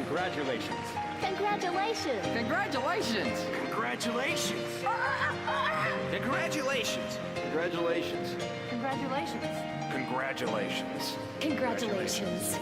Congratulations. Congratulations! Congratulations! Congratulations! Congratulations! Congratulations. Congratulations! Congratulations! Congratulations!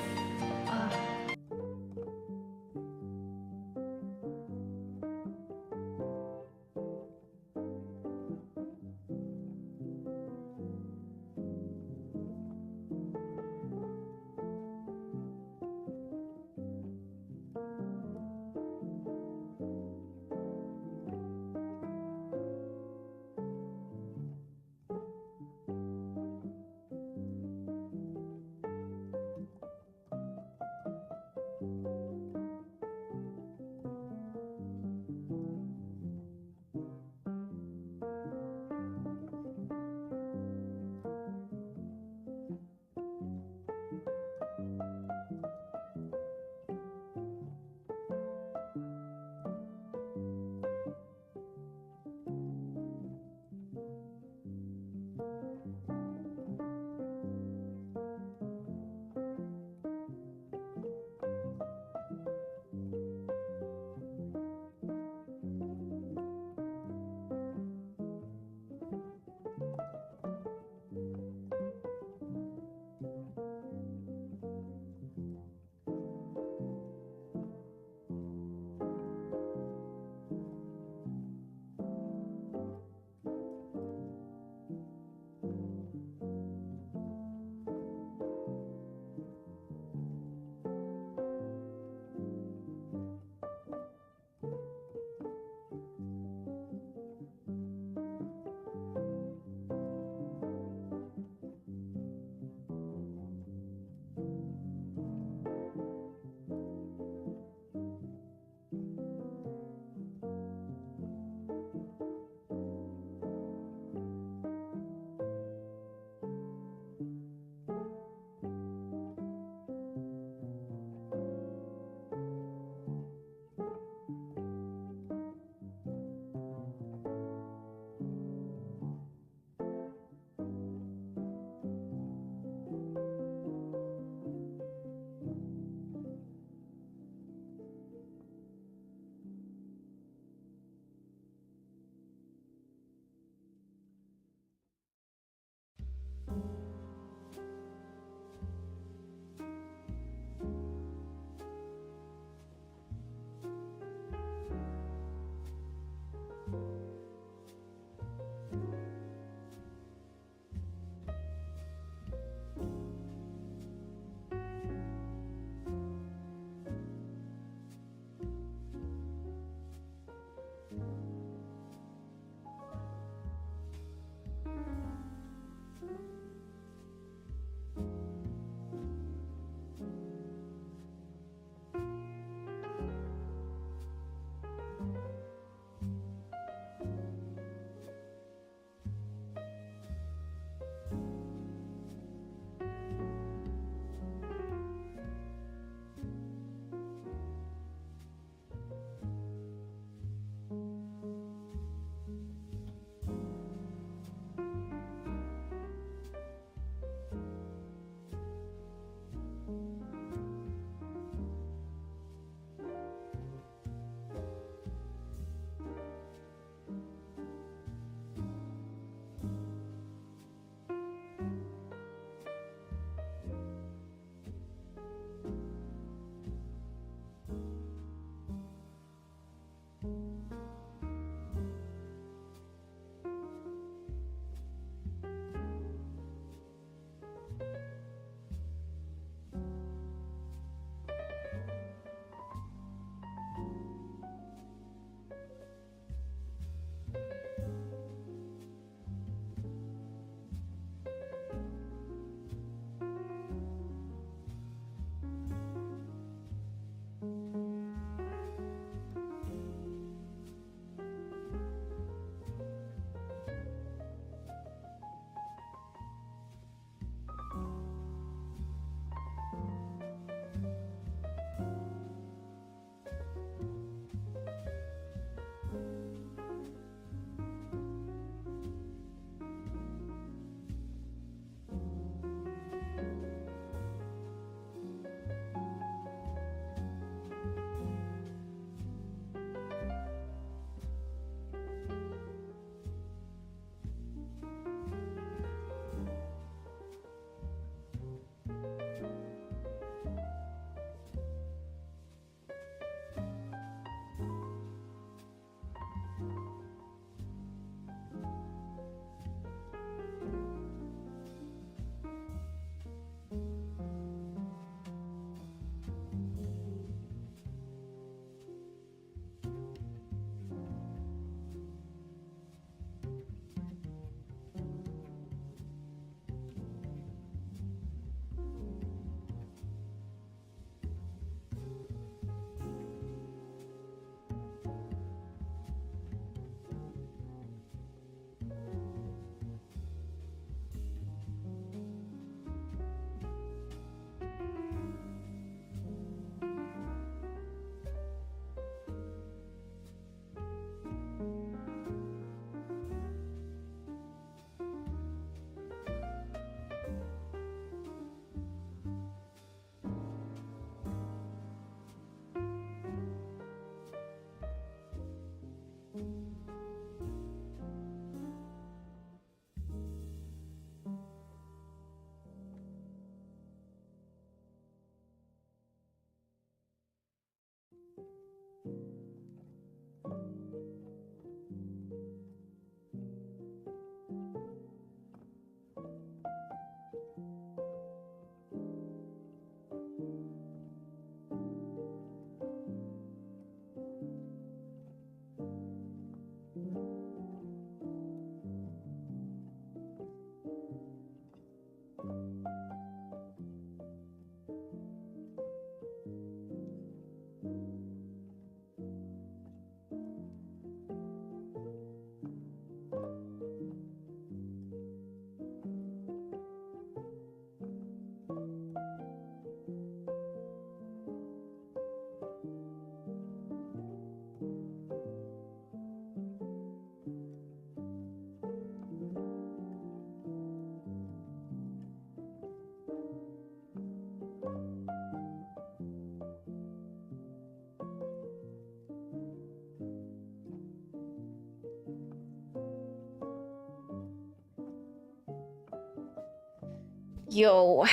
Yo,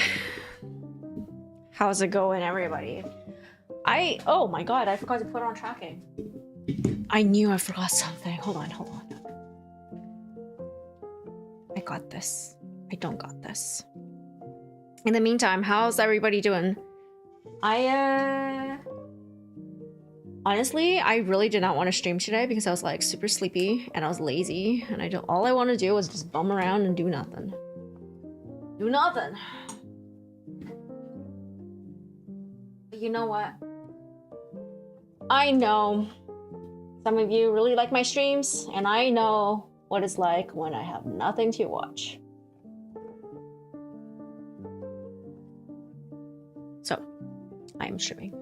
how's it going, everybody? Oh my god, I forgot to put on tracking. I knew I forgot something. Hold on. I got this. I don't got this. In the meantime, how's everybody doing? Honestly, I really did not want to stream today because I was like super sleepy and I was lazy and all I want to do was just bum around and do nothing. Do nothing. But you know what? I know some of you really like my streams, and I know what it's like when I have nothing to watch. So, I'm streaming.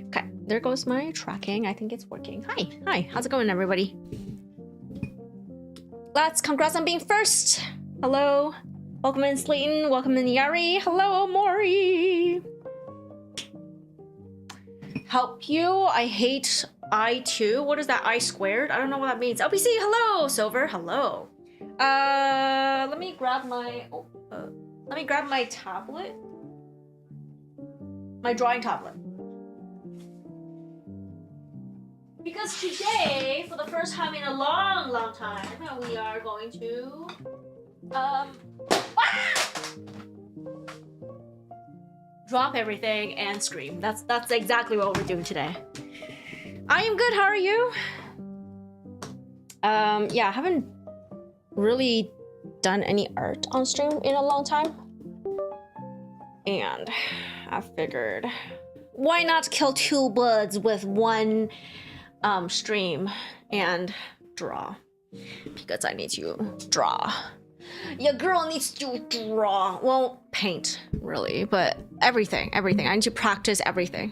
Okay, there goes my tracking. I think it's working. Hi, how's it going, everybody? Congrats on being first. Hello. Welcome in, Slayton. Welcome in, Yari. Hello, Mori. Help you. I hate I too. What is that? I squared? I don't know what that means. LPC, hello. Silver, hello. Let me grab my tablet. My drawing tablet. Because today, for the first time in a long time, we are going to drop everything and scream. That's exactly what we're doing today. I am good. How are you? Yeah, I haven't really done any art on stream in a long time, and I figured, why not kill two birds with one stream and draw? Because I need to draw. Your girl needs to draw. Well, paint, really, but everything. I need to practice everything.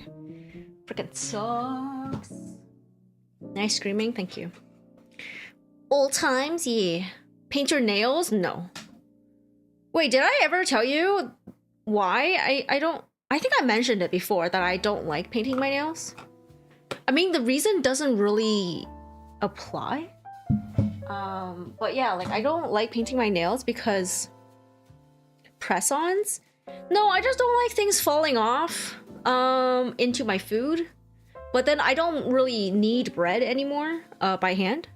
Freaking sucks. Nice screaming, thank you. Old times, yeah. Paint your nails? No. Wait, did I ever tell you why I think I mentioned it before that I don't like painting my nails. I mean, the reason doesn't really apply. But yeah, like I don't like painting my nails because press-ons. No, I just don't like things falling off into my food. But then I don't really need bread anymore by hand.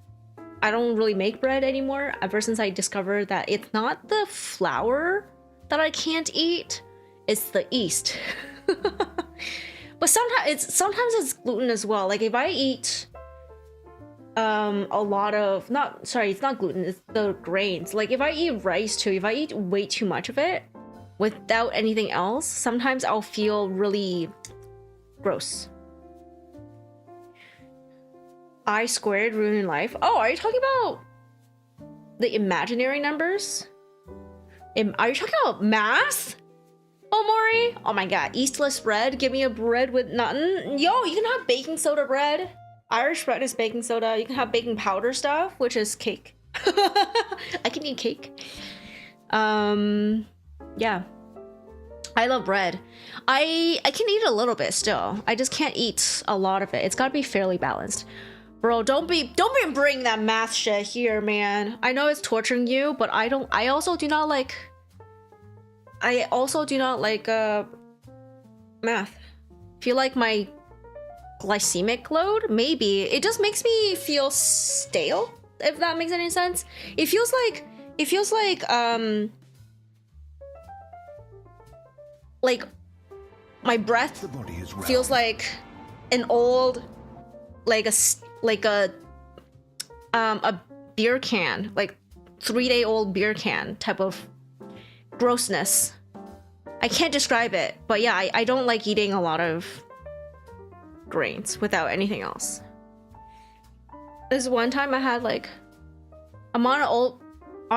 I don't really make bread anymore ever since I discovered that it's not the flour that I can't eat, it's the yeast. But sometimes it's gluten as well. Like if I eat a lot of it's not gluten, it's the grains. Like if I eat rice too, if I eat way too much of it without anything else, sometimes I'll feel really gross. I squared ruining life. Oh, are you talking about the imaginary numbers? Are you talking about math? Oh, Maury. Oh my god, yeastless bread. Give me a bread with nothing. Yo, you can have baking soda bread. Irish bread is baking soda. You can have baking powder stuff, which is cake. I can eat cake. Yeah. I love bread. I can eat a little bit still. I just can't eat a lot of it. It's gotta be fairly balanced. Bro, don't bring that math shit here, man. I know it's torturing you, but I also do not like math. Feel like my glycemic load? Maybe. It just makes me feel stale, if that makes any sense. It feels like my breath feels like an old like a beer can, like 3-day-old beer can type of grossness. I can't describe it, but yeah, I don't like eating a lot of grains without anything else. This one time I had like I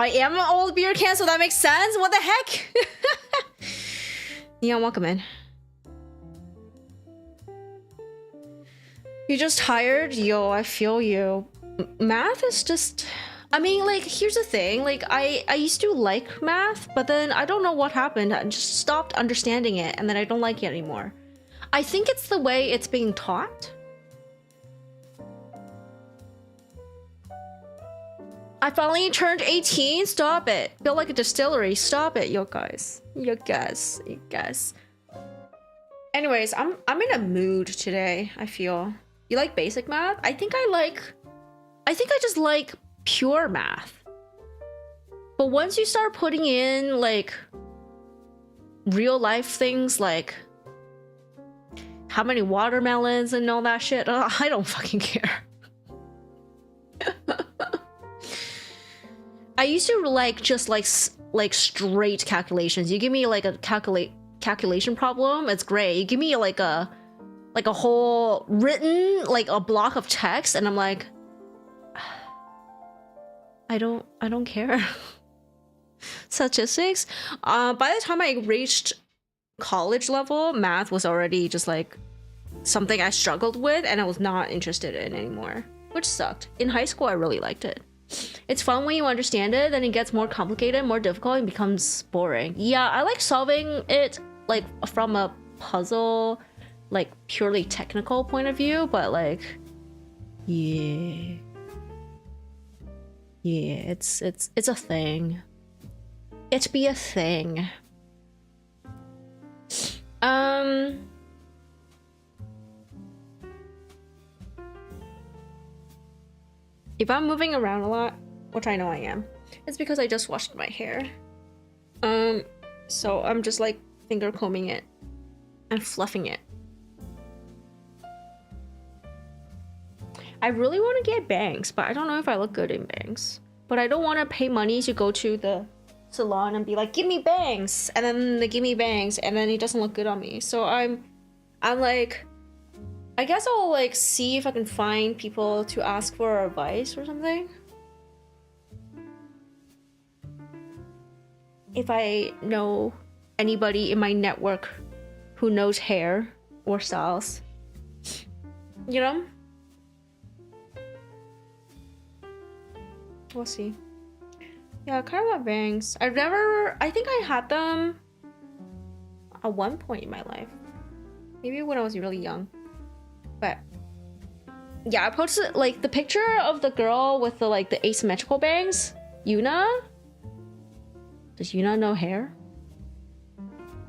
am an old beer can, so that makes sense. What the heck? Neon, welcome in. You're just tired? Yo, I feel you. Math is just... I mean, like, here's the thing. Like, I used to like math, but then I don't know what happened. I just stopped understanding it, and then I don't like it anymore. I think it's the way it's being taught. I finally turned 18? Stop it. Feel like a distillery. Stop it, yo guys. You guess. Anyways, I'm in a mood today, I feel. You like basic math? I think I just like pure math. But once you start putting in like real life things like how many watermelons and all that shit, I don't fucking care. I used to like just like straight calculations. You give me like a calculation problem, it's great. You give me like a whole written like a block of text and I'm like I don't care. Statistics. By the time I reached college level, math was already just like something I struggled with and I was not interested in anymore, which sucked. In high school, I really liked it. It's fun when you understand it, then it gets more complicated, more difficult, and becomes boring. Yeah, I like solving it like from a puzzle, like purely technical point of view, but like, yeah, it's a thing. It be a thing. If I'm moving around a lot, which I know I am, it's because I just washed my hair. So I'm just like finger combing it and fluffing it. I really want to get bangs, but I don't know if I look good in bangs. But I don't want to pay money to go to the salon and be like, give me bangs, and then they give me bangs and then it doesn't look good on me. So I'm like, I guess I'll like see if I can find people to ask for advice or something. If I know anybody in my network who knows hair or styles, you know? We'll see. Yeah, I kind of want bangs. I think I had them at one point in my life. Maybe when I was really young. But yeah, I posted like the picture of the girl with the like the asymmetrical bangs. Yuna? Does Yuna know hair?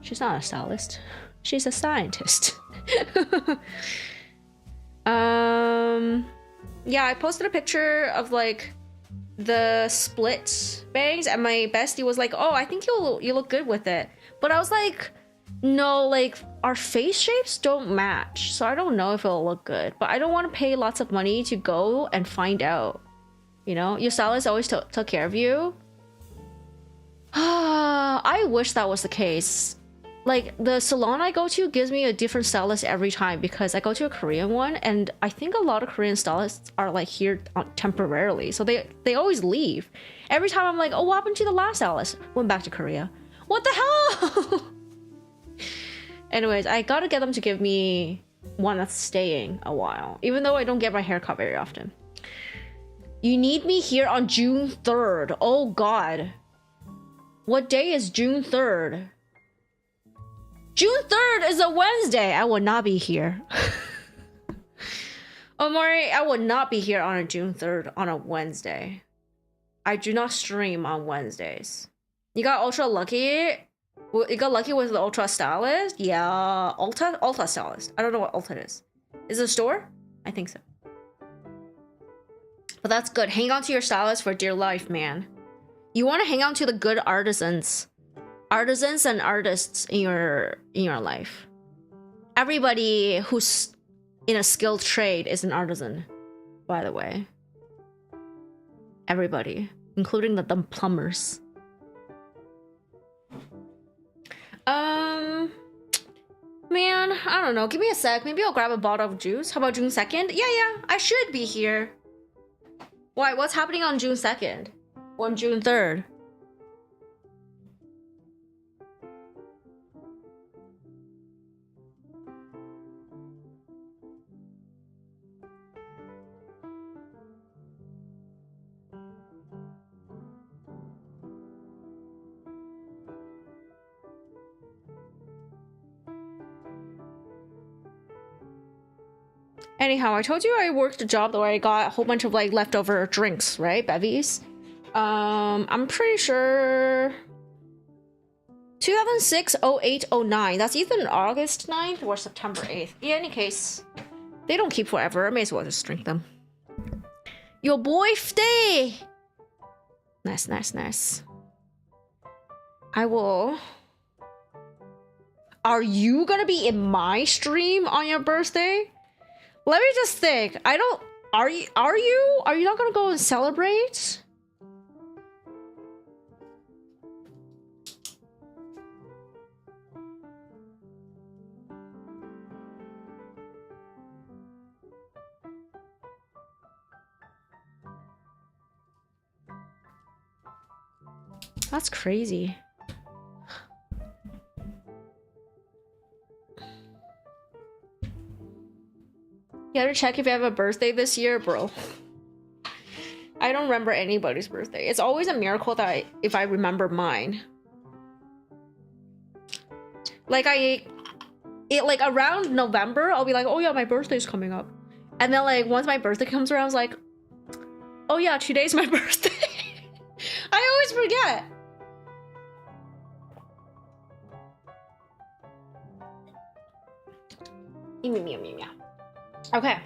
She's not a stylist. She's a scientist. Yeah, I posted a picture of like the split bangs and my bestie was like, oh, I think you look good with it. But I was like, no, like our face shapes don't match, so I don't know if it'll look good. But I don't want to pay lots of money to go and find out. You know, your stylist always took care of you. I wish that was the case. Like the salon I go to gives me a different stylist every time because I go to a Korean one and I think a lot of Korean stylists are like here temporarily, so they always leave. Every time I'm like, oh, what happened to the last stylist? Went back to Korea. What the hell? Anyways, I gotta get them to give me one that's staying a while, even though I don't get my hair cut very often. You need me here on June 3rd. Oh god. What day is June 3rd? June 3rd is a Wednesday. I will not be here. Omori, I will not be here on a June 3rd on a Wednesday. I do not stream on Wednesdays. You got ultra lucky? You got lucky with the ultra stylist? Yeah, Ulta stylist. I don't know what Ulta is. Is it a store? I think so. But that's good. Hang on to your stylist for dear life, man. You want to hang on to the good artisans and artists in your life. Everybody who's in a skilled trade is an artisan, by the way. Everybody, including the dumb plumbers. Man, I don't know. Give me a sec. Maybe I'll grab a bottle of juice. How about June 2nd? Yeah, I should be here. Why? What's happening on June 2nd? Or on June 3rd? Anyhow, I told you I worked a job where I got a whole bunch of like leftover drinks, right? Bevies. I'm pretty sure 2006, 08, 09. That's either August 9th or September 8th. In any case, they don't keep forever. I may as well just drink them. Your birthday! Nice, nice, nice. I will... Are you gonna be in my stream on your birthday? Let me just think. I don't... Are you? Are you not gonna go and celebrate? That's crazy. You gotta check if you have a birthday this year, bro. I don't remember anybody's birthday. It's always a miracle that if I remember mine. Like like around November, I'll be like, oh yeah, my birthday's coming up. And then like once my birthday comes around, I was like, oh yeah, today's my birthday. I always forget. Okay.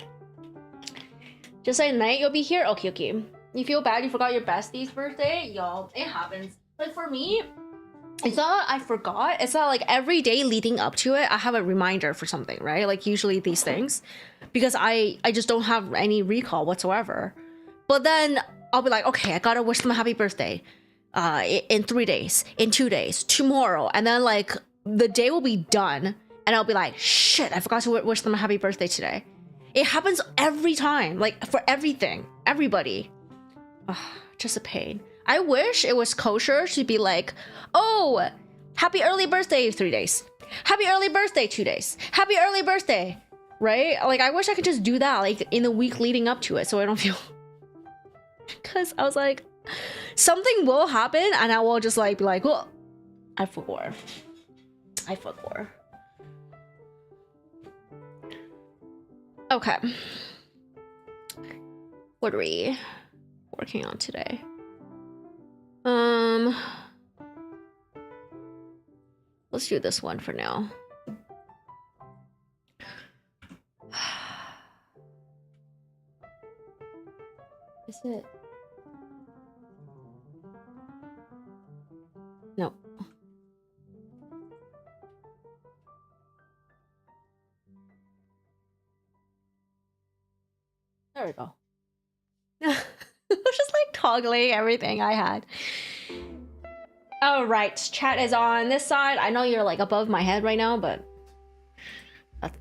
Just say night you'll be here. Okay, okay. You feel bad you forgot your bestie's birthday? Yo, it happens. Like for me, it's not I forgot. It's not like every day leading up to it, I have a reminder for something, right? Like usually these things. Because I just don't have any recall whatsoever. But then I'll be like, okay, I gotta wish them a happy birthday. In 3 days, in 2 days, tomorrow. And then like the day will be done. And I'll be like, shit, I forgot to wish them a happy birthday today. It happens every time, like for everything, everybody. Ugh, just a pain. I wish it was kosher to be like, oh, happy early birthday 3 days. Happy early birthday 2 days. Happy early birthday, right? Like I wish I could just do that like in the week leading up to it so I don't feel... Because I was like, something will happen and I will just like be like, oh, I forgot. I forgot. Okay. What are we working on today? Let's do this one for now. Is it? No. There we go. I was just like toggling everything I had. All right, chat is on this side. I know you're like above my head right now, but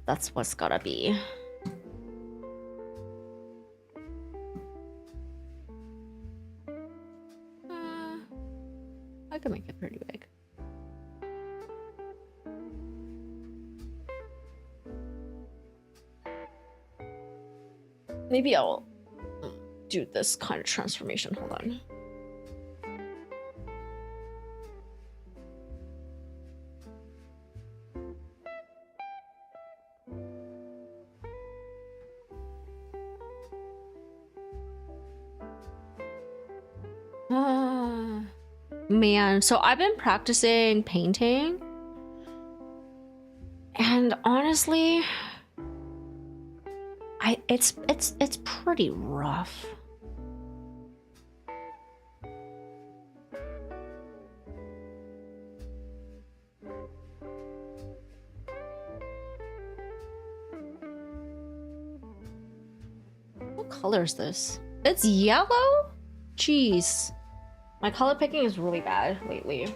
that's what's gotta be. I could make it pretty big. Maybe I'll do this kind of transformation. Hold on. Man, so I've been practicing painting, and honestly, it's pretty rough. What color is this? It's yellow? Jeez. My color picking is really bad lately.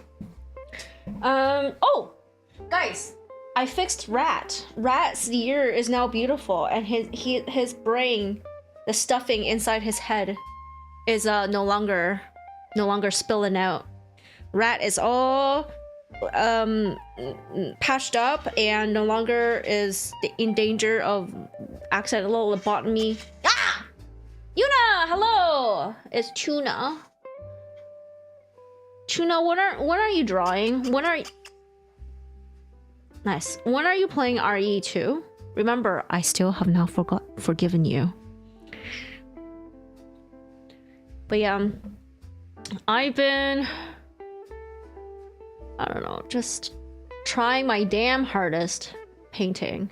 Oh, guys, I fixed Rat. Rat's ear is now beautiful, and his brain, the stuffing inside his head, is no longer spilling out. Rat is all patched up and no longer is in danger of accidental lobotomy. Ah, Yuna, hello. It's Tuna. Tuna, when are you drawing? When are you... Nice. When are you playing RE2? Remember, I still have not forgiven you. But yeah, I've been I don't know, just trying my damn hardest painting.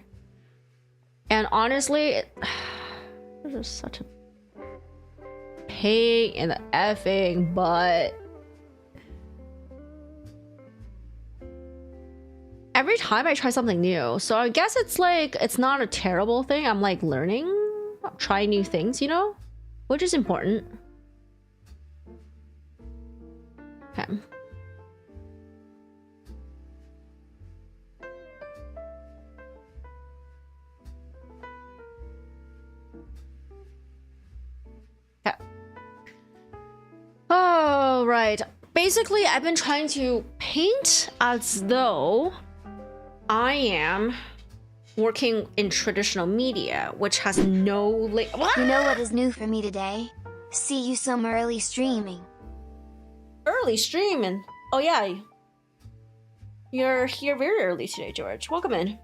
And honestly, this is such a pain in the effing butt. Every time I try something new, so I guess it's like, it's not a terrible thing. I'm like learning, trying new things, you know, which is important. Okay. Okay. Oh, right. Basically, I've been trying to paint as though I am working in traditional media, which has no what? You know what is new for me today? See you some early streaming. Early streaming. Oh yeah. You're here very early today, George. Welcome in.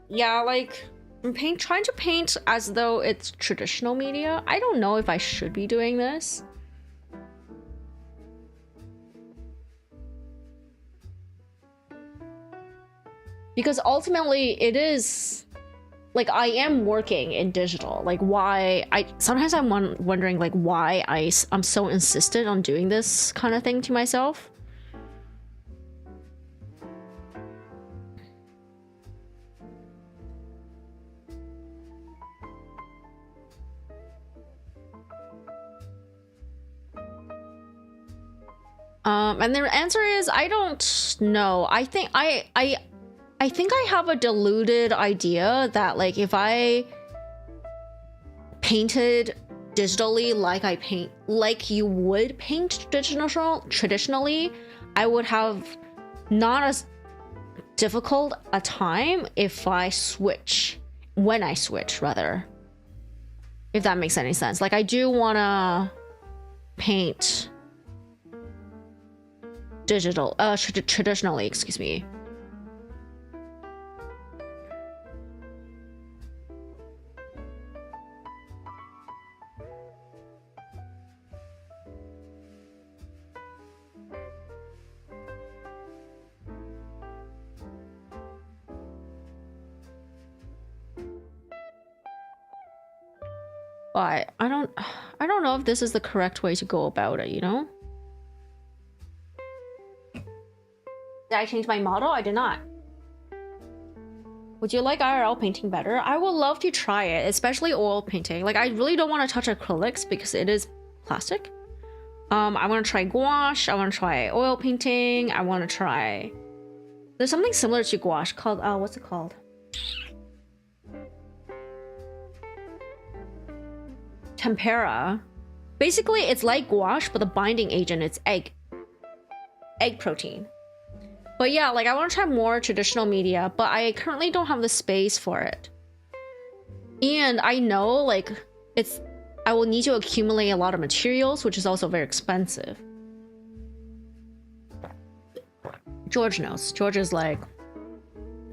Yeah, like I'm trying to paint as though it's traditional media. I don't know if I should be doing this. Because ultimately it is like I am working in digital. Like why sometimes I'm wondering like why I'm so insistent on doing this kind of thing to myself. And the answer is I don't know. I think I think I have a deluded idea that like if I painted digitally like you would paint traditionally, I would have not as difficult a time if I switch, when I switch rather. If that makes any sense. Like I do want to paint traditionally, excuse me. But I don't know if this is the correct way to go about it, you know? Did I change my model? I did not. Would you like IRL painting better? I would love to try it, especially oil painting. Like I really don't want to touch acrylics because it is plastic. I want to try gouache. I want to try oil painting. I want to try... There's something similar to gouache called... what's it called? Tempera. Basically, it's like gouache, but the binding agent is egg protein. But yeah, like I want to try more traditional media, but I currently don't have the space for it. And I know like I will need to accumulate a lot of materials, which is also very expensive. George knows. George is like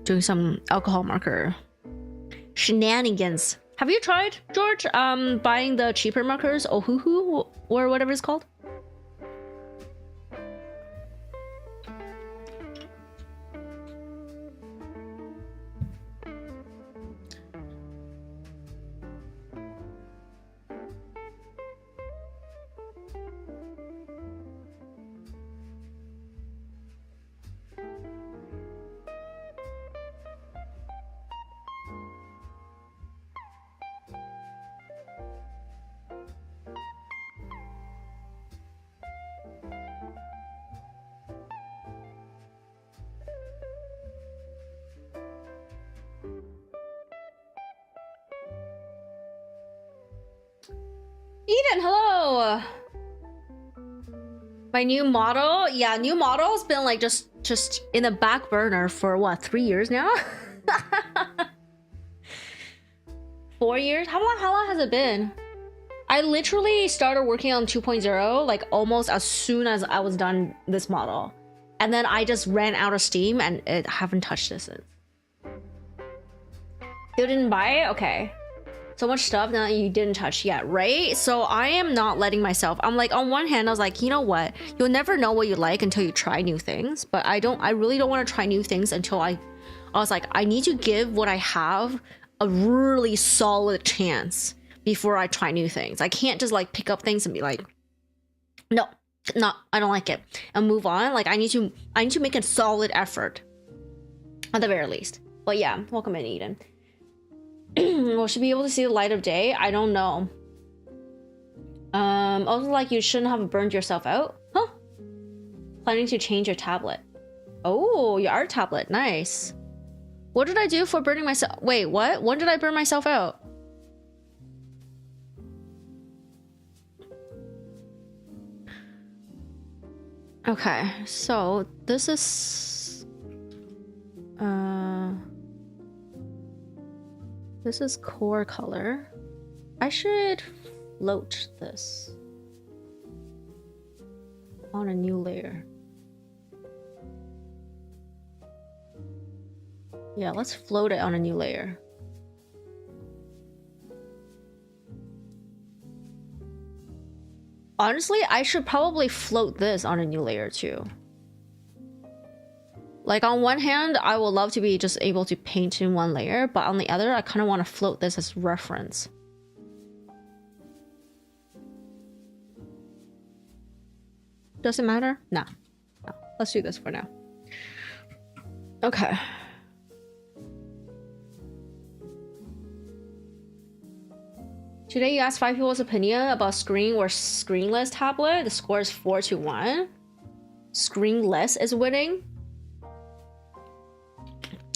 doing some alcohol marker shenanigans. Have you tried, George, buying the cheaper markers, Ohuhu, or whatever it's called? Eden, hello. My new model, yeah, new model's been like just in the back burner for what, 3 years now? 4 years? How long has it been? I literally started working on 2.0 like almost as soon as I was done this model, and then I just ran out of steam and I haven't touched it since. You didn't buy it? Okay. So much stuff that you didn't touch yet, right? So I am not letting myself. I'm like, on one hand, I was like, you know what? You'll never know what you like until you try new things. But I really don't want to try new things until I was like, I need to give what I have a really solid chance before I try new things. I can't just like pick up things and be like, no, I don't like it, and move on. Like I need to make a solid effort at the very least. But yeah, welcome in, Eden. Well, should be able to see the light of day. I don't know. Also, like, you shouldn't have burned yourself out. Huh? Planning to change your tablet. Oh, your art tablet. Nice. What did I do for burning myself? Wait, what? When did I burn myself out? Okay, so this is this is core color. I should float this on a new layer. Yeah, let's float it on a new layer. Honestly, I should probably float this on a new layer too. Like on one hand, I would love to be just able to paint in one layer, but on the other, I kind of want to float this as reference. Does it matter? No. Let's do this for now. Okay. Today you asked 5 people's opinion about screen or screenless tablet. The score is 4-1. Screenless is winning.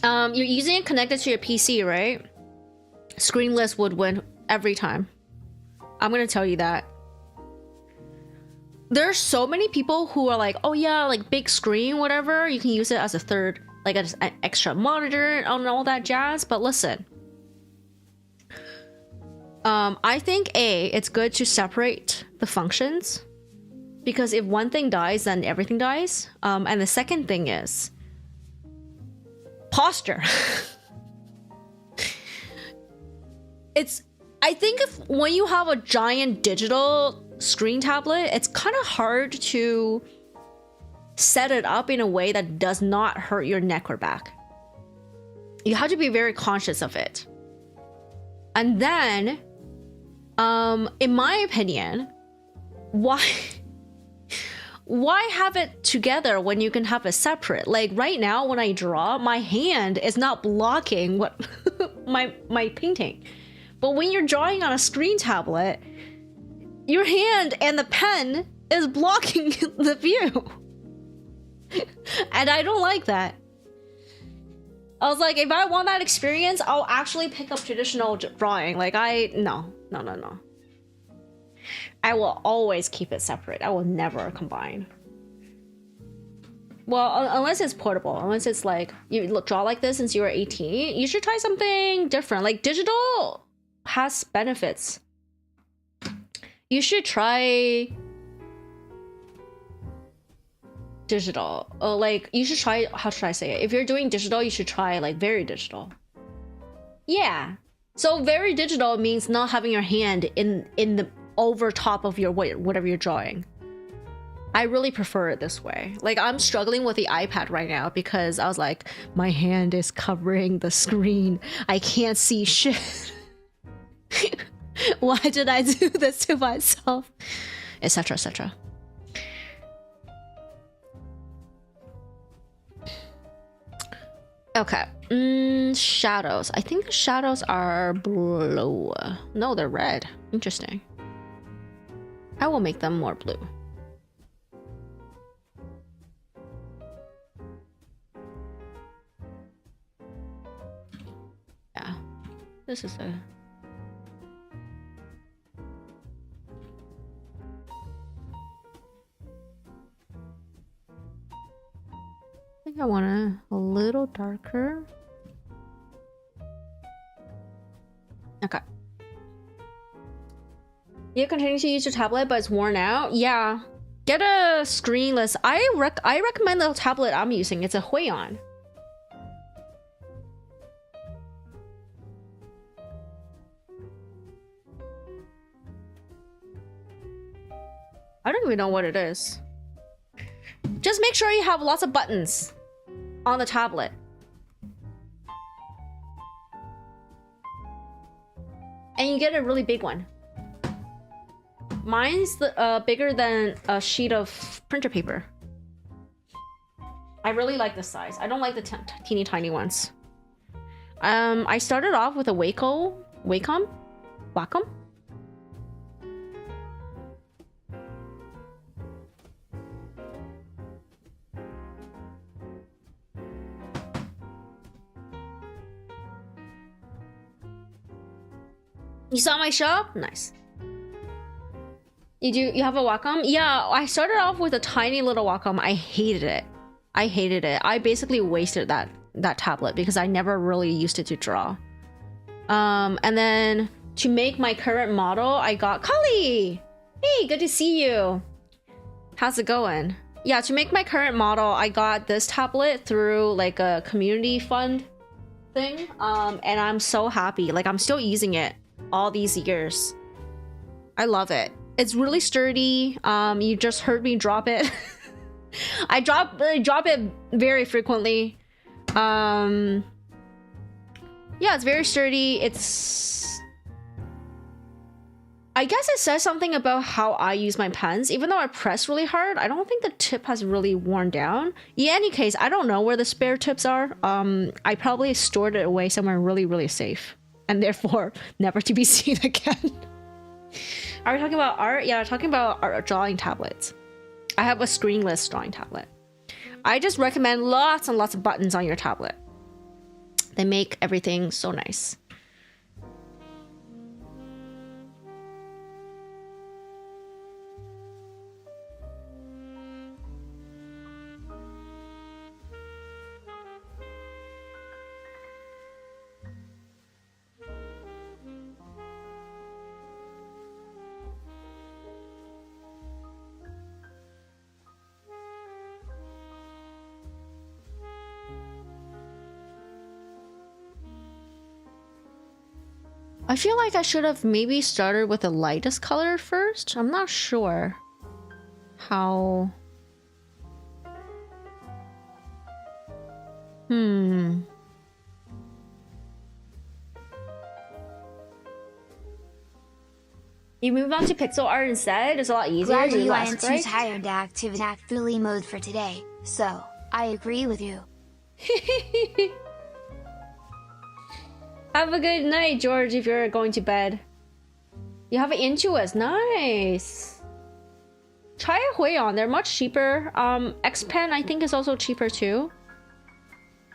You're using it connected to your PC, right? Screenless would win every time. I'm gonna tell you that. There's so many people who are like, oh yeah, like big screen, whatever. You can use it as a third, like an extra monitor and all that jazz. But listen. I think it's good to separate the functions, because if one thing dies, then everything dies. And the second thing is posture. I think when you have a giant digital screen tablet, it's kind of hard to set it up in a way that does not hurt your neck or back. You have to be very conscious of it. And then, in my opinion, why have it together when you can have it separate? Like right now, when I draw, my hand is not blocking what my painting. But when you're drawing on a screen tablet, your hand and the pen is blocking the view. And I don't like that. I was like, if I want that experience, I'll actually pick up traditional drawing. Like no. I will always keep it separate. I will never combine. Well, unless it's portable, unless it's like, you draw like this since you were 18, you should try something different. Like digital has benefits. You should try digital. Like you should try, how should I say it? If you're doing digital, you should try like very digital. Yeah. So very digital means not having your hand in the over top of your whatever you're drawing. I really prefer it this way. Like I'm struggling with the iPad right now because I was like, my hand is covering the screen. I can't see shit. Why did I do this to myself? Etc. etc. Okay. Shadows. I think the shadows are blue. No, they're red. Interesting. I will make them more blue. Yeah. This is a... I think I want a little darker. Okay. You continue to use your tablet, but it's worn out. Yeah, get a screenless. I recommend the tablet I'm using. It's a Huion. I don't even know what it is. Just make sure you have lots of buttons on the tablet. And you get a really big one. Mine's bigger than a sheet of printer paper. I really like this size. I don't like the teeny tiny ones. I started off with a Wacom. You saw my shop? Nice. You have a Wacom? Yeah, I started off with a tiny little Wacom. I hated it. I basically wasted that tablet because I never really used it to draw. And then to make my current model, I got Kali. Hey, good to see you. How's it going? Yeah, to make my current model, I got this tablet through like a community fund thing. And I'm so happy. Like I'm still using it all these years. I love it. It's really sturdy. You just heard me drop it. I drop it very frequently. Yeah, it's very sturdy. I guess it says something about how I use my pens. Even though I press really hard, I don't think the tip has really worn down. In any case, I don't know where the spare tips are. I probably stored it away somewhere really, really safe. And therefore, never to be seen again. Are we talking about art? Yeah, talking about art drawing tablets. I have a screenless drawing tablet. I just recommend lots and lots of buttons on your tablet. They make everything so nice. I feel like I should have maybe started with the lightest color first. I'm not sure how... You move on to pixel art instead? It's a lot easier. Glad you less, am too right? tired to activate fully mode for today, so I agree with you. Have a good night, George, if you're going to bed. You have an Intuos. Nice. Try a Huion. They're much cheaper. Xpen, I think, is also cheaper too.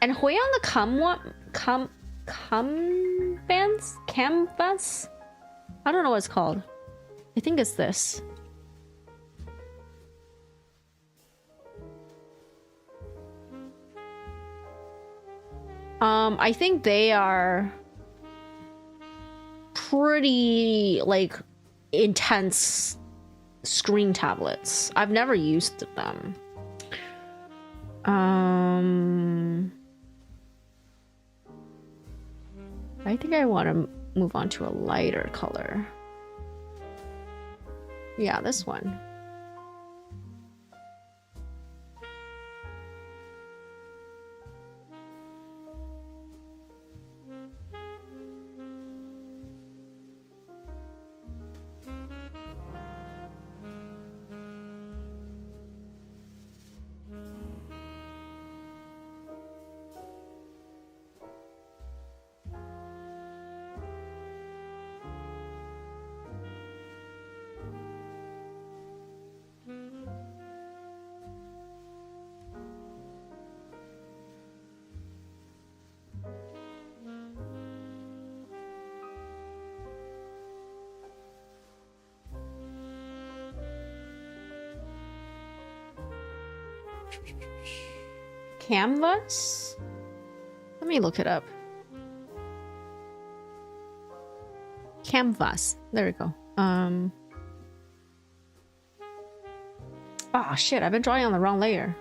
And Huion the Canvas? I don't know what it's called. I think it's this. I think they are pretty like intense screen tablets. I've never used them. I think I want to move on to a lighter color. Yeah, this one. Canvas? Let me look it up. Canvas. There we go. Oh shit, I've been drawing on the wrong layer.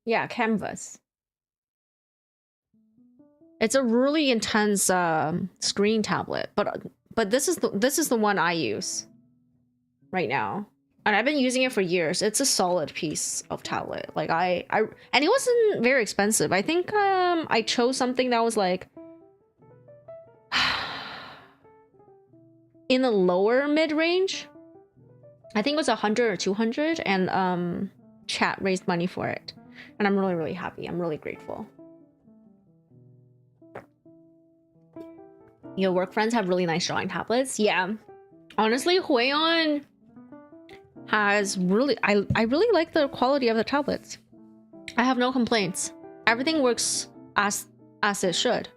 Yeah, Canvas. It's a really intense screen tablet, but this is the one I use right now, and I've been using it for years. It's a solid piece of tablet. Like I and it wasn't very expensive. I think I chose something that was like in the lower mid range. I think it was 100 or 200, and chat raised money for it, and I'm really happy. I'm really grateful. Your work friends have really nice drawing tablets. Yeah, honestly, Huion has really I really like the quality of the tablets. I have no complaints. Everything works as it should.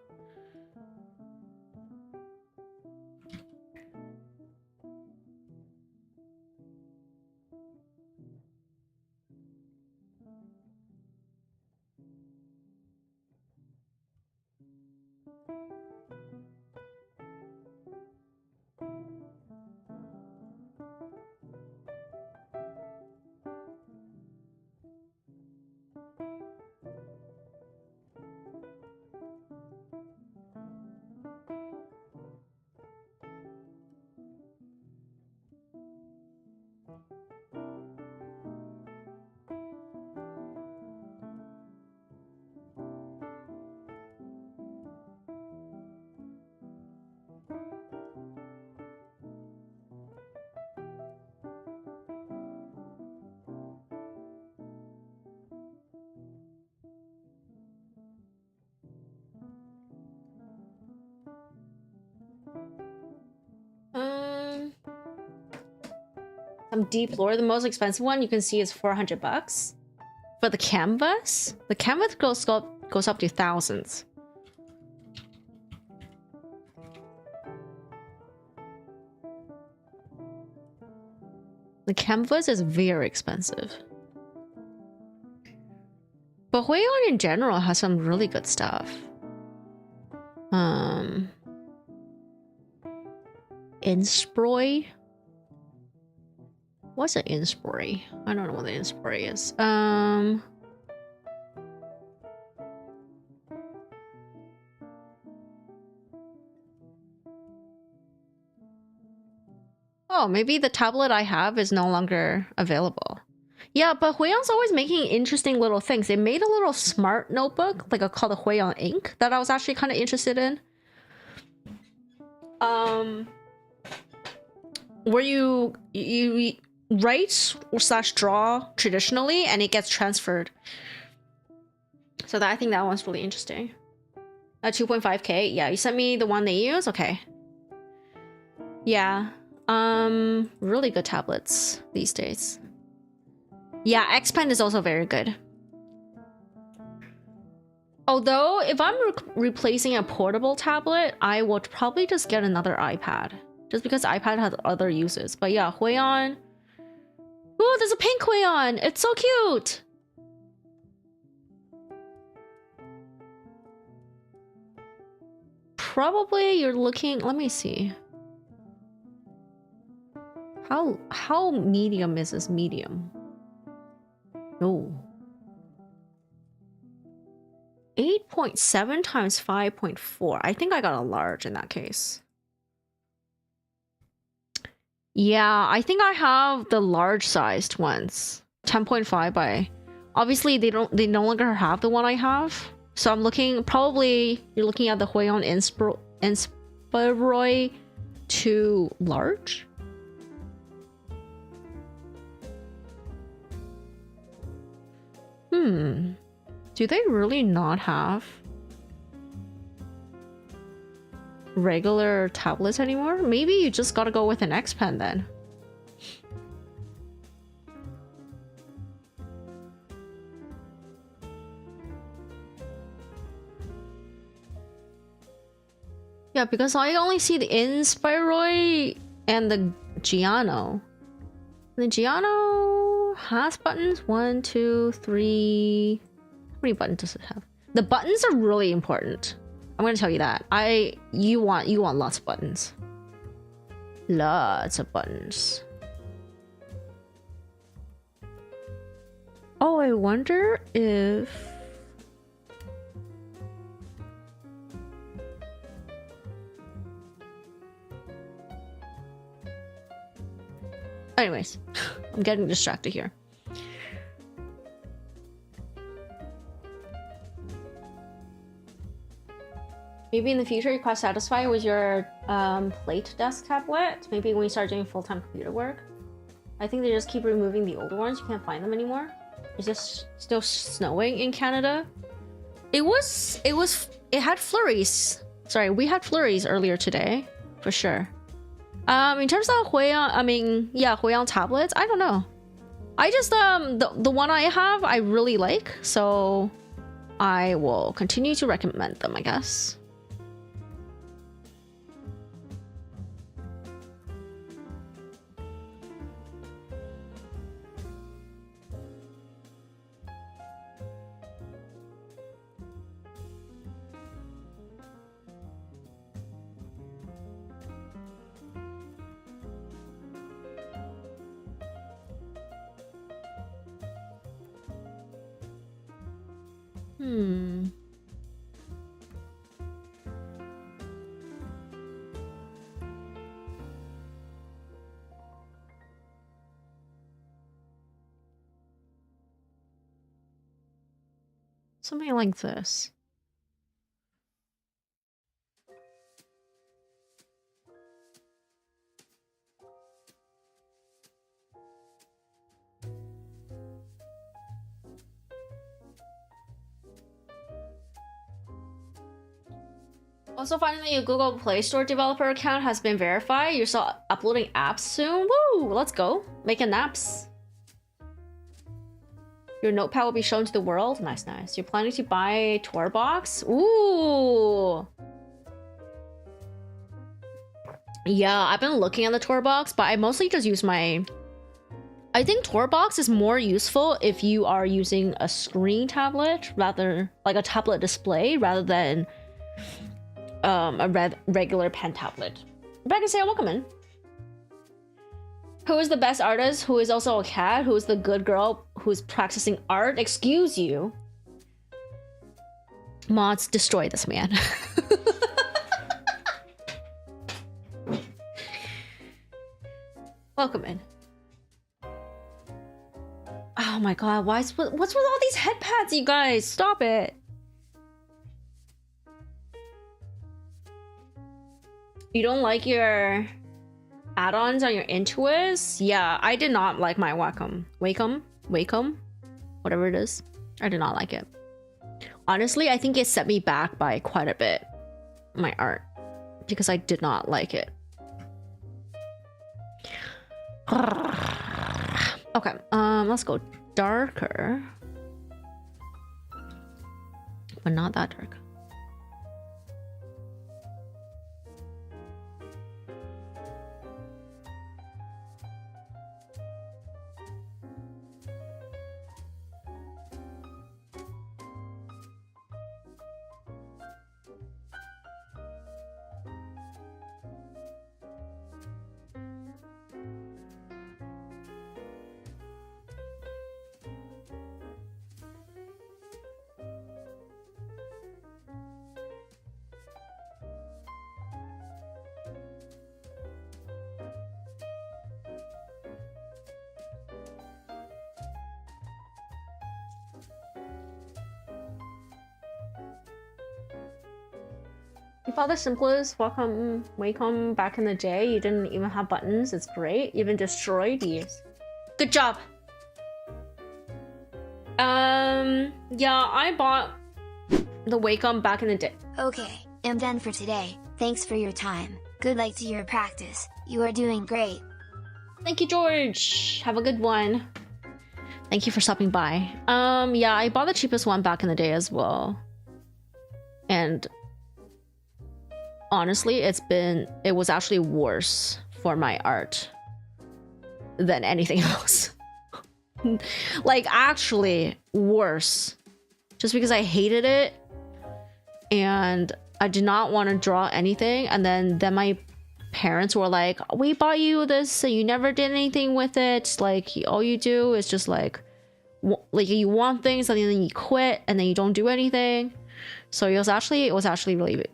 Some deep lore. The most expensive one you can see is $400. For the canvas, goes up to thousands. The canvas is very expensive. But Huion in general has some really good stuff. Insproi. What's an Insproi? I don't know what the Insproi is. Oh, maybe the tablet I have is no longer available. Yeah, but Huion's always making interesting little things. They made a little smart notebook, like called the Huion Ink, that I was actually kind of interested in. Where you write / draw traditionally, and it gets transferred. So I think that one's really interesting. 2.5K. Yeah, you sent me the one they use. Okay. Yeah. Really good tablets these days. Yeah, X Pen is also very good. Although, if I'm replacing a portable tablet, I would probably just get another iPad. Just because iPad has other uses. But yeah, Huion. Ooh, there's a pink Huion! It's so cute! Probably you're looking... Let me see. How medium is this medium? No. 8.7 times 5.4. I think I got a large in that case. Yeah, I think I have the large sized ones. 10.5 by... Obviously, they no longer have the one I have. So I'm looking... Probably you're looking at the Huion Insproi 2 large. Do they really not have regular tablets anymore? Maybe you just gotta go with an X Pen then. Yeah, because I only see the Insproi and the Giano. The Giano has buttons. 1, 2, 3. How many buttons does it have? The buttons are really important. I'm gonna tell you that. You want lots of buttons. Lots of buttons. Oh, I wonder if... Anyways, I'm getting distracted here. Maybe in the future you're quite satisfied with your plate desk tablet. Maybe when you start doing full-time computer work. I think they just keep removing the older ones. You can't find them anymore. It's just still snowing in Canada. It had flurries. Sorry, we had flurries earlier today, for sure. In terms of Huiyang tablets, I don't know. I just the one I have I really like, so I will continue to recommend them, I guess. Something like this. Also, finally, your Google Play Store developer account has been verified. You're still uploading apps soon. Woo! Let's go. Making apps. Your notepad will be shown to the world. Nice, nice. You're planning to buy Tor box? Ooh. Yeah, I've been looking at the Tor box, but I mostly just use my... I think Tor box is more useful if you are using a screen tablet, rather like a tablet display, rather than a regular pen tablet. Rebecca, say welcome in. Who is the best artist? Who is also a cat? Who is the good girl who's practicing art? Excuse you. Mods, destroy this man. Welcome in. Oh my god, what's with all these head pads, you guys? Stop it. You don't like your add-ons on your Intuos? Yeah, I did not like my Wacom, whatever it is. I did not like it. Honestly, I think it set me back by quite a bit, my art, because I did not like it. Okay, let's go darker, but not that dark. You bought the simplest Wacom back in the day. You didn't even have buttons. It's great. You even destroyed these. Good job. Yeah, I bought the Wacom back in the day. Okay, I'm done for today. Thanks for your time. Good luck to your practice. You are doing great. Thank you, George. Have a good one. Thank you for stopping by. Yeah, I bought the cheapest one back in the day as well. And honestly, it was actually worse for my art than anything else. Like, actually worse. Just because I hated it and I did not want to draw anything, and then my parents were like, we bought you this and you never did anything with it. Like, all you do is just like like you want things and then you quit and then you don't do anything. So it was actually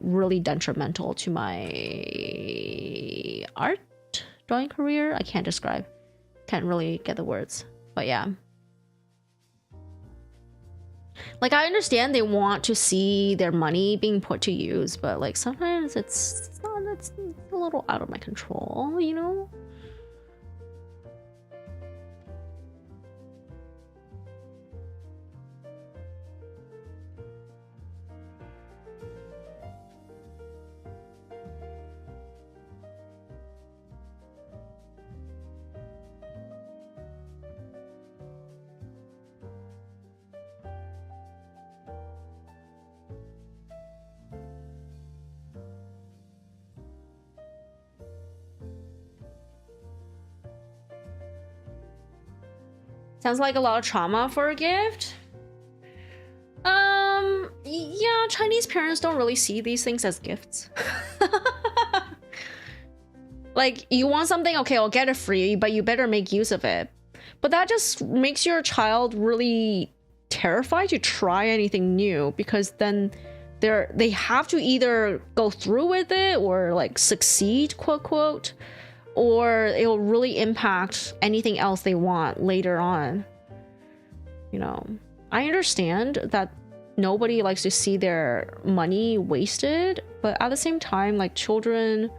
really detrimental to my art drawing career. I can't really get the words, but yeah. Like, I understand they want to see their money being put to use, but like sometimes it's a little out of my control, you know? Sounds like a lot of trauma for a gift. Yeah, Chinese parents don't really see these things as gifts. Like, you want something, okay, I'll get it free, but you better make use of it. But that just makes your child really terrified to try anything new, because then they have to either go through with it or like succeed, quote quote, or it will really impact anything else they want later on. You know, I understand that nobody likes to see their money wasted, but at the same time, like, children,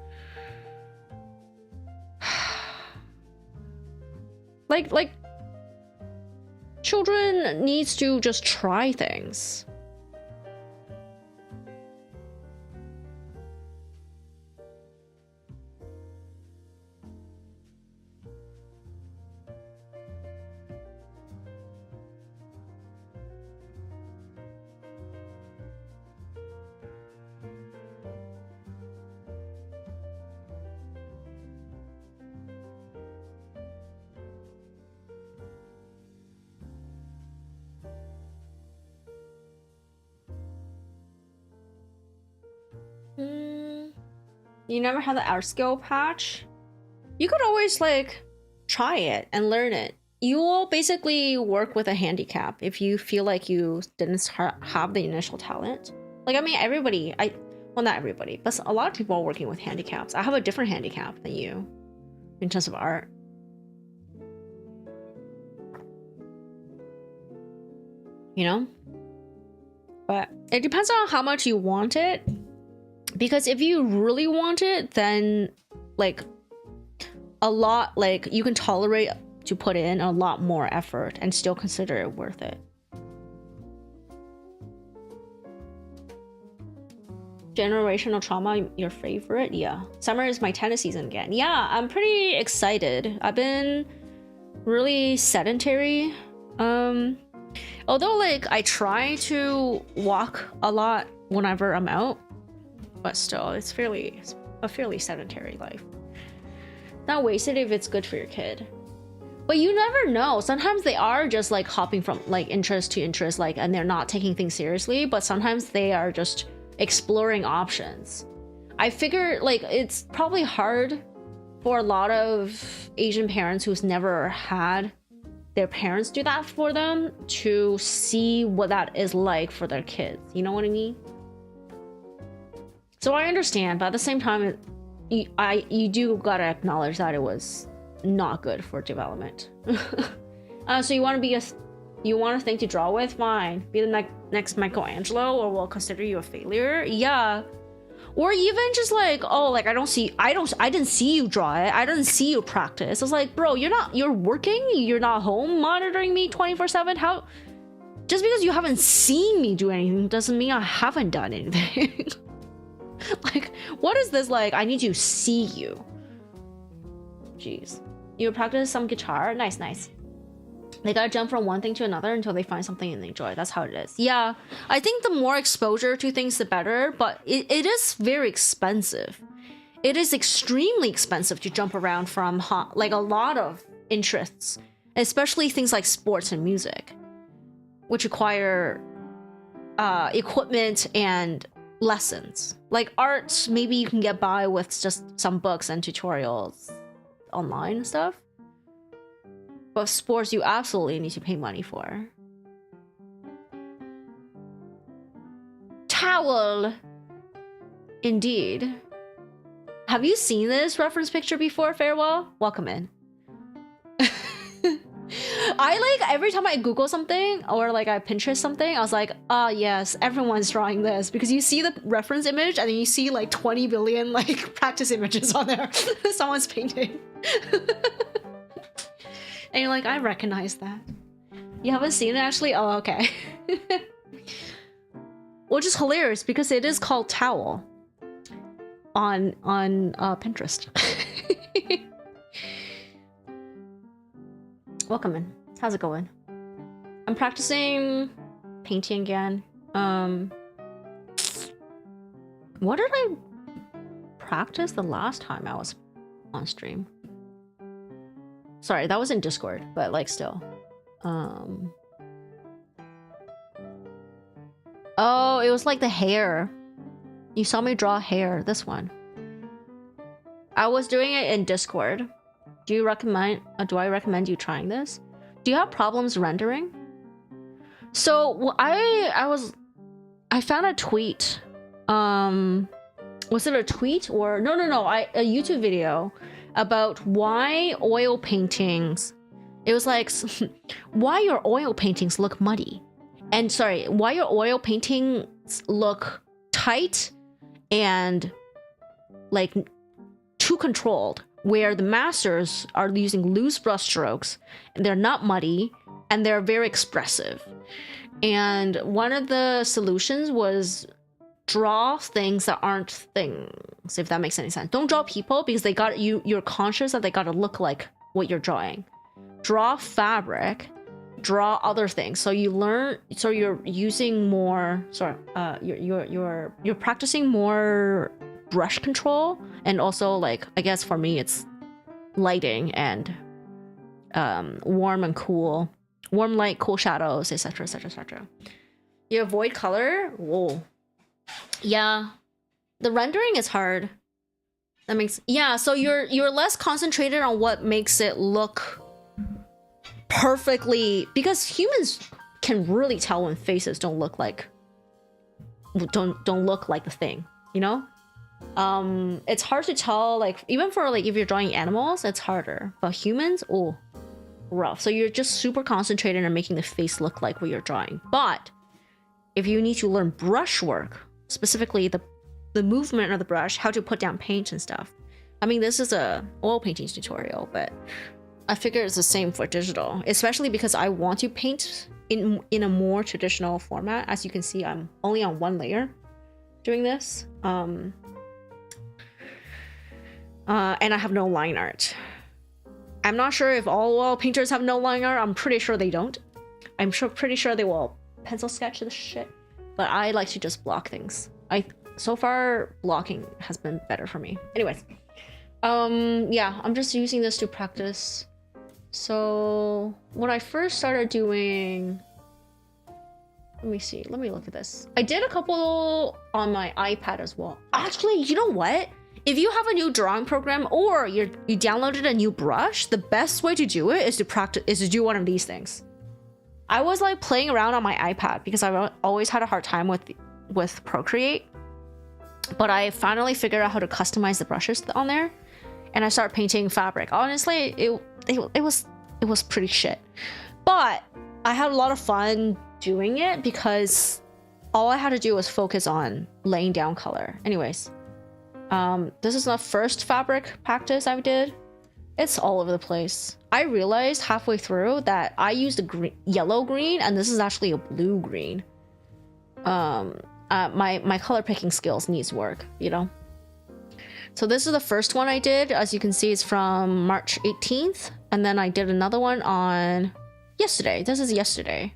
like children needs to just try things. You never had the art skill patch? You could always like try it and learn it. You will basically work with a handicap if you feel like you didn't have the initial talent. Like, I mean, well, not everybody, but a lot of people are working with handicaps. I have a different handicap than you in terms of art. You know? But it depends on how much you want it. Because if you really want it, then like a lot, like you can tolerate to put in a lot more effort and still consider it worth it. Generational trauma, your favorite? Yeah. Summer is my tennis season again. Yeah, I'm pretty excited. I've been really sedentary. Although like I try to walk a lot whenever I'm out, but still, it's a fairly sedentary life. Not wasted if it's good for your kid. But you never know. Sometimes they are just like hopping from like interest to interest, like, and they're not taking things seriously, but sometimes they are just exploring options. I figure like it's probably hard for a lot of Asian parents who's never had their parents do that for them to see what that is like for their kids. You know what I mean? So I understand, but at the same time, you do gotta acknowledge that it was not good for development. So you want to think to draw with? Fine, be the next Michelangelo, or we'll consider you a failure. Yeah, or even just like, oh, like I didn't see you draw it. I didn't see you practice. It's like, bro, you're working. You're not home monitoring me 24/7. How? Just because you haven't seen me do anything doesn't mean I haven't done anything. Like, what is this like? I need to see you. Jeez. You practice some guitar? Nice. They gotta jump from one thing to another until they find something and they enjoy. That's how it is. Yeah, I think the more exposure to things, the better, but it is very expensive. It is extremely expensive to jump around from like a lot of interests, especially things like sports and music, which require equipment and lessons. Like art, maybe you can get by with just some books and tutorials online and stuff. But sports you absolutely need to pay money for. Towel. Indeed. Have you seen this reference picture before, Farewell? Welcome in. I like every time I Google something or like I Pinterest something, I was like, ah, yes, everyone's drawing this, because you see the reference image and then you see like 20 billion like practice images on there. Someone's painting. And you're like, I recognize that. You haven't seen it actually? Oh, okay. Which is hilarious because it is called towel on Pinterest. Welcome in. How's it going? I'm practicing painting again. What did I practice the last time I was on stream? Sorry, that was in Discord, but like still. Oh, it was like the hair. You saw me draw hair, this one. I was doing it in Discord. Do I recommend you trying this? Do you have problems rendering? So I found a tweet. Was it a tweet or no, a YouTube video about why oil paintings. It was like why your oil paintings look muddy. And sorry, why your oil paintings look tight and like too controlled, where the masters are using loose brush strokes and they're not muddy and they're very expressive. And one of the solutions was draw things that aren't things, if that makes any sense. Don't draw people because they got you're conscious that they gotta look like what you're drawing. Draw fabric, draw other things. So you learn, so you're using more, you're practicing more brush control, and also like I guess for me it's lighting and warm and cool, warm light, cool shadows, etc, etc, etc. You avoid color. Whoa, yeah, the rendering is hard. That makes, yeah, so you're less concentrated on what makes it look perfectly, because humans can really tell when faces don't look like the thing, you know. It's hard to tell, like even for like if you're drawing animals it's harder, but humans, oh, rough. So you're just super concentrated on making the face look like what you're drawing. But if you need to learn brush work, specifically the movement of the brush, how to put down paint and stuff, I mean this is a oil painting tutorial, but I figure it's the same for digital, especially because I want to paint in a more traditional format. As you can see, I'm only on one layer doing this. And I have no line art. I'm not sure if all oil painters have no line art. I'm pretty sure they don't. Pretty sure they will pencil sketch the shit. But I like to just block things. So far blocking has been better for me. Anyways, yeah, I'm just using this to practice. So when I first started doing, let me look at this. I did a couple on my iPad as well. Actually, you know what? If you have a new drawing program or you downloaded a new brush, the best way to do it is to do one of these things. I was like playing around on my iPad because I always had a hard time with Procreate, but I finally figured out how to customize the brushes on there, and I started painting fabric. Honestly, it was pretty shit, but I had a lot of fun doing it because all I had to do was focus on laying down color. Anyways, this is the first fabric practice I did. It's all over the place. I realized halfway through that I used a yellow green and this is actually a blue green. My color picking skills needs work, you know. So this is the first one I did. As you can see, it's from March 18th. And then I did another one on yesterday. This is yesterday.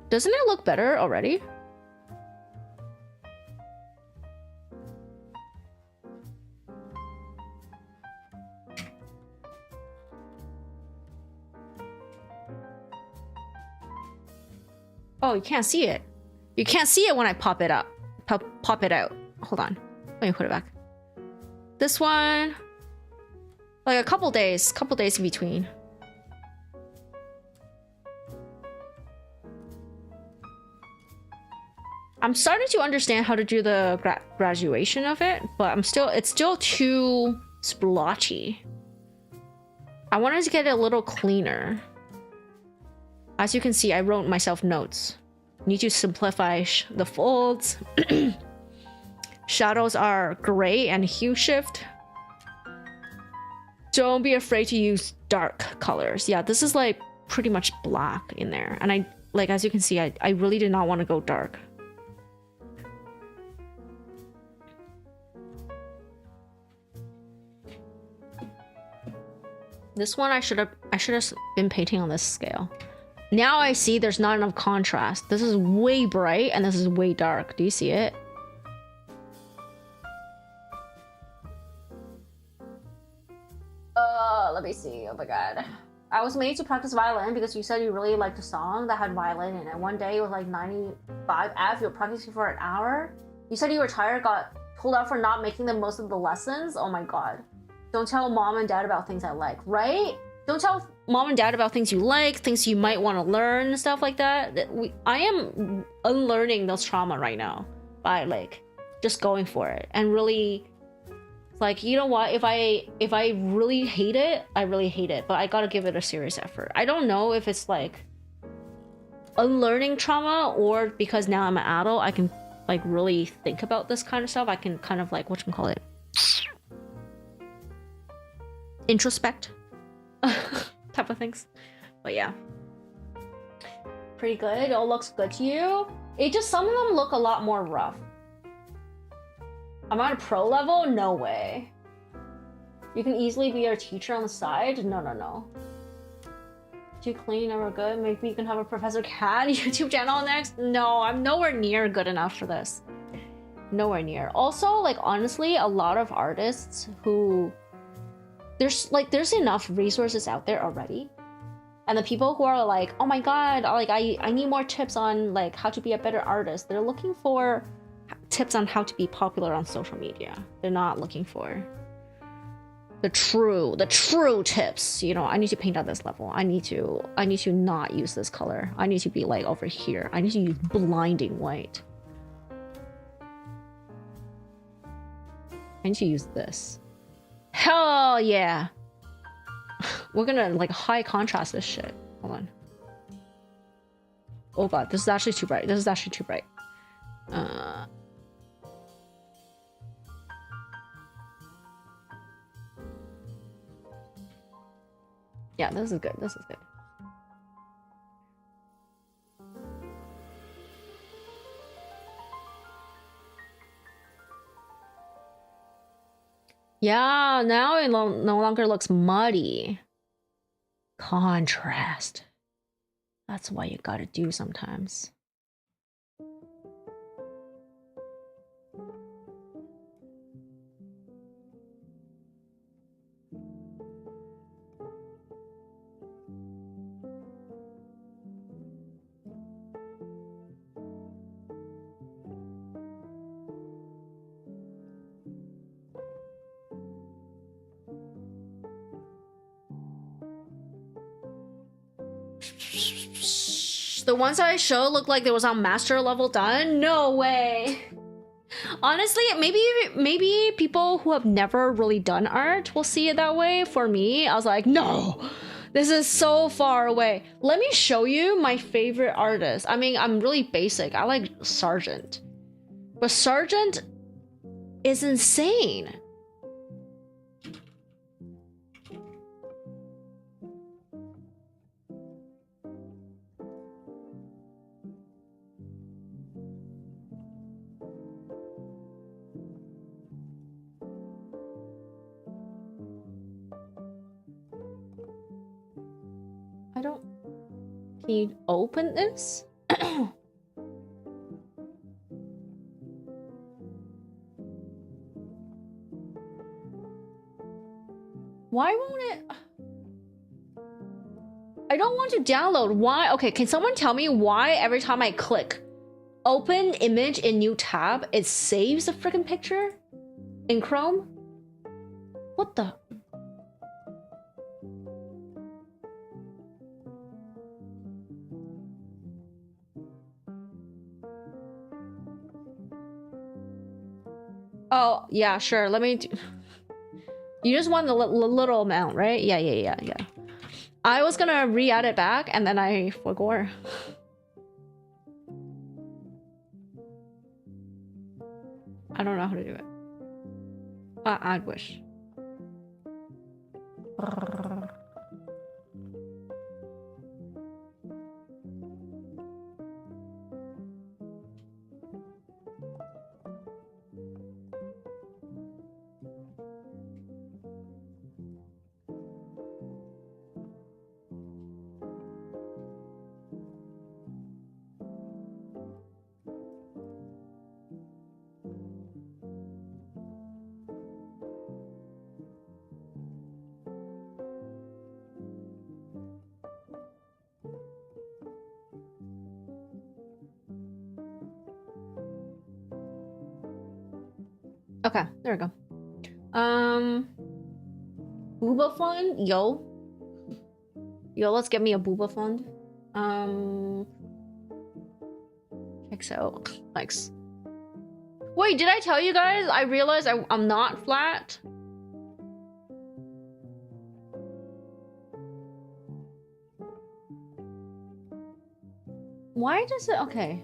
Doesn't it look better already? Oh, you can't see it. You can't see it when I pop it up. Pop it out. Hold on. Let me put it back. This one. Like a couple days in between. I'm starting to understand how to do the graduation of it, but it's still too splotchy. I wanted to get it a little cleaner. As you can see, I wrote myself notes. Need to simplify the folds. Shadows are gray and hue shift. Don't be afraid to use dark colors. Yeah, this is like pretty much black in there. And I, like, as you can see, I really did not want to go dark. This one I should have been painting on this scale. Now I see there's not enough contrast. This is way bright and this is way dark. Do you see it? Let me see. Oh my god. I was made to practice violin because you said you really liked a song that had violin in it. One day it was like 95 F. You were practicing for an hour. You said you were tired, got pulled out for not making the most of the lessons. Oh my god. Don't tell mom and dad about things I like, right? Don't tell mom and dad about things you like, things you might want to learn and stuff like that. I am unlearning those trauma right now by like just going for it and really. Like, you know what, if I really hate it, I really hate it, but I gotta give it a serious effort. I don't know if it's like unlearning trauma or because now I'm an adult, I can like really think about this kind of stuff. I can kind of like, whatchamacallit, introspect type of things. But yeah, pretty good. It all looks good to you. It just, some of them look a lot more rough. I'm at a pro level? No way. You can easily be our teacher on the side? No. Too clean, never good. Maybe you can have a Professor Cat YouTube channel next? No, I'm nowhere near good enough for this. Nowhere near. Also, like, honestly, a lot of artists who... There's enough resources out there already. And the people who are like, oh my god, like, I need more tips on, like, how to be a better artist. They're looking for tips on how to be popular on social media. They're not looking for the true tips. You know, I need to paint at this level. I need to not use this color. I need to be like over here. I need to use blinding white. I need to use this. Hell yeah. We're gonna like high contrast this shit. Hold on. Oh god, this is actually too bright. Yeah, this is good. Yeah, now it no longer looks muddy. Contrast. That's what you gotta do sometimes. The ones that I showed look like they was on master level done. No way. Honestly, maybe people who have never really done art will see it that way. For me, I was like, no, this is so far away. Let me show you my favorite artist. I mean, I'm really basic. I like Sargent. But Sargent is insane. Can you open this? Why won't it? I don't want to download. Why? Okay, can someone tell me why every time I click open image in new tab, it saves the freaking picture in Chrome? What the? Oh, yeah, sure. Let me do... You just want the little amount, right? Yeah. I was gonna re-add it back and then I forgot. I don't know how to do it. I'd wish. Okay, there we go. Booba fund? Yo, let's get me a booba fund. Check out. Thanks. Wait, did I tell you guys? I realized I'm not flat. Why does it... Okay.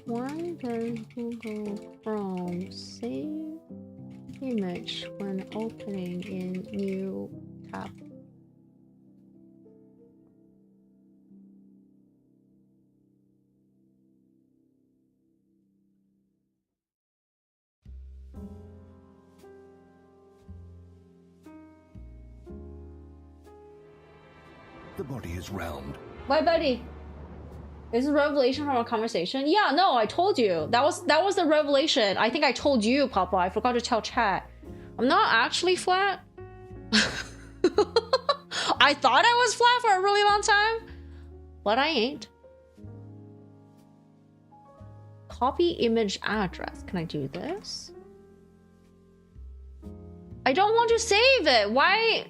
Why does Google Chrome save image when opening in new tab? The body is round. Bye, buddy. This is a revelation from a conversation. Yeah, no, I told you. That was the revelation. I think I told you, Papa. I forgot to tell chat. I'm not actually flat. I thought I was flat for a really long time, but I ain't. Copy image address. Can I do this? I don't want to save it. Why?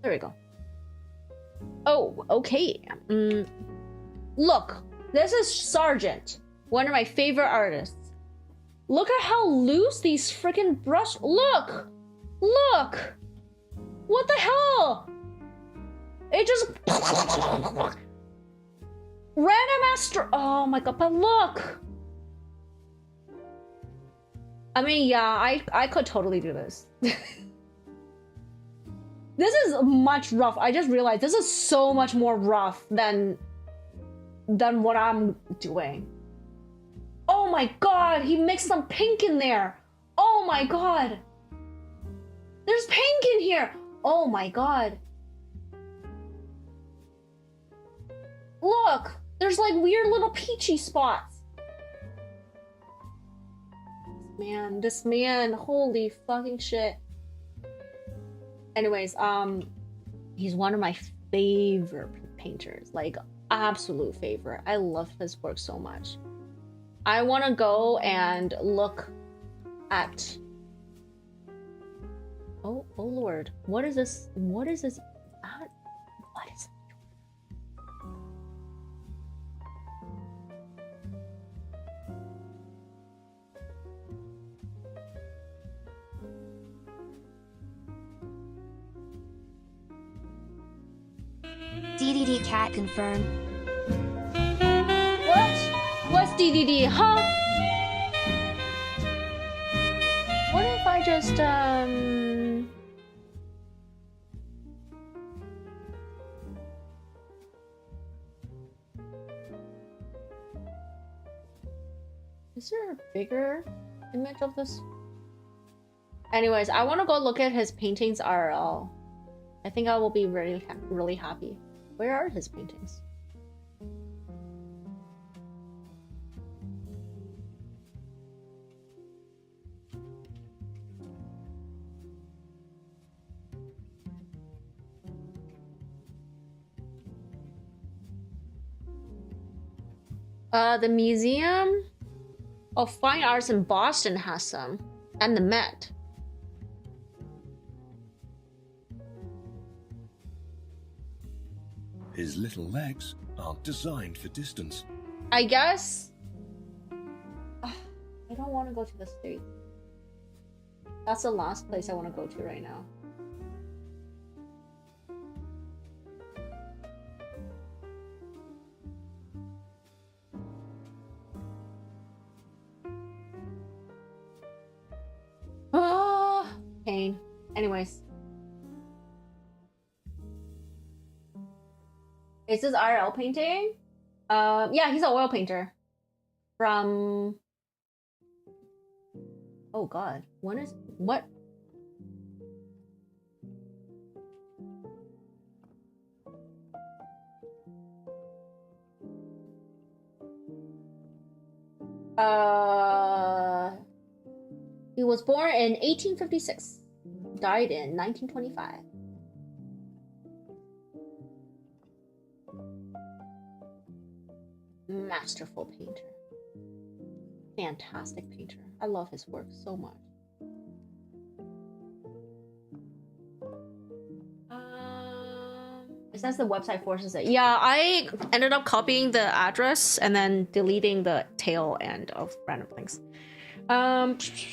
There we go. Oh, okay. Look, this is Sargent, one of my favorite artists. Look at how loose these freaking brush. Look! What the hell? It just random astro. Oh my god! But look. I mean, yeah, I could totally do this. This is much rough. I just realized this is so much more rough than what I'm doing. Oh my god, he mixed some pink in there. Oh my god. There's pink in here. Oh my god. Look, there's like weird little peachy spots. This man, holy fucking shit. Anyways, he's one of my favorite painters, like absolute favorite. I love his work so much. I want to go and look at... Oh lord, what is this? What is this? What is it? DDD cat confirmed. What? What's DDD? Huh? What if I just Is there a bigger image of this? Anyways, I want to go look at his paintings IRL. I think I will be really happy. Where are his paintings? The Museum of Fine Arts in Boston has some, and the Met. His little legs aren't designed for distance. I guess. I don't want to go to the state. That's the last place I want to go to right now. Pain. Anyways. Is this IRL painting? Yeah, he's an oil painter. From... Oh god. When is... What? He was born in 1856. Died in 1925. Masterful painter. Fantastic painter. I love his work so much. It says the website forces it. Yeah, I ended up copying the address and then deleting the tail end of random things.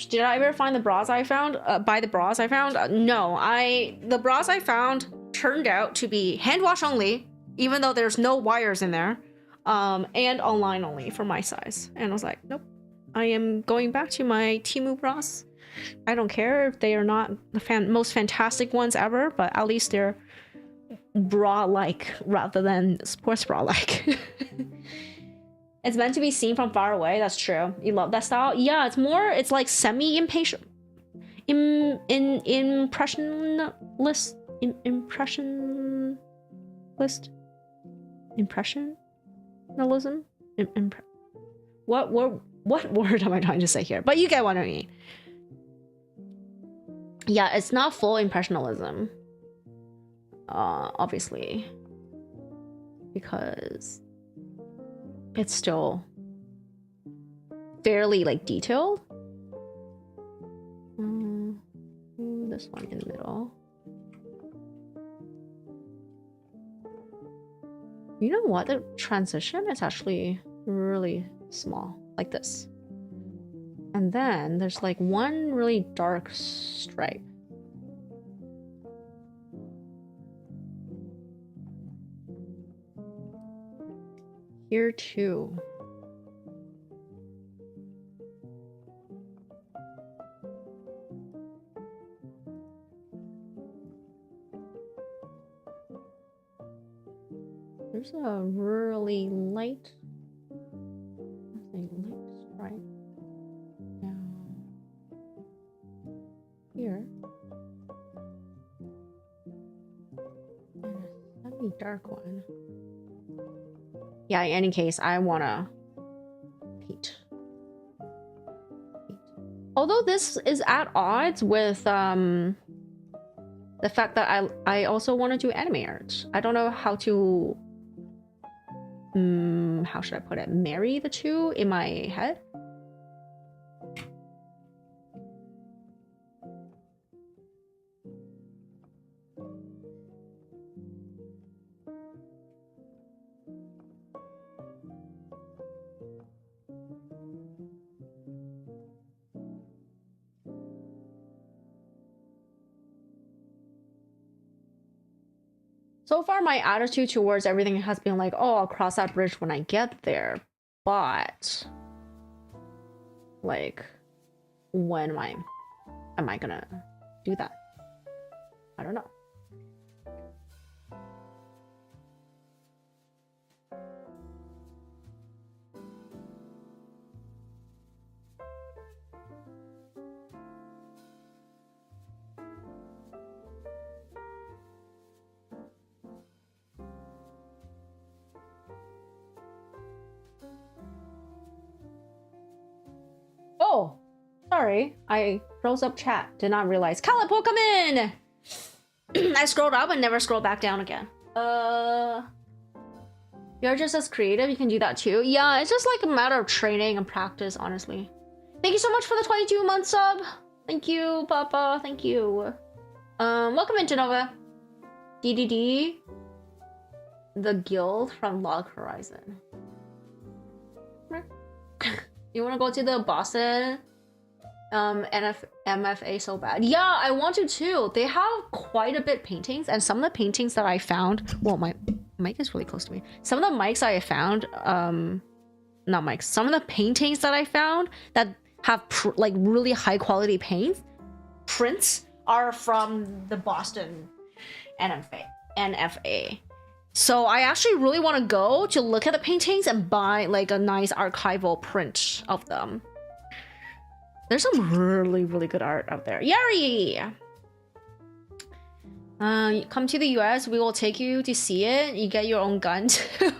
Did I ever find the bras I found? Buy the bras I found? No, the bras I found turned out to be hand wash only, even though there's no wires in there, and online only for my size. And I was like, nope, I am going back to my Temu bras. I don't care if they are not the most fantastic ones ever, but at least they're bra-like rather than sports bra-like. It's meant to be seen from far away. That's true. You love that style? Yeah, it's like semi-impatient. Impressionist? Impressionism? What word am I trying to say here? But you get what I mean. Yeah, it's not full impressionism. Obviously. Because it's still fairly like detailed. This one in the middle. You know what? The transition is actually really small, like this. And then there's like one really dark stripe. Here too. There's a really light stripe down here. And a semi-dark one. Yeah, in any case, I wanna paint. Although this is at odds with the fact that I also want to do anime art. I don't know how to how should I put it? Marry the two in my head. So far, my attitude towards everything has been like, oh, I'll cross that bridge when I get there. But, like, when am I gonna do that? I don't know. Oh, sorry. I froze up chat. Did not realize. Calipo, come in! I scrolled up and never scrolled back down again. You're just as creative. You can do that too. Yeah, it's just like a matter of training and practice, honestly. Thank you so much for the 22-month sub. Thank you, Papa. Thank you. Welcome in, Genova. DDD. the guild from Log Horizon. You want to go to the Boston MFA so bad? Yeah, I want to too. They have quite a bit paintings, and some of the paintings that I found, well, my mic is really close to me. Some of the mics I found, not mics, some of the paintings that I found that have like really high quality prints are from the Boston NFA. So I actually really want to go to look at the paintings and buy like a nice archival print of them. There's some really, really good art out there. Yari! Come to the US, we will take you to see it. You get your own gun too.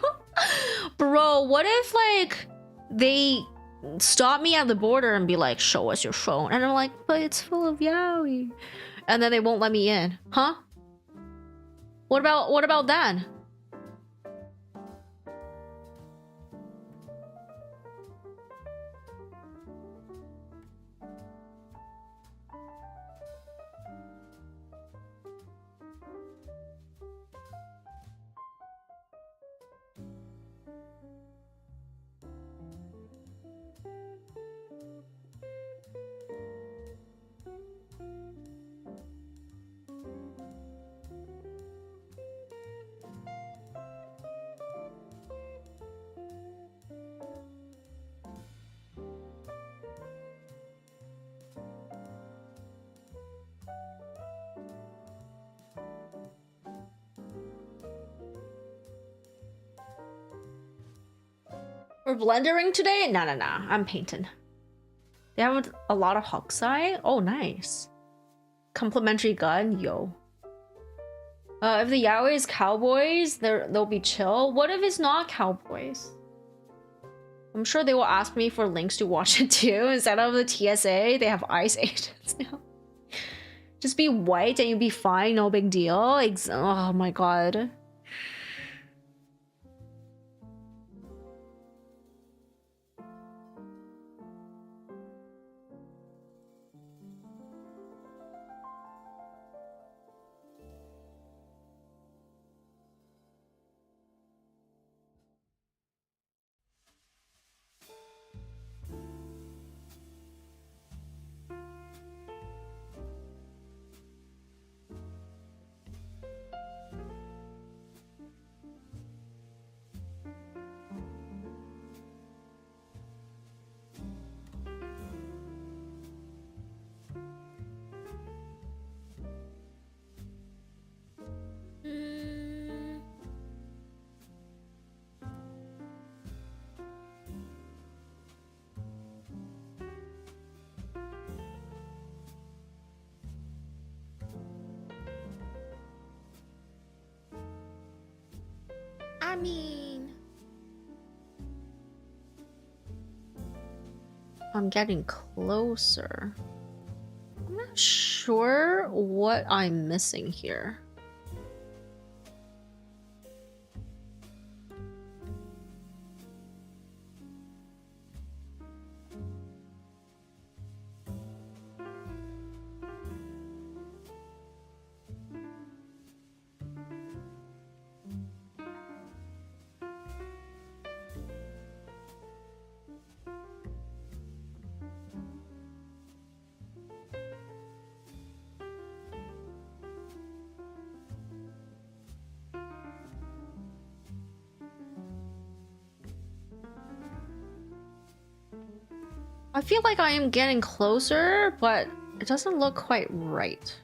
Bro, what if like they stop me at the border and be like, show us your phone? And I'm like, but it's full of yaoi. And then they won't let me in. Huh? What about then? We're blendering today? Nah. I'm painting. They have a lot of Hokusai. Oh, nice. Complimentary gun, yo. If the yaoi is cowboys, they'll be chill. What if it's not cowboys? I'm sure they will ask me for links to watch it too. Instead of the TSA, they have ICE agents now. Just be white and you'll be fine. No big deal. Oh my god. I mean, I'm getting closer. I'm not sure what I'm missing here. I feel like I am getting closer, but it doesn't look quite right.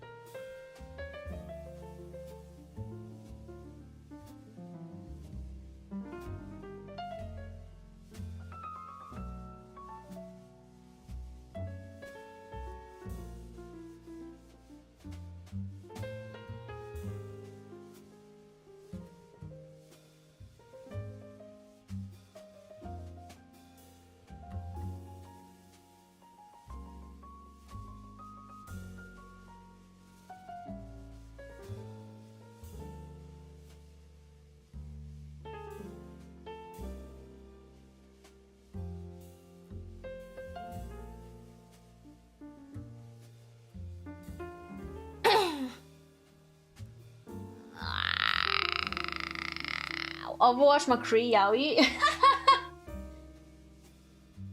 Overwatch McCree Yowie.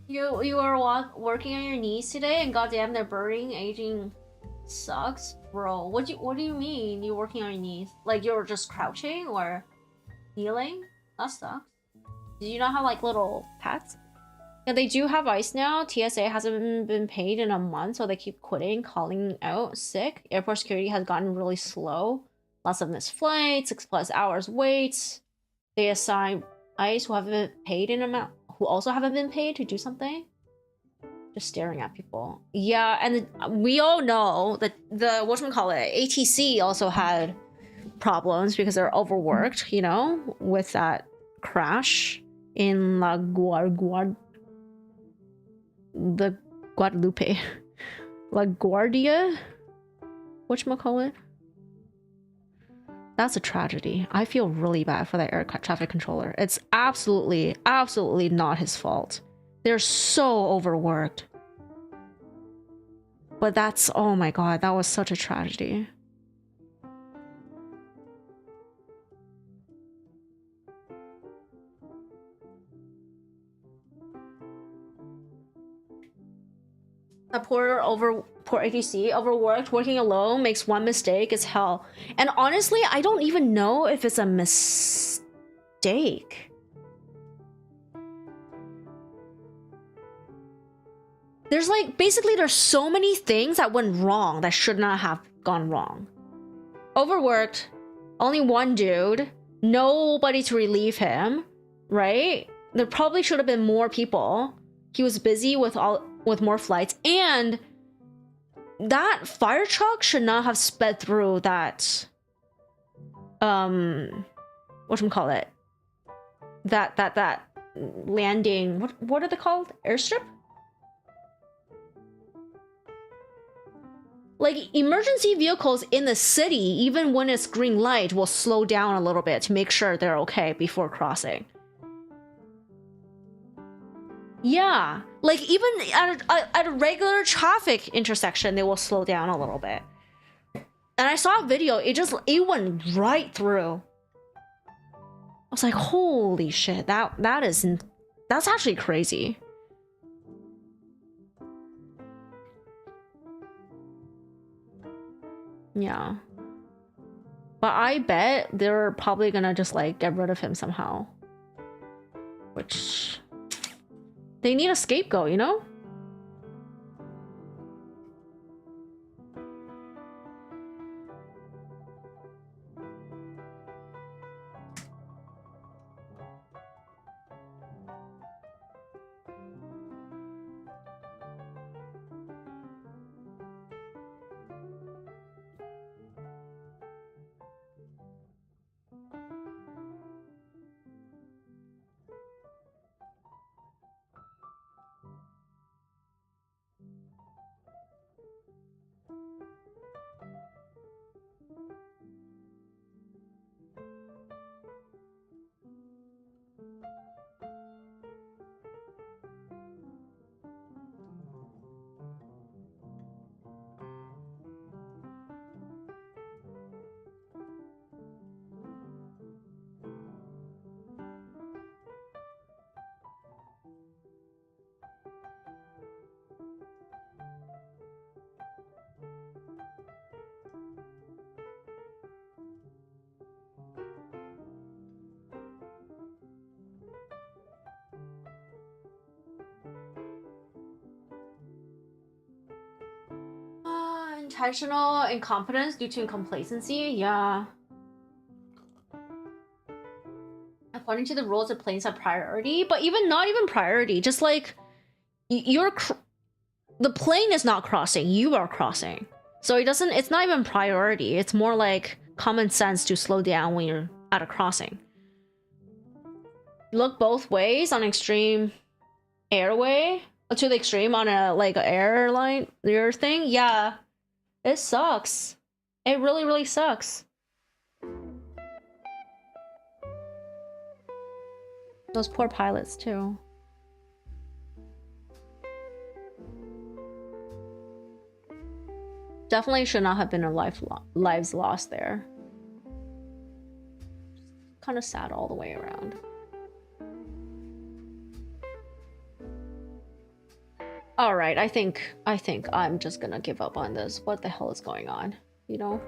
You were working on your knees today, and goddamn, their burning aging sucks, bro. What do you mean you're working on your knees? Like you're just crouching or kneeling? That sucks. Did you not have like little pads? Yeah, they do have ice now. TSA hasn't been paid in a month, so they keep quitting, calling out sick. Airport security has gotten really slow. Lots of missed flights, 6+ hours waits. They assign ice who haven't been paid in amount, who also haven't been paid to do something. Just staring at people. Yeah, and we all know that the whatchamacallit, ATC also had problems because they're overworked, you know, with that crash in the Guadalupe. LaGuardia? Whatchamacallit? That's a tragedy. I feel really bad for that air traffic controller. It's absolutely not his fault. They're so overworked. But that's, oh my god, that was such a tragedy. That poor ATC, overworked, working alone, makes one mistake, it's hell. And honestly, I don't even know if it's a mistake. There's like, basically there's so many things that went wrong that should not have gone wrong. Overworked, only one dude, nobody to relieve him, right? There probably should have been more people. He was busy with more flights, and that fire truck should not have sped through that whatchamacallit? That landing, what are they called? Airstrip? Like, emergency vehicles in the city, even when it's green light, will slow down a little bit to make sure they're okay before crossing. Yeah, like even at a regular traffic intersection, they will slow down a little bit. And I saw a video, it went right through. I was like, holy shit, that's actually crazy. Yeah. But I bet they're probably gonna just like get rid of him somehow. Which, they need a scapegoat, you know? Intentional incompetence due to complacency? Yeah. According to the rules, the planes have priority, but not even priority. Just like the plane is not crossing, you are crossing. So it's not even priority. It's more like common sense to slow down when you're at a crossing. Look both ways on extreme airway to the extreme on a like airline your thing. Yeah. It sucks. It really, really sucks. Those poor pilots, too. Definitely should not have been lives lost there. Kind kind of sad all the way around. All right, I think I'm just gonna give up on this. What the hell is going on? You know?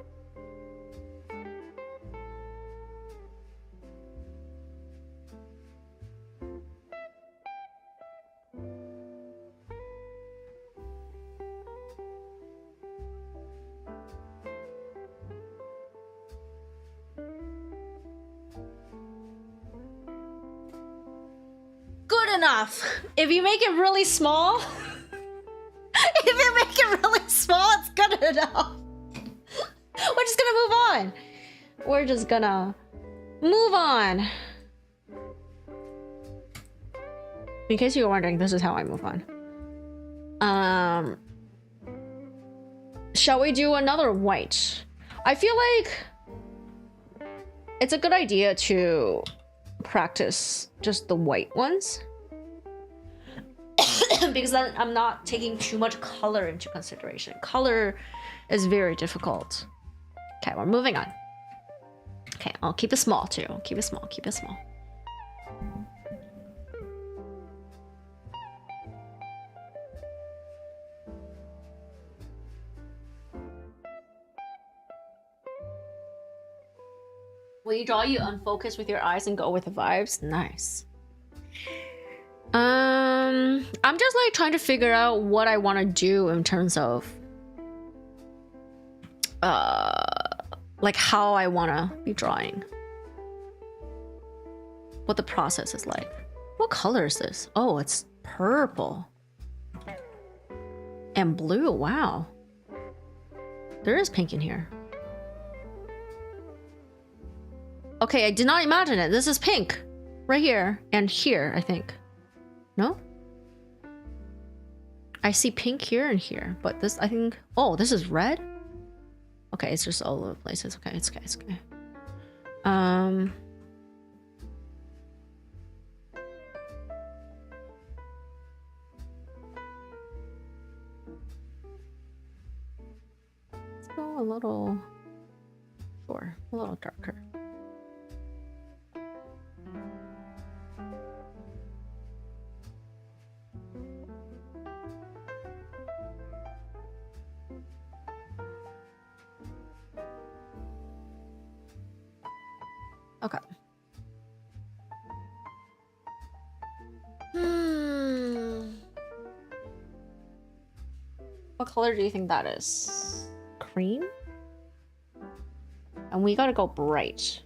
Good enough. If you make it really small, if you make it really small, it's good enough. We're just gonna move on. We're just gonna move on. In case you were wondering, this is how I move on. Shall we do another white? I feel like it's a good idea to practice just the white ones. Because then I'm not taking too much color into consideration. Color is very difficult. Okay, we're moving on. Okay, I'll keep it small too. Keep it small, keep it small. Will you draw, you unfocus with your eyes and go with the vibes? Nice. I'm just like trying to figure out what I want to do in terms of like how I want to be drawing. What the process is like. What color is this? Oh, it's purple. And blue, wow. There is pink in here. Okay, I did not imagine it. This is pink. Right here and here, I think. No? I see pink here and here, but this, I think... Oh, this is red? Okay, it's just all over the places. Okay, it's okay, it's okay. Let's go a little... Sure, a little darker. Okay. What color do you think that is? Cream? And we gotta go bright.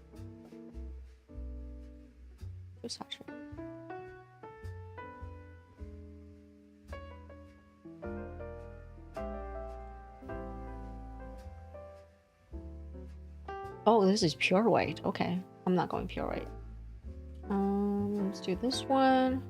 Oh, this is pure white. Okay. I'm not going pure white. Let's do this one.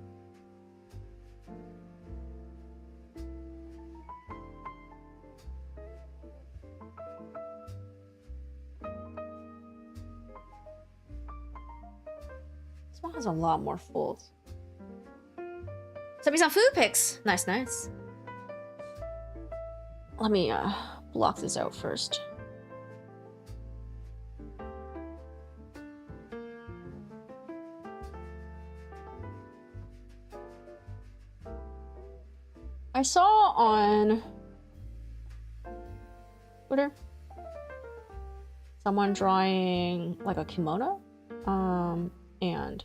This one has a lot more folds. Send me some food pics. Nice, nice. Let me block this out first. I saw on Twitter someone drawing like a kimono, and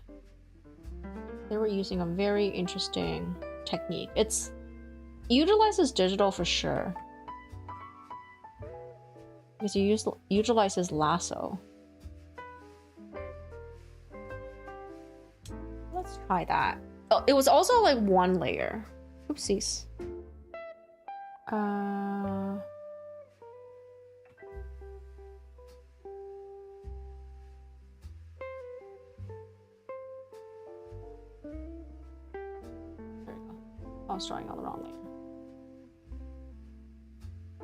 they were using a very interesting technique. It utilizes digital for sure, because it utilizes lasso. Let's try that. Oh, it was also like one layer. Oopsies. There we go. I was drawing on the wrong layer.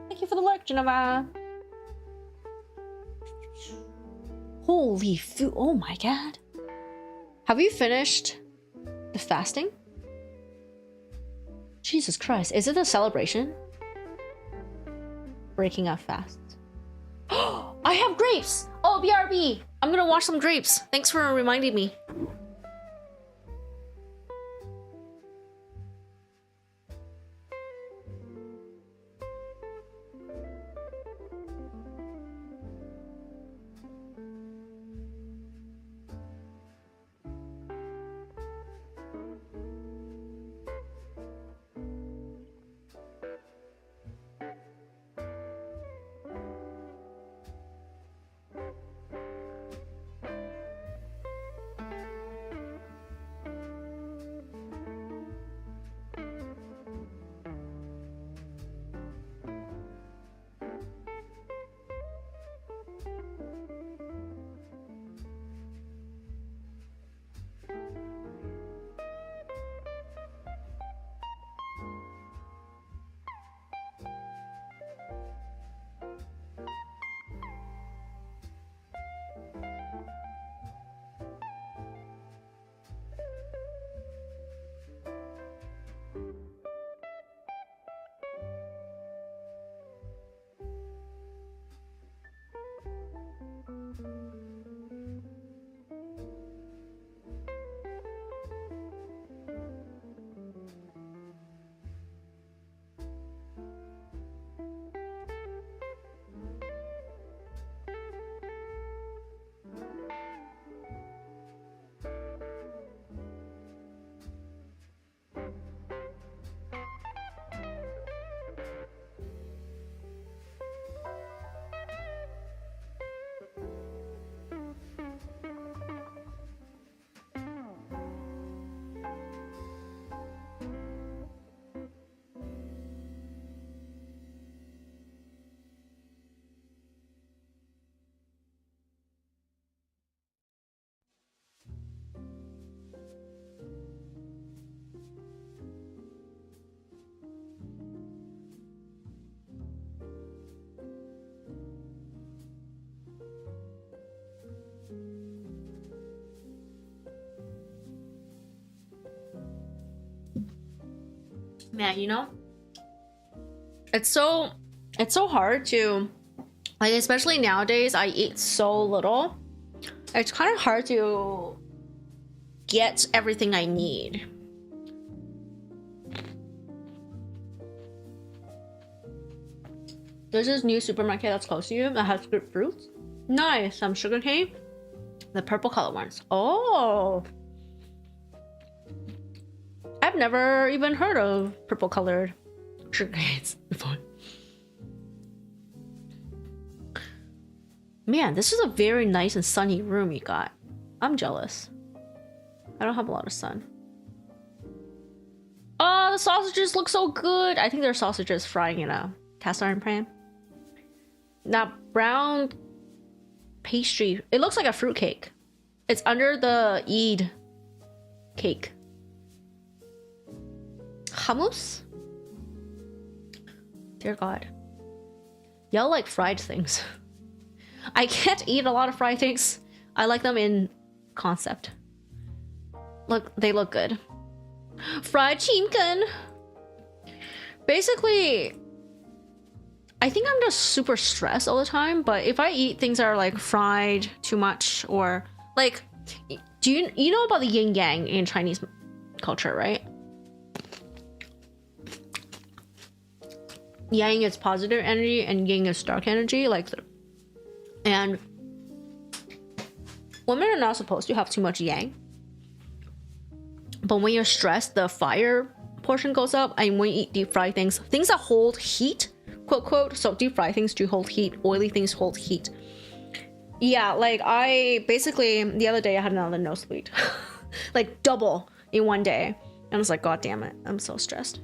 Thank you for the like, Geneva. Holy food! Oh my god! Have you finished the fasting? Jesus Christ, is it a celebration? Breaking up fast. I have grapes! Oh, Oh, BRB! I'm gonna wash some drapes. Thanks for reminding me. Man, you know, it's so hard to, like, especially nowadays, I eat so little. It's kind of hard to get everything I need. There's this new supermarket that's close to you that has good fruits. Nice, some sugar cane. The purple color ones. Oh, I've never even heard of purple colored sugar canes before. Man, this is a very nice and sunny room you got. I'm jealous. I don't have a lot of sun. Oh, the sausages look so good. I think they're sausages frying in a cast iron pan. That brown pastry, it looks like a fruit cake. It's under the Eid cake. Hummus? Dear God. Y'all like fried things. I can't eat a lot of fried things. I like them in concept. Look, they look good. Fried chicken. Basically, I think I'm just super stressed all the time, but if I eat things that are like fried too much, or like, do you know about the yin yang in Chinese culture, right? Yang is positive energy and yin is dark energy, and women are not supposed to have too much yang. But when you're stressed, the fire portion goes up, and when you eat deep fried things that hold heat, quote quote, so deep fried things do hold heat, oily things hold heat. Yeah, like I basically, the other day I had another nosebleed. Like double in one day. And I was like, God damn it, I'm so stressed.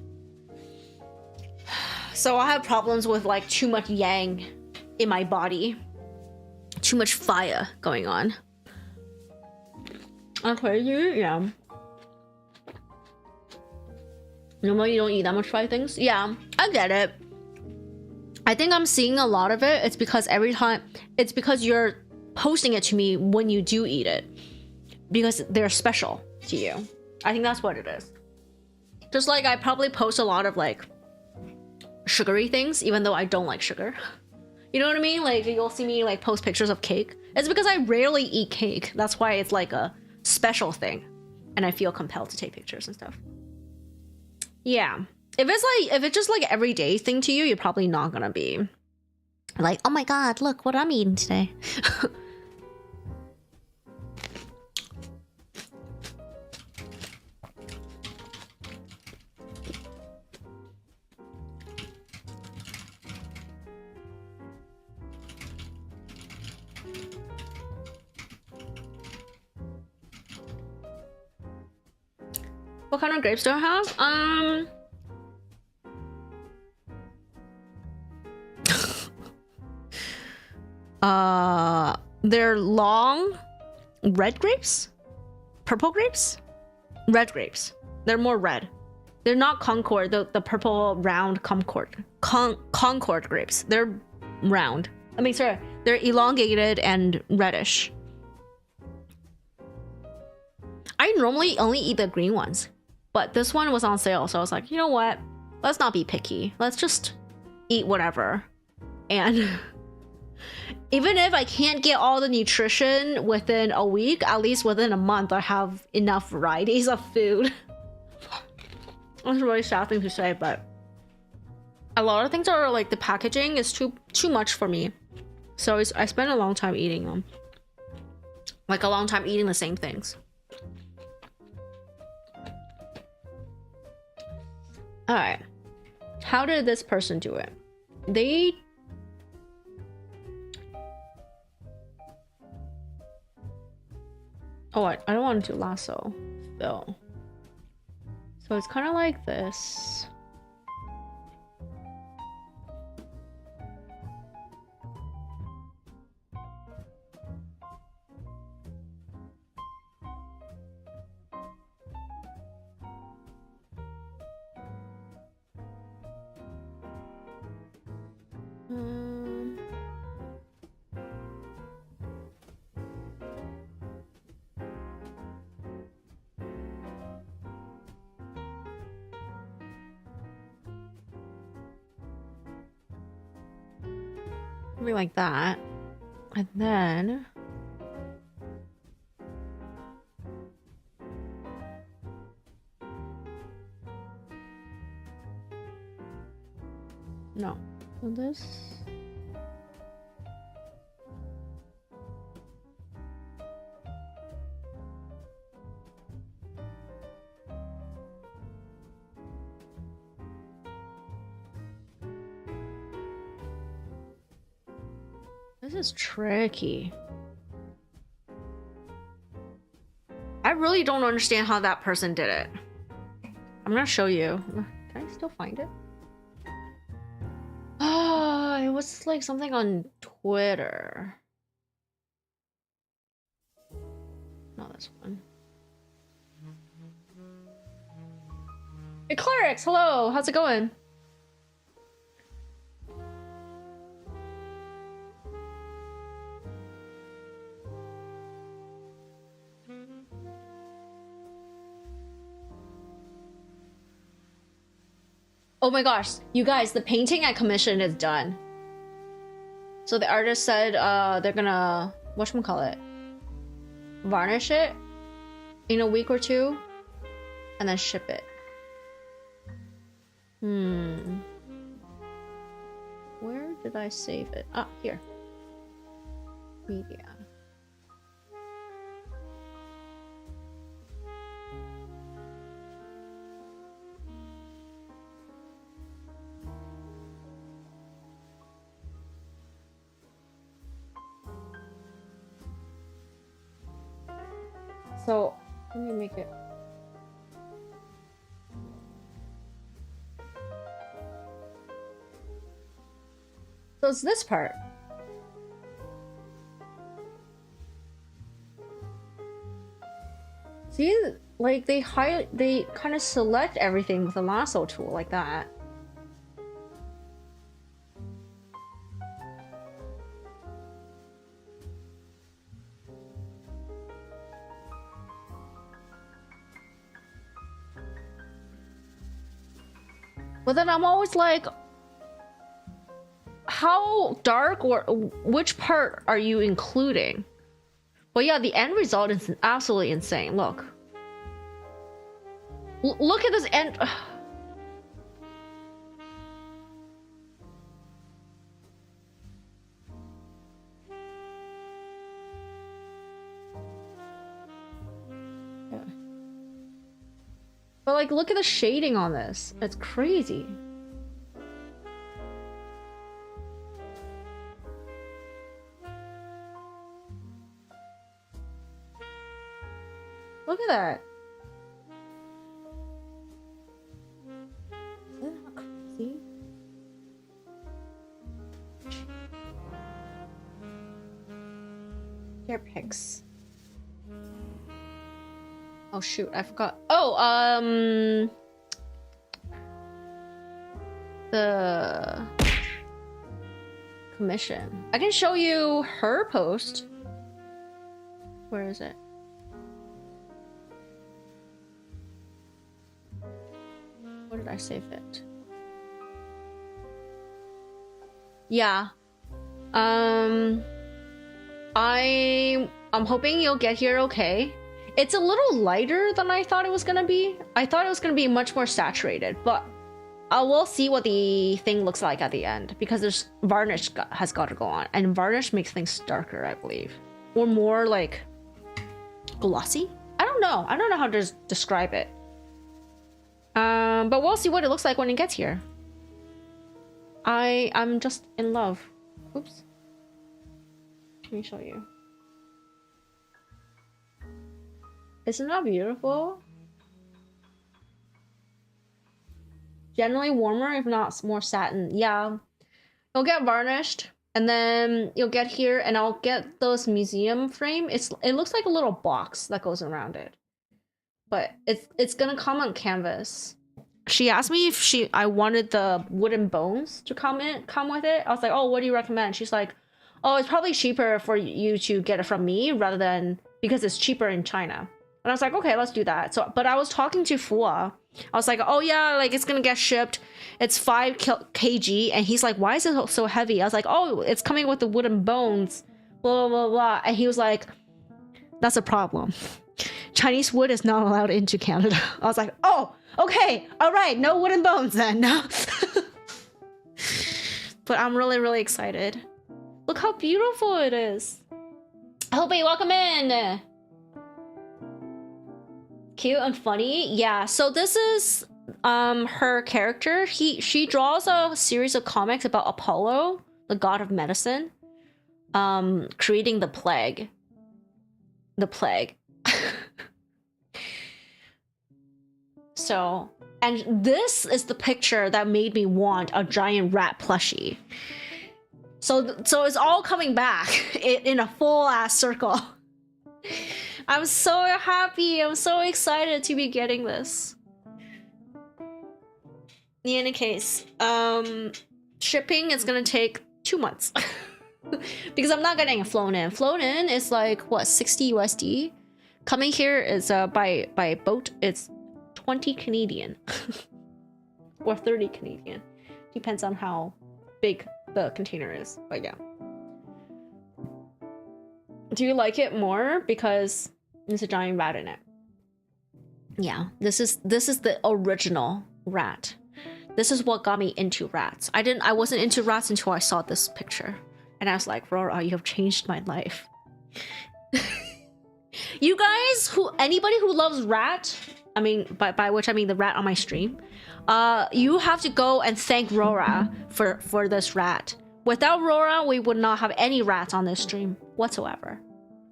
So I have problems with like too much yang in my body. Too much fire going on. Okay, yeah. Normally you don't eat that much fried things? Yeah, I get it. I think I'm seeing a lot of it. It's because it's because you're posting it to me when you do eat it. Because they're special to you. I think that's what it is. Just like I probably post a lot of like sugary things, even though I don't like sugar. You know what I mean? Like you'll see me like post pictures of cake It's because I rarely eat cake. That's why it's like a special thing. And I feel compelled to take pictures and stuff. Yeah. If it's just like everyday thing to you, you're probably not gonna be like, oh my god, look what I'm eating today. What kind of grapes do I have? They're long red grapes? Purple grapes? Red grapes. They're more red. They're not Concord, the purple round Concord grapes. They're round. I mean, sorry, they're elongated and reddish. I normally only eat the green ones, but this one was on sale, so I was like, you know what? Let's not be picky. Let's just eat whatever. And even if I can't get all the nutrition within a week, at least within a month, I have enough varieties of food. That's a really sad thing to say, but a lot of things are like the packaging is too much for me. So I spend a long time eating them. Like a long time eating the same things. Alright. How did this person do it? They... Oh, I don't want to do lasso. Fill. So it's kind of like this. Something like that. And then no. So this is tricky. I really don't understand how that person did it. I'm gonna show you. Can I still find it? Oh, it was like something on Twitter. Not this one. Hey, Clarix, hello. How's it going? Oh my gosh, you guys, the painting I commissioned is done. So the artist said they're gonna, whatchamacallit, varnish it in a week or two and then ship it. Where did I save it? Ah, here. Media. So, let me make it. So it's this part. See, like they kind of select everything with a lasso tool like that. But then I'm always like, how dark or which part are you including? But yeah, the end result is absolutely insane. Look. Look at this end. But like, look at the shading on this. It's crazy. Look at that. Isn't that crazy? Your picks. Oh shoot, I forgot. Oh, the commission. I can show you her post. Where is it? Where did I save it? Yeah. I'm hoping you'll get here okay. It's a little lighter than I thought it was gonna be. I thought it was gonna be much more saturated, but I will see what the thing looks like at the end because there's varnish has got to go on, and varnish makes things darker, I believe, or more like glossy. I don't know. I don't know how to describe it. But we'll see what it looks like when it gets here. I'm just in love. Oops. Let me show you. Isn't that beautiful? Generally warmer, if not more satin. Yeah. It'll get varnished, and then you'll get here, and I'll get those museum frame. It looks like a little box that goes around it. But it's gonna come on canvas. She asked me if I wanted the wooden bones to come with it. I was like, oh, what do you recommend? She's like, oh, it's probably cheaper for you to get it from me rather than because it's cheaper in China. And I was like, okay, let's do that. So, but I was talking to Fua. I was like, oh yeah, like it's gonna get shipped. It's 5 kg, and he's like, why is it so heavy? I was like, oh, it's coming with the wooden bones. Blah blah blah blah. And he was like, that's a problem. Chinese wood is not allowed into Canada. I was like, oh, okay, all right, no wooden bones then. No. But I'm really, really excited. Look how beautiful it is. Hopey, welcome in. Cute and funny. Yeah, so this is her character. She draws a series of comics about Apollo, the god of medicine, creating the plague. The plague. So, and this is the picture that made me want a giant rat plushie. So it's all coming back in a full ass circle. I'm so happy. I'm so excited to be getting this. In any case, shipping is gonna take 2 months because I'm not getting it flown in. Flown in is like what, 60 USD. Coming here is by boat. It's 20 Canadian or 30 Canadian. Depends on how big the container is. But yeah. Do you like it more because there's a giant rat in it? Yeah, this is the original rat. This is what got me into rats. I wasn't into rats until I saw this picture. And I was like, Rora, you have changed my life. You guys, anybody who loves rat, I mean, by which I mean the rat on my stream, you have to go and thank Rora for this rat. Without Rora, we would not have any rats on this stream whatsoever.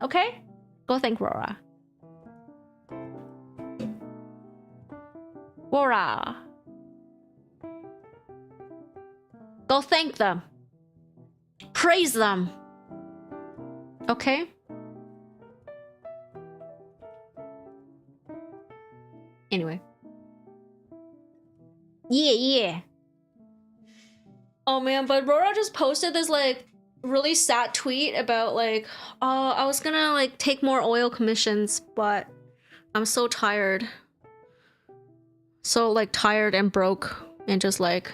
Okay? Go thank Rora. Rora. Go thank them. Praise them. Okay? Anyway. Yeah. Oh man, but Rora just posted this like really sad tweet about like, oh, I was gonna like take more oil commissions, but I'm so tired. So like tired and broke and just like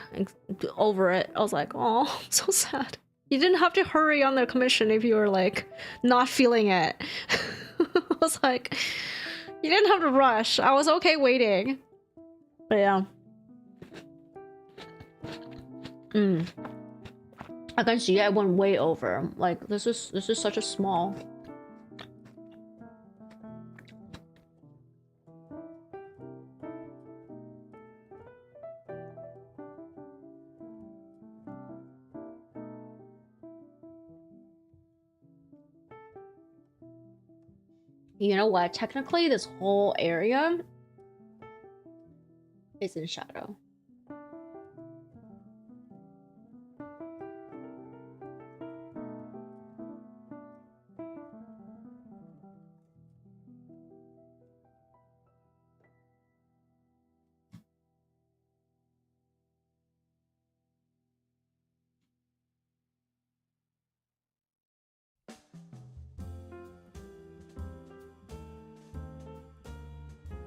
over it. I was like, oh, so sad. You didn't have to hurry on the commission if you were like not feeling it. I was like, you didn't have to rush. I was okay waiting. But yeah. I can see I went way over. Like this is such a small. You know what? Technically, this whole area is in shadow.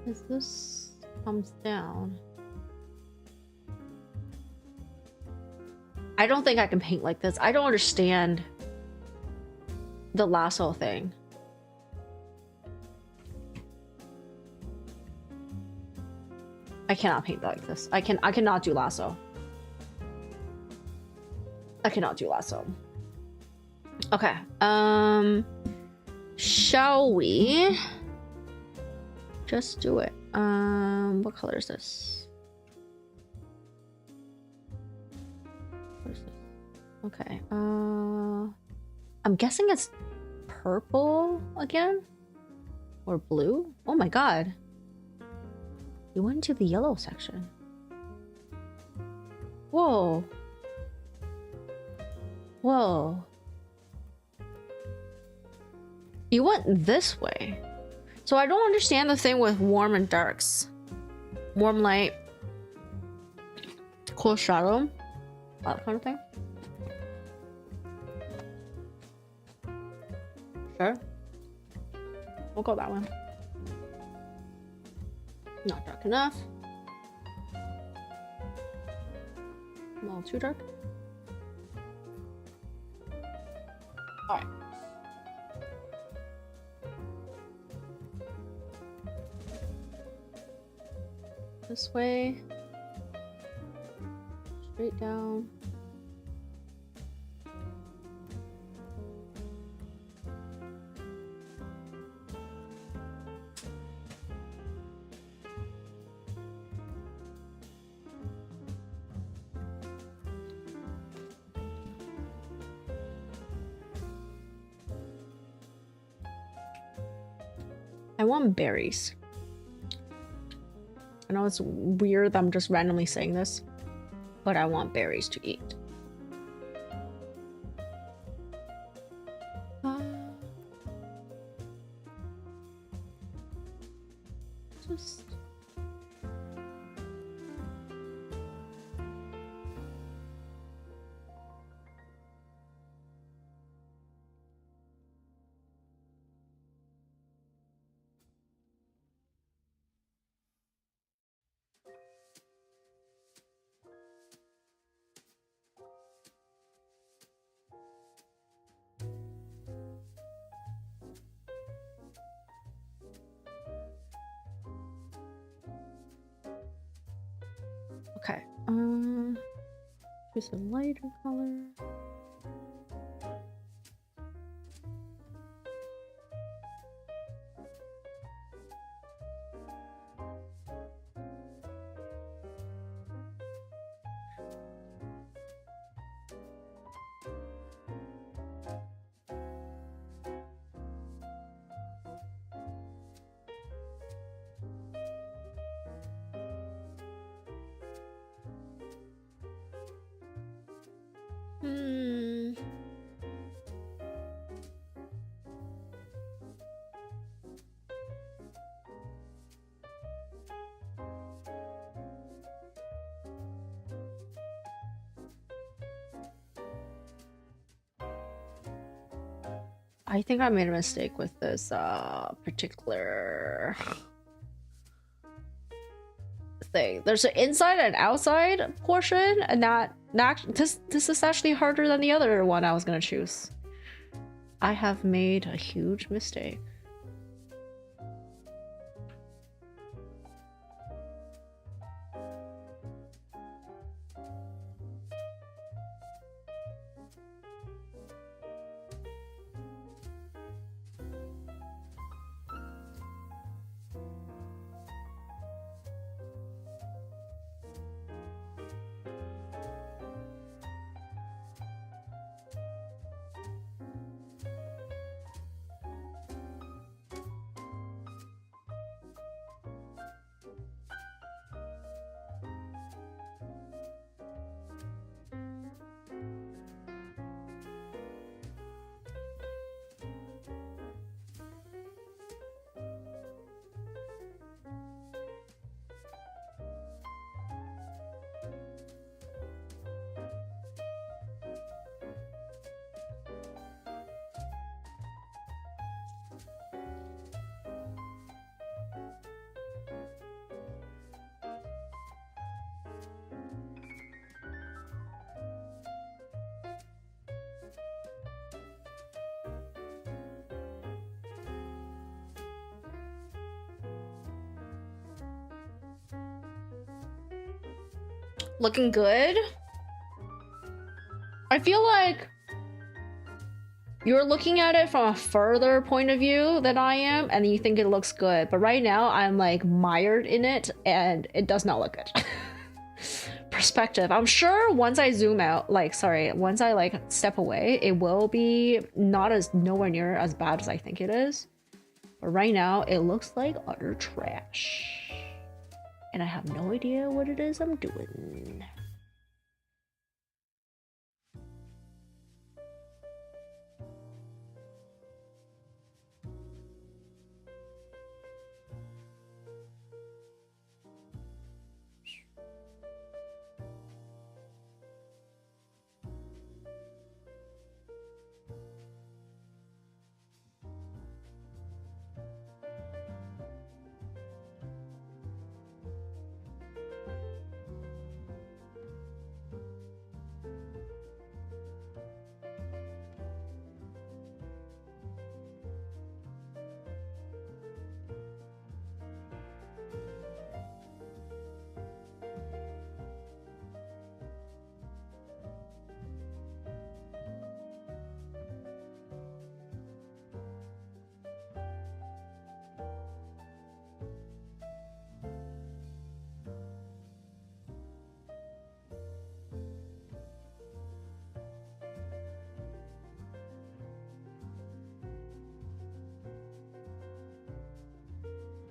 As this comes down, I don't think I can paint like this. I don't understand the lasso thing. I cannot paint like this. I cannot do lasso. I cannot do lasso. Okay. Shall we just do it? What color is this? What is this? Okay. I'm guessing it's purple again? Or blue? Oh my god. You went into the yellow section. Whoa. Whoa. You went this way. So I don't understand the thing with warm and darks. Warm light. Cool shadow. That kind of thing. Sure. We'll go that one. Not dark enough. A little too dark. Alright. This way. Straight down. I want berries. I know it's weird that I'm just randomly saying this, but I want berries to eat. Just... Okay, choose a lighter color. I think I made a mistake with this particular thing like there's an inside and outside portion, and this is actually harder than the other one I was gonna choose. I have made a huge mistake. Looking good. I feel like you're looking at it from a further point of view than I am, and you think it looks good. But right now, I'm like mired in it, and it does not look good. Perspective. I'm sure once I zoom out, once I like step away, it will be nowhere near as bad as I think it is. But right now, it looks like utter trash. And I have no idea what it is I'm doing.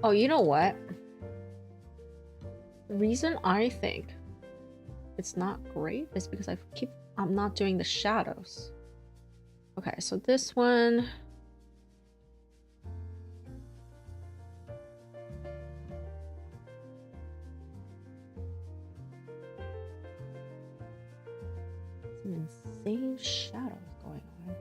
Oh, you know what? The reason I think it's not great is because I'm not doing the shadows. Okay, so this one. Some insane shadows going on.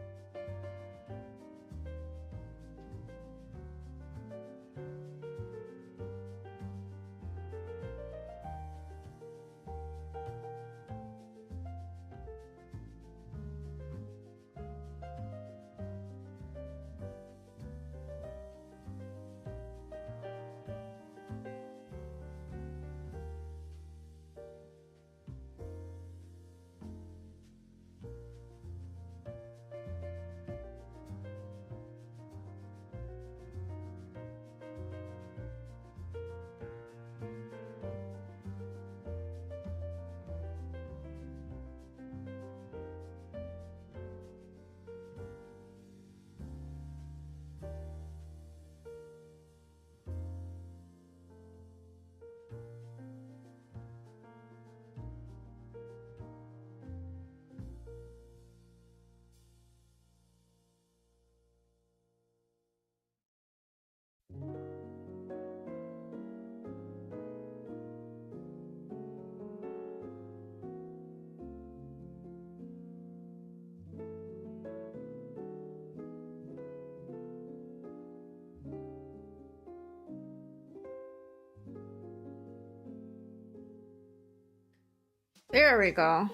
There we go.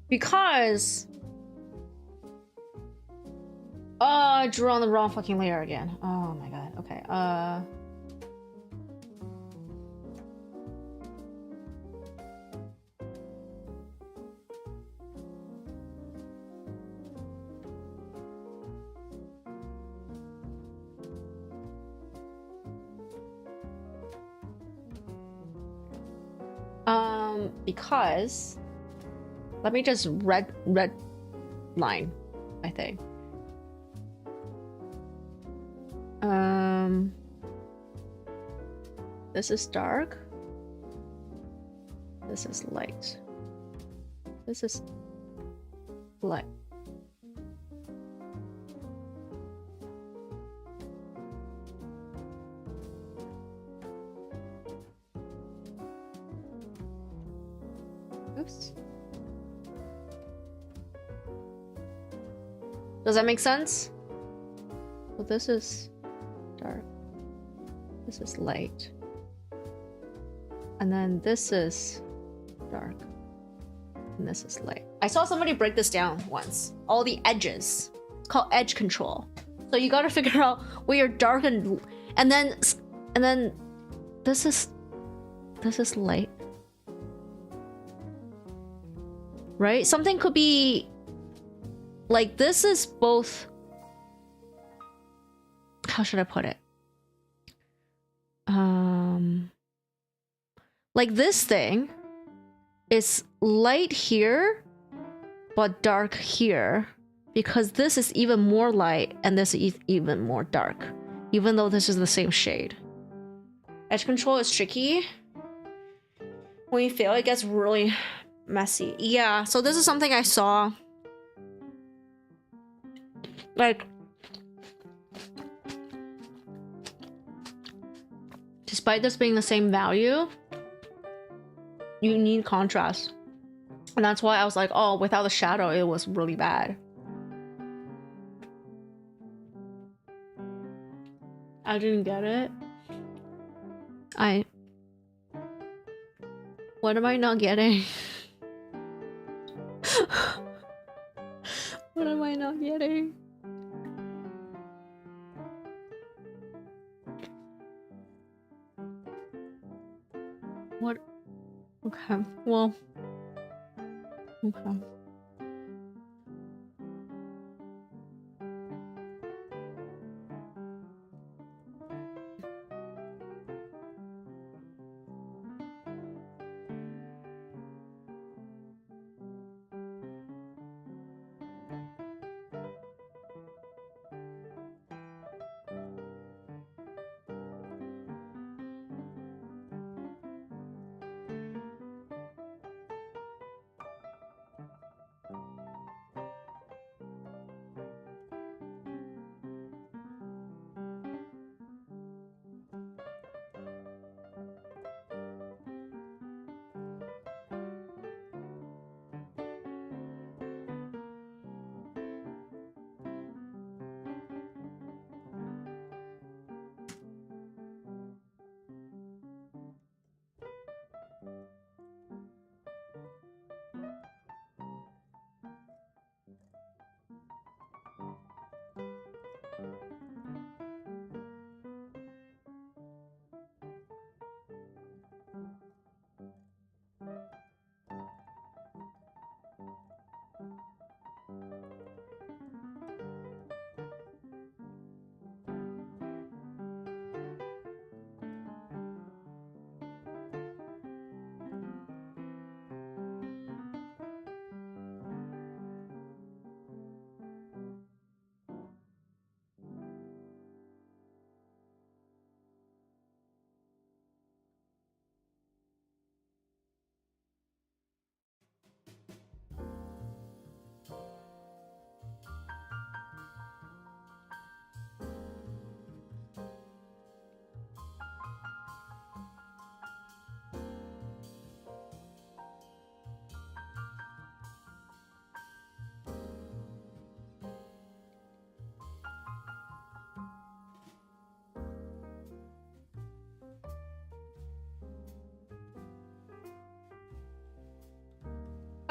Because I drew on the wrong fucking layer again. Oh my god. Okay. Because let me just red line, I think. This is dark. This is light. This is light. Oops. Does that make sense? So this is dark. This is light. And then this is dark. And this is light. I saw somebody break this down once. All the edges. It's called edge control. So you gotta figure out where you're dark and then this is light. Right? Something could be like this is both. How should I put it? Like this thing is light here, but dark here, because this is even more light and this is even more dark, even though this is the same shade. Edge control is tricky. When you fail, it gets really messy. Yeah, so this is something I saw. Like, despite this being the same value, you need contrast. And that's why I was like, oh, without the shadow, it was really bad. I didn't get it. What am I not getting? What am I not getting? What? Okay, well. Okay.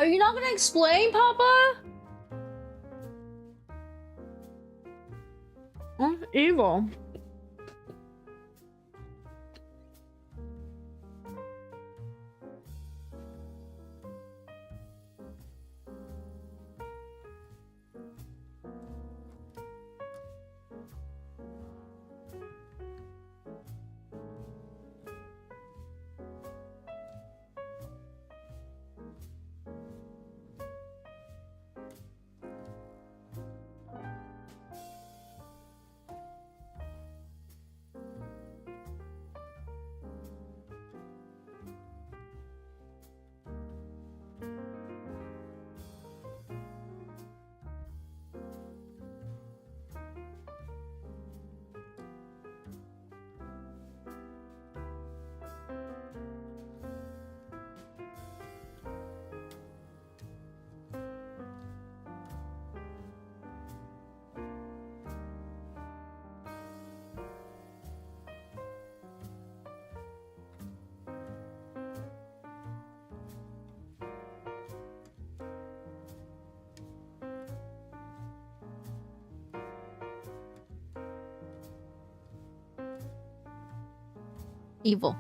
Are you not gonna explain, Papa? That's evil. Evil.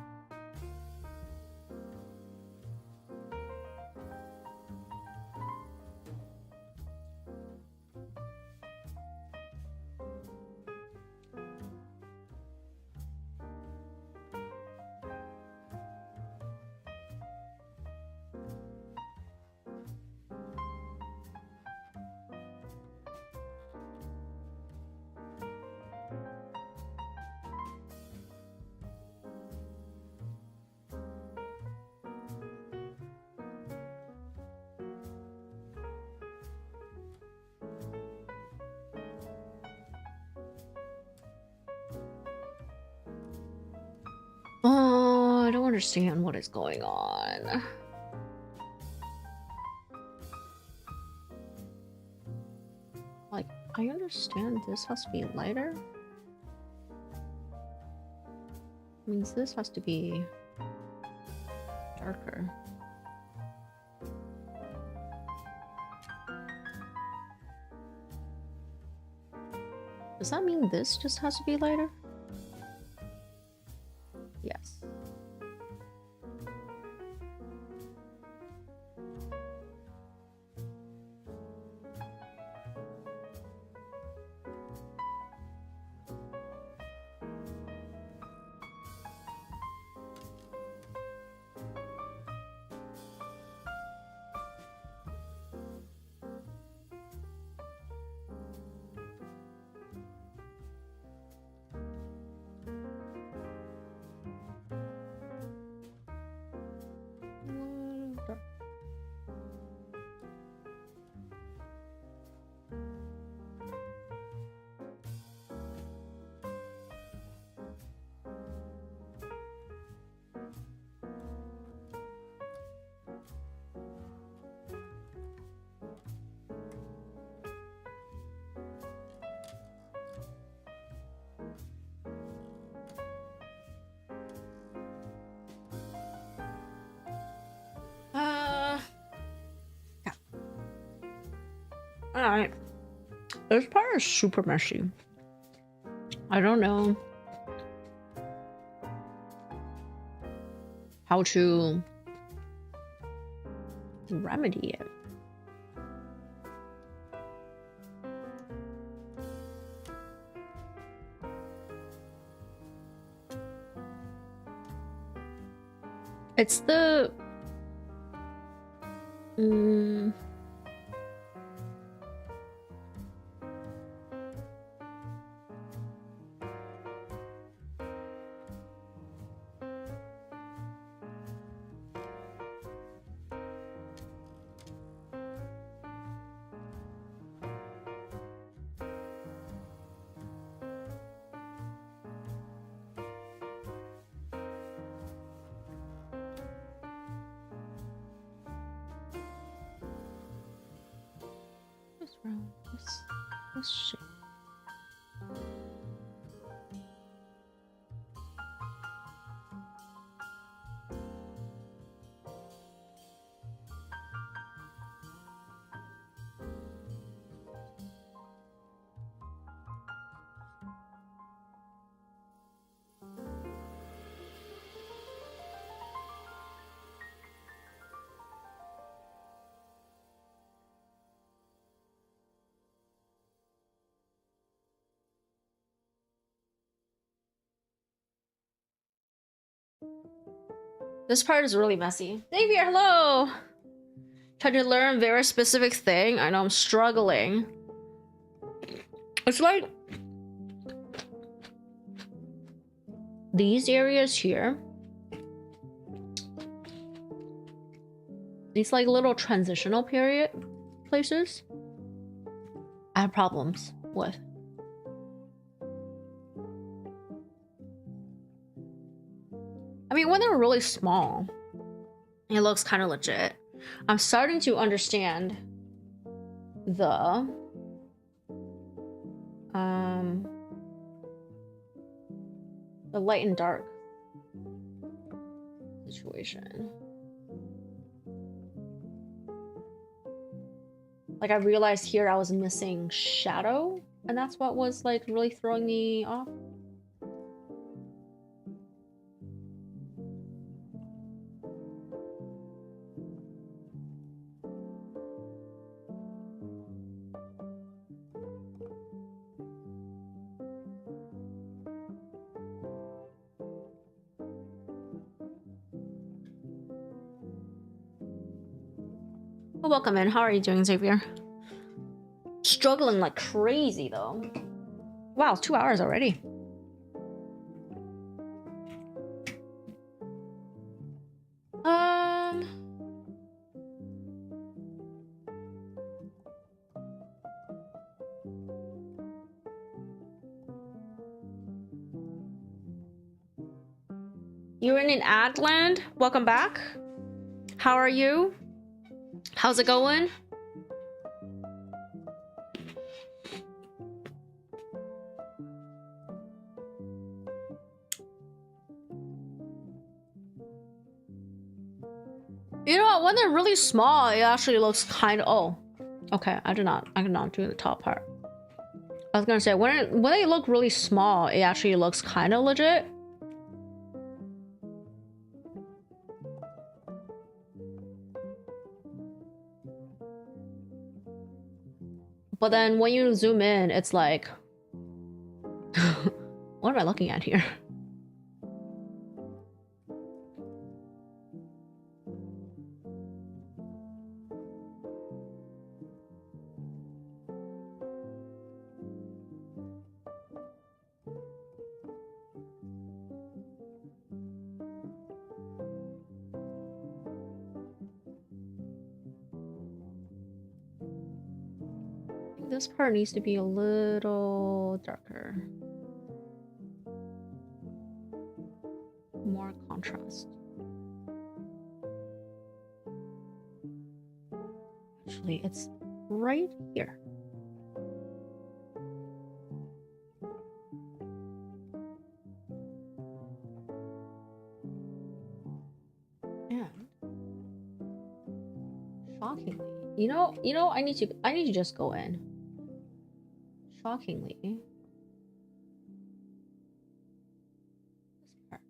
Oh, I don't understand what is going on. Like, I understand this has to be lighter. Means this has to be darker. Does that mean this just has to be lighter? Yes. Yeah. Alright. This part is super messy. I don't know how to remedy it. It's the what's wrong? This shit. This part is really messy. Xavier, hello! Trying to learn a very specific thing. I know I'm struggling. It's like these areas here. These like little transitional period places I have problems with. I mean, when they're really small, it looks kind of legit. I'm starting to understand the light and dark situation. Like, I realized here I was missing shadow, and that's what was like really throwing me off. Oh, welcome in. How are you doing, Xavier? Struggling like crazy, though. Wow, 2 hours already. You're in Adland. Welcome back. How are you? How's it going? You know what? When they're really small, it actually looks kind of. Oh, okay. I did not do the top part. I was gonna say when they look really small, it actually looks kind of legit. But then when you zoom in, it's like, what am I looking at here? This part needs to be a little darker. More contrast. Actually, it's right here. And shockingly, you know, I need to just go in. Shockingly, this part.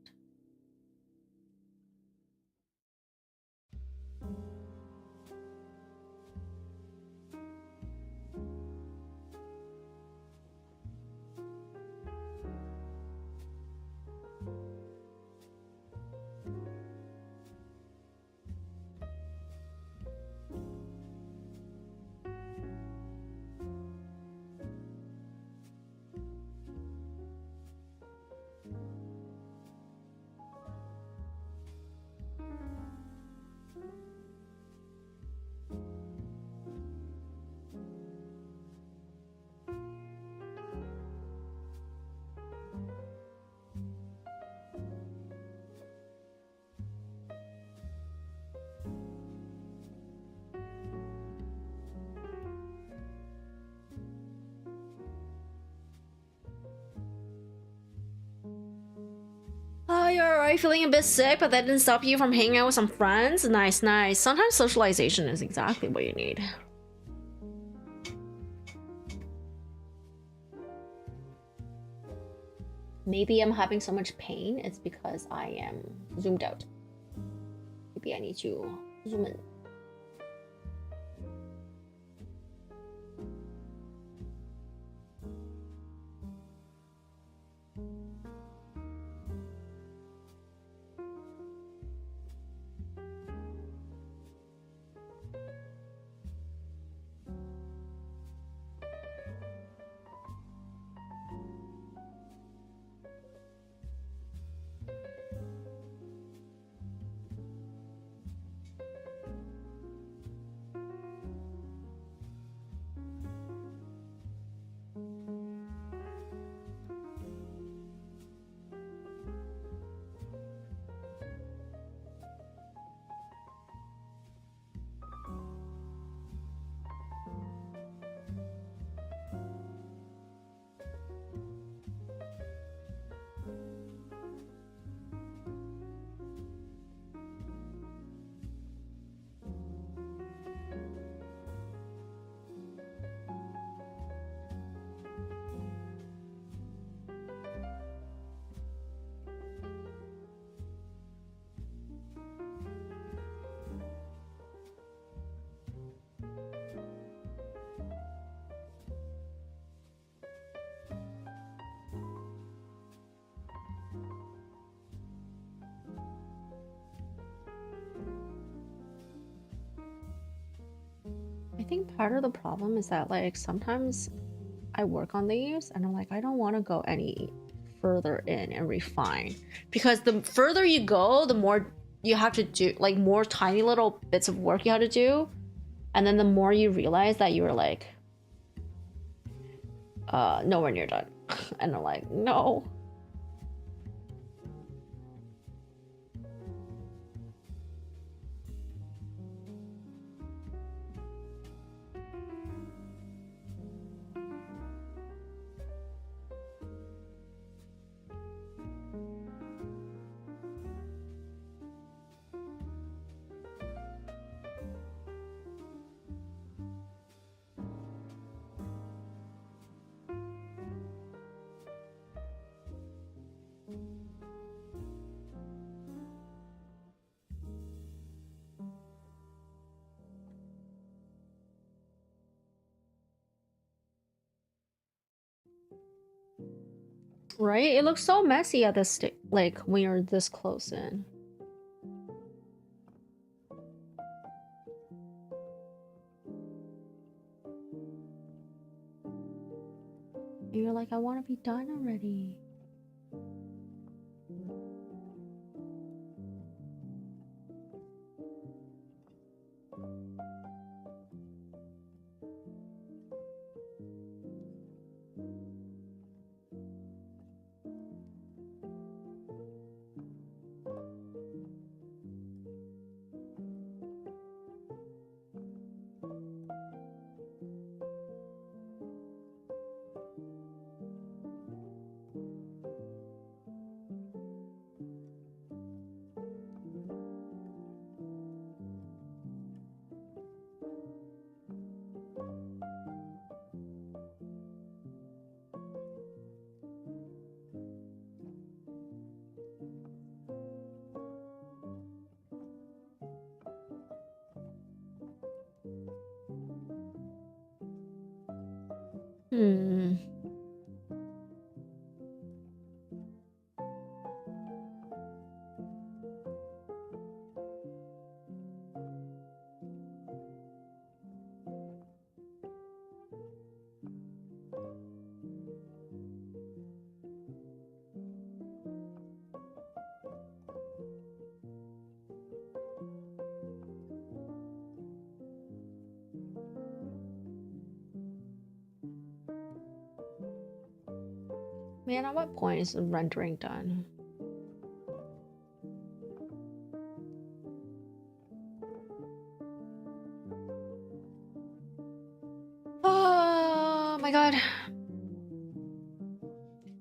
Oh, you're alright, feeling a bit sick, but that didn't stop you from hanging out with some friends? Nice, nice. Sometimes socialization is exactly what you need. Maybe I'm having so much pain, it's because I am zoomed out. Maybe I need to zoom in. think part of the problem is that like sometimes I work on these and I'm like, I don't want to go any further in and refine, because the further you go, the more you have to do, like more tiny little bits of work you have to do, and then the more you realize that you were like nowhere near done. And I'm like, no. Right? It looks so messy at this like when you're this close in. And you're like, I want to be done already. Hmm. Man, at what point is the rendering done? Oh my god.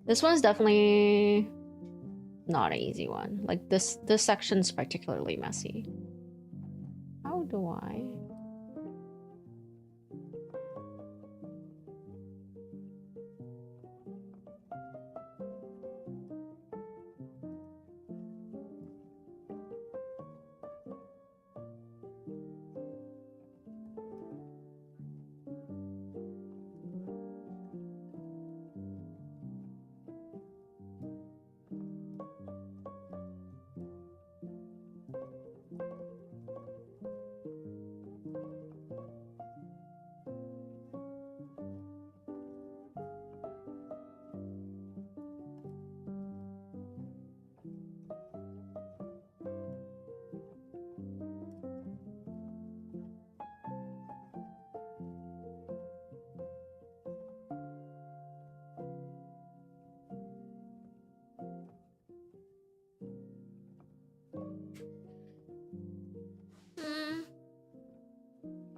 This one's definitely not an easy one. Like this section's particularly messy. How do I?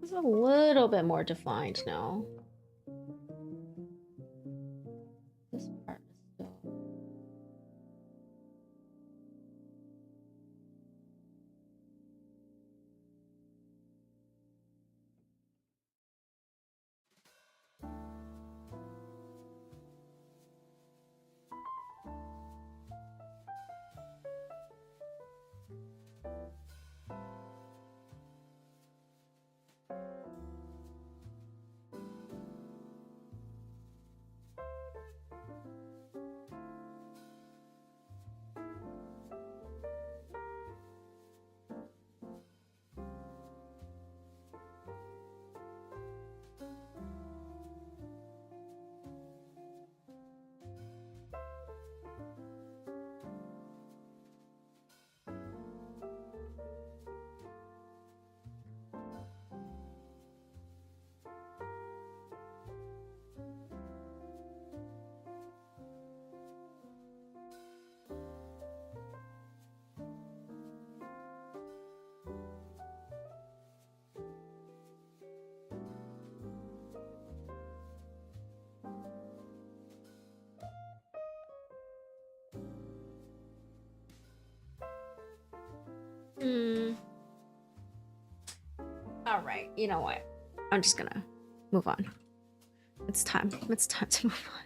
It's a little bit more defined now. This part is still... You know what? I'm just gonna move on. It's time. It's time to move on.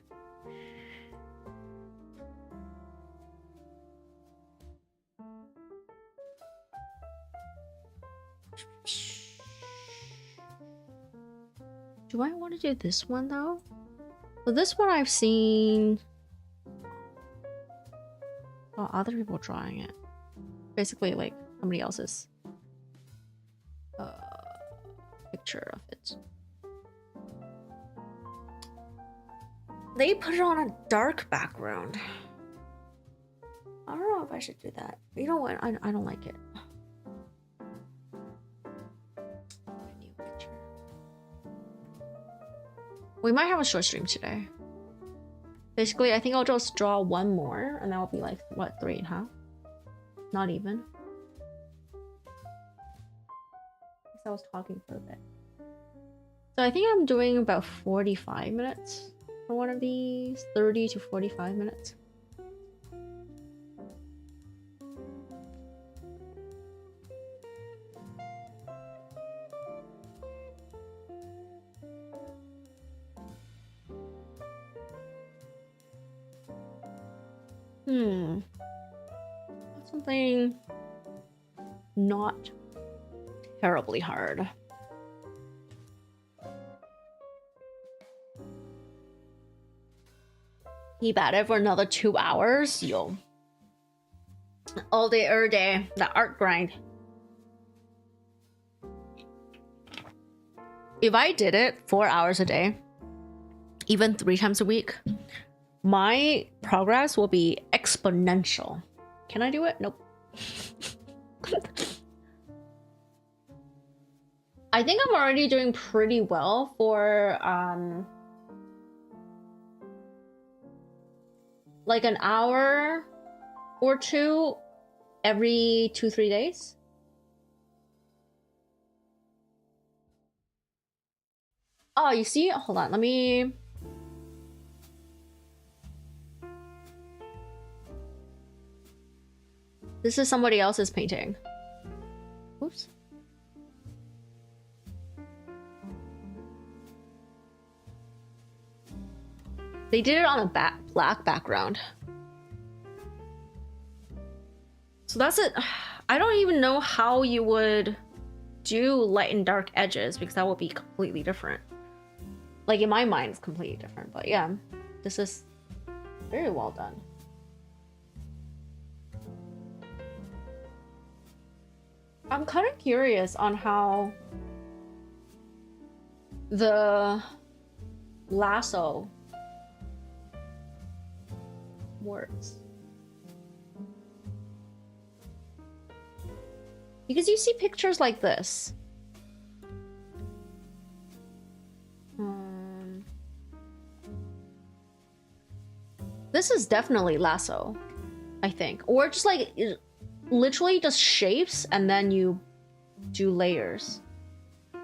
Do I want to do this one though? Well, this one I've seen other people drawing it. Basically, like somebody else's picture of it. They put it on a dark background. I don't know if I should do that. You know what? I don't like it. New picture. We might have a short stream today. Basically, I think I'll just draw one more, and that will be like, what, 3.5? Not even. I was talking for a bit. So I think I'm doing about 45 minutes for one of these. 30 to 45 minutes. Something not terribly hard. Keep at it for another 2 hours, yo. All day, every day, the art grind. If I did it 4 hours a day, even 3 times a week, my progress will be exponential. Can I do it? Nope. I think I'm already doing pretty well for like an hour or two every 2-3 days. Oh, you see? Hold on, let me... This is somebody else's painting. Oops. They did it on a black background. So that's it. I don't even know how you would do light and dark edges, because that would be completely different. Like, in my mind, it's completely different. But yeah, this is very well done. I'm kind of curious on how the lasso works. Because you see pictures like this. This is definitely lasso, I think. Or just like... literally just shapes and then you do layers.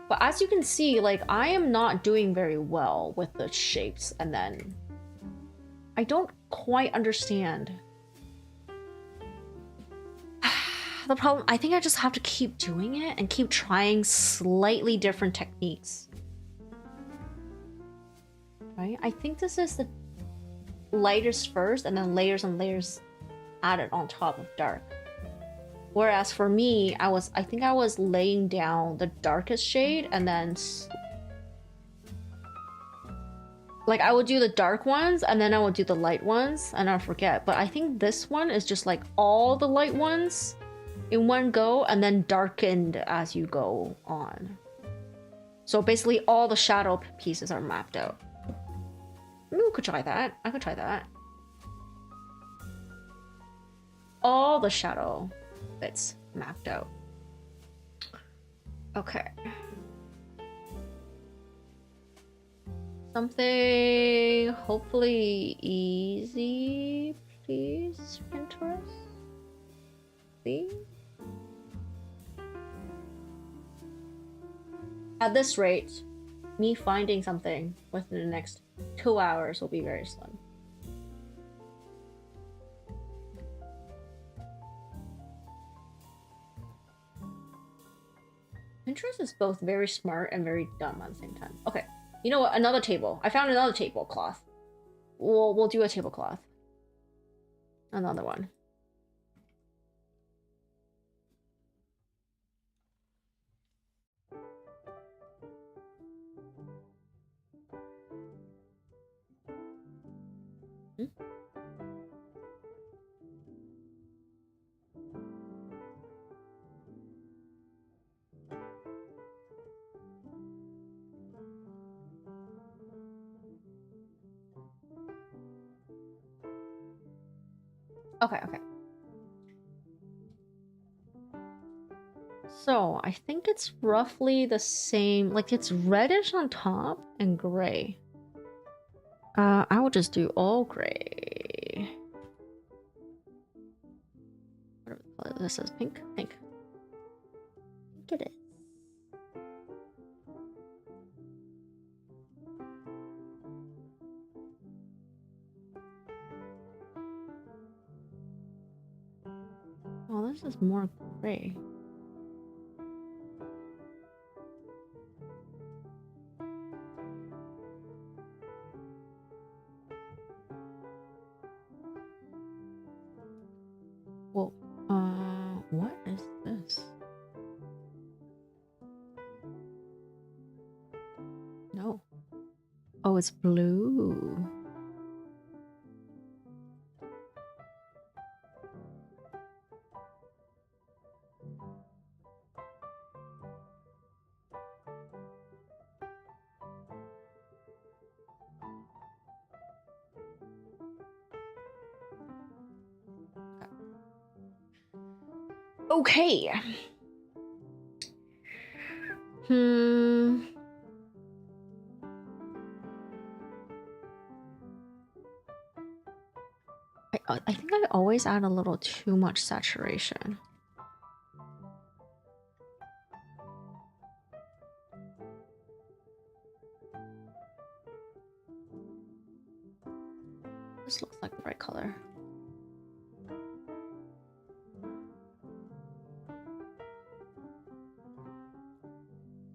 But as you can see, like, I am not doing very well with the shapes, and then I don't quite understand. The problem, I think I just have to keep doing it and keep trying slightly different techniques. Right? I think this is the lightest first, and then layers and layers added on top of dark. Whereas for me, I think I was laying down the darkest shade, and then like I would do the dark ones and then I would do the light ones, and I forget. But I think this one is just like all the light ones in one go, and then darkened as you go on. So basically all the shadow pieces are mapped out. Maybe we could try that. I could try that. All the shadow bits mapped out. Okay. Something hopefully easy, please, Pinterest. See? At this rate, me finding something within the next 2 hours will be very slim. Pinterest is both very smart and very dumb at the same time. Okay, you know what? Another table. I found another tablecloth. We'll do a tablecloth. Another one. Hmm? Okay, okay. So, I think it's roughly the same, like it's reddish on top and gray. I will just do all gray. Whatever the color this is, pink? Pink. Pink it is. Oh, this is more gray. Well, what is this? No. Oh, it's blue. Okay. I think I always add a little too much saturation. This looks like the right color.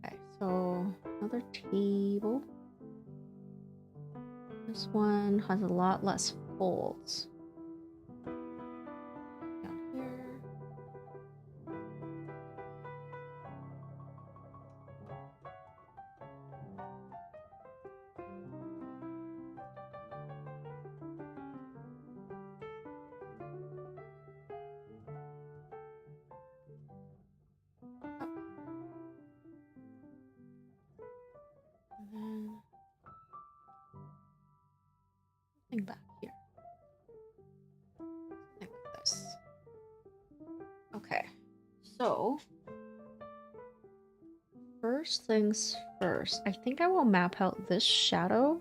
Okay, so another table. This one has a lot less folds. Down here. And then something back here. Something like this. Okay, so first things first, I think I will map out this shadow.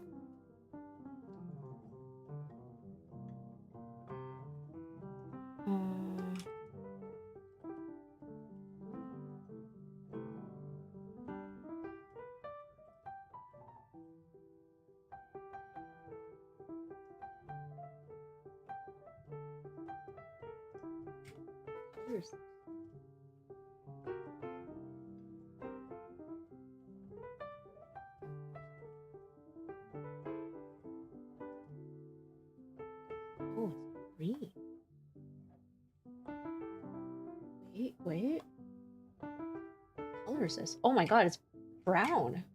Here's oh, it's green. Wait. What color is this? Oh my god, it's brown.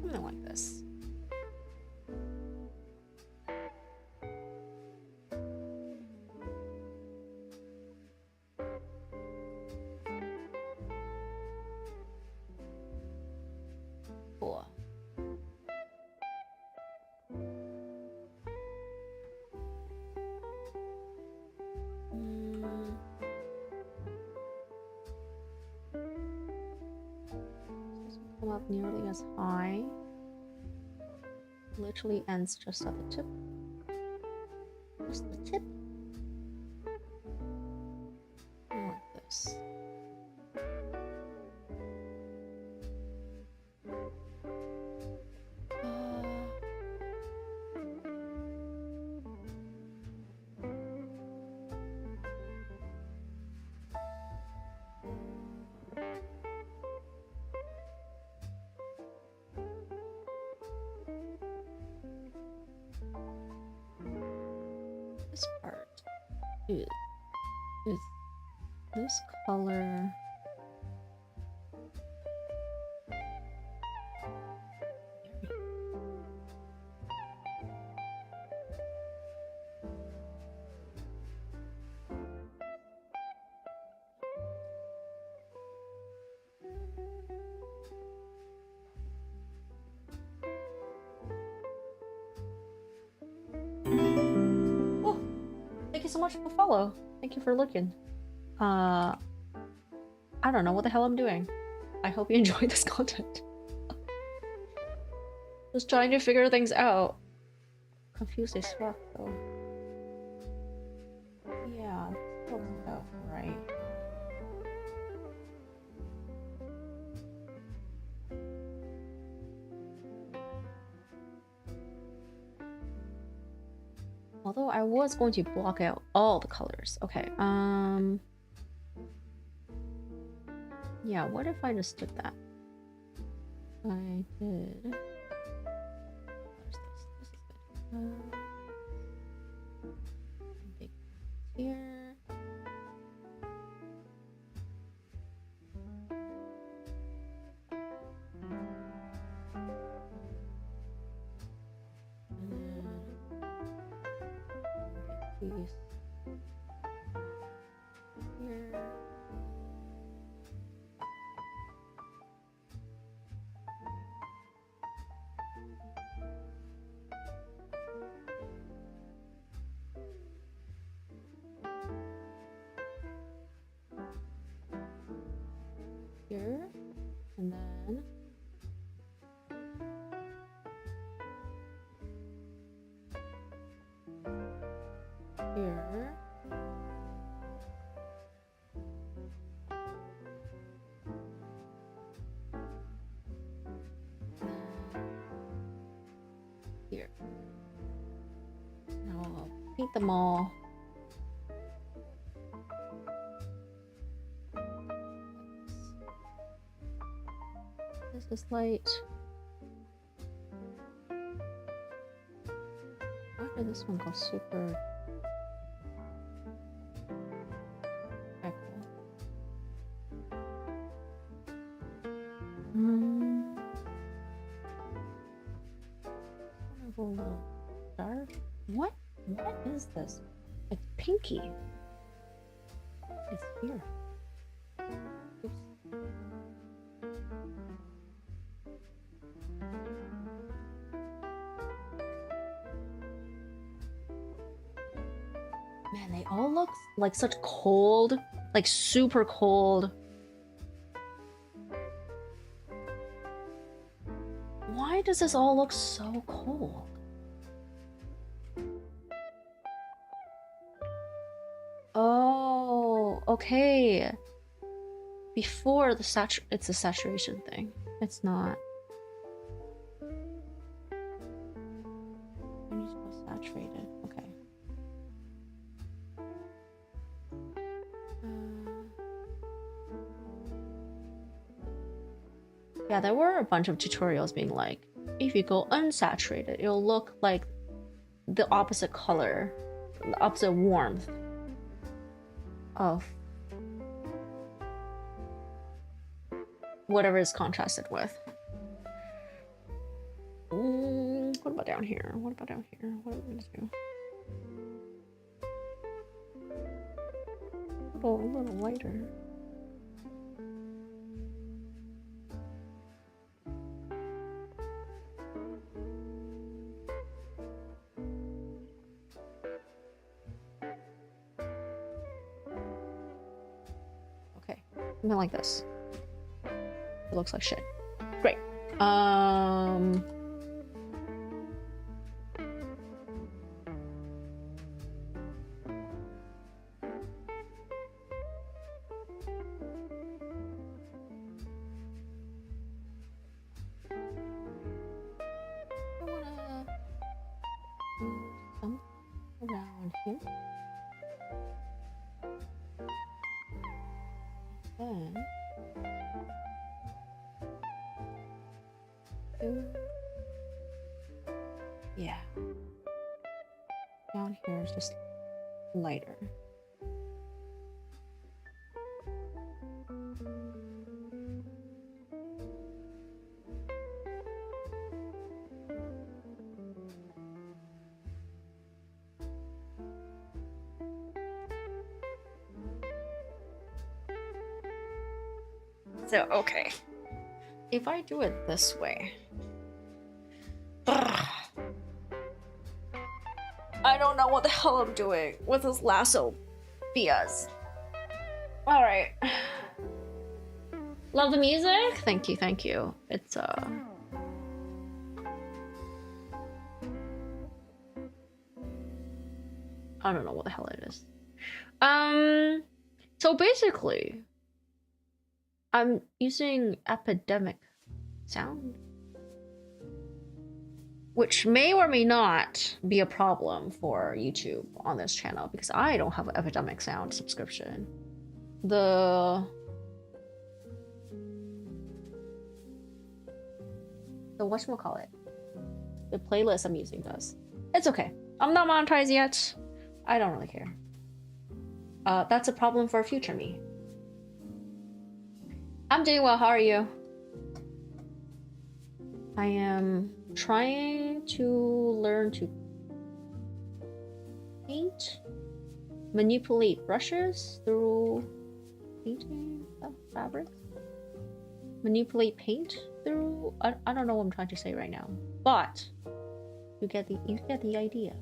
Something like this. come up nearly as high. Literally ends just at the tip. Just the tip. Like this. This part is this color. Oh, thank you so much for follow. Thank you for looking. I don't know what the hell I'm doing. I hope you enjoyed this content. Just trying to figure things out. Confused as fuck though. Yeah, that's about right. Although I was going to block out all the colors. Okay, yeah, what if I just did that? I did. Where's this? This is good. Big here. And then these here. Here, and then here, here. Now I'll paint them all. This is light. Why did this one go super echo? Go a little dark. What is this? It's pinky. It's here. Oops. Man, they all look like such cold, like super cold. Why does this all look so cold? Oh, okay. Before the it's a saturation thing. It's not. I need to go saturated. Okay. Yeah, there were a bunch of tutorials being like, if you go unsaturated, it'll look like the opposite color, the opposite warmth of whatever is contrasted with. What about down here? What about down here? What am I gonna do? Go a little lighter. Okay, something like this. It looks like shit. Great. Um. I wanna do something around here. Then yeah, down here is just lighter. So, okay. If I do it this way. Ugh. I don't know what the hell I'm doing with this lasso BS. Alright. Love the music? Thank you, thank you. It's, I don't know what the hell it is. So basically, I'm using epidemic sound, which may or may not be a problem for YouTube on this channel because I don't have an epidemic sound subscription. The whatchamacallit, the playlist I'm using does. It's okay. I'm not monetized yet. I don't really care. That's a problem for future me. I'm doing well, how are you? I am trying to learn to paint, manipulate brushes through painting fabrics. Manipulate paint through, I don't know what I'm trying to say right now, but you get the idea.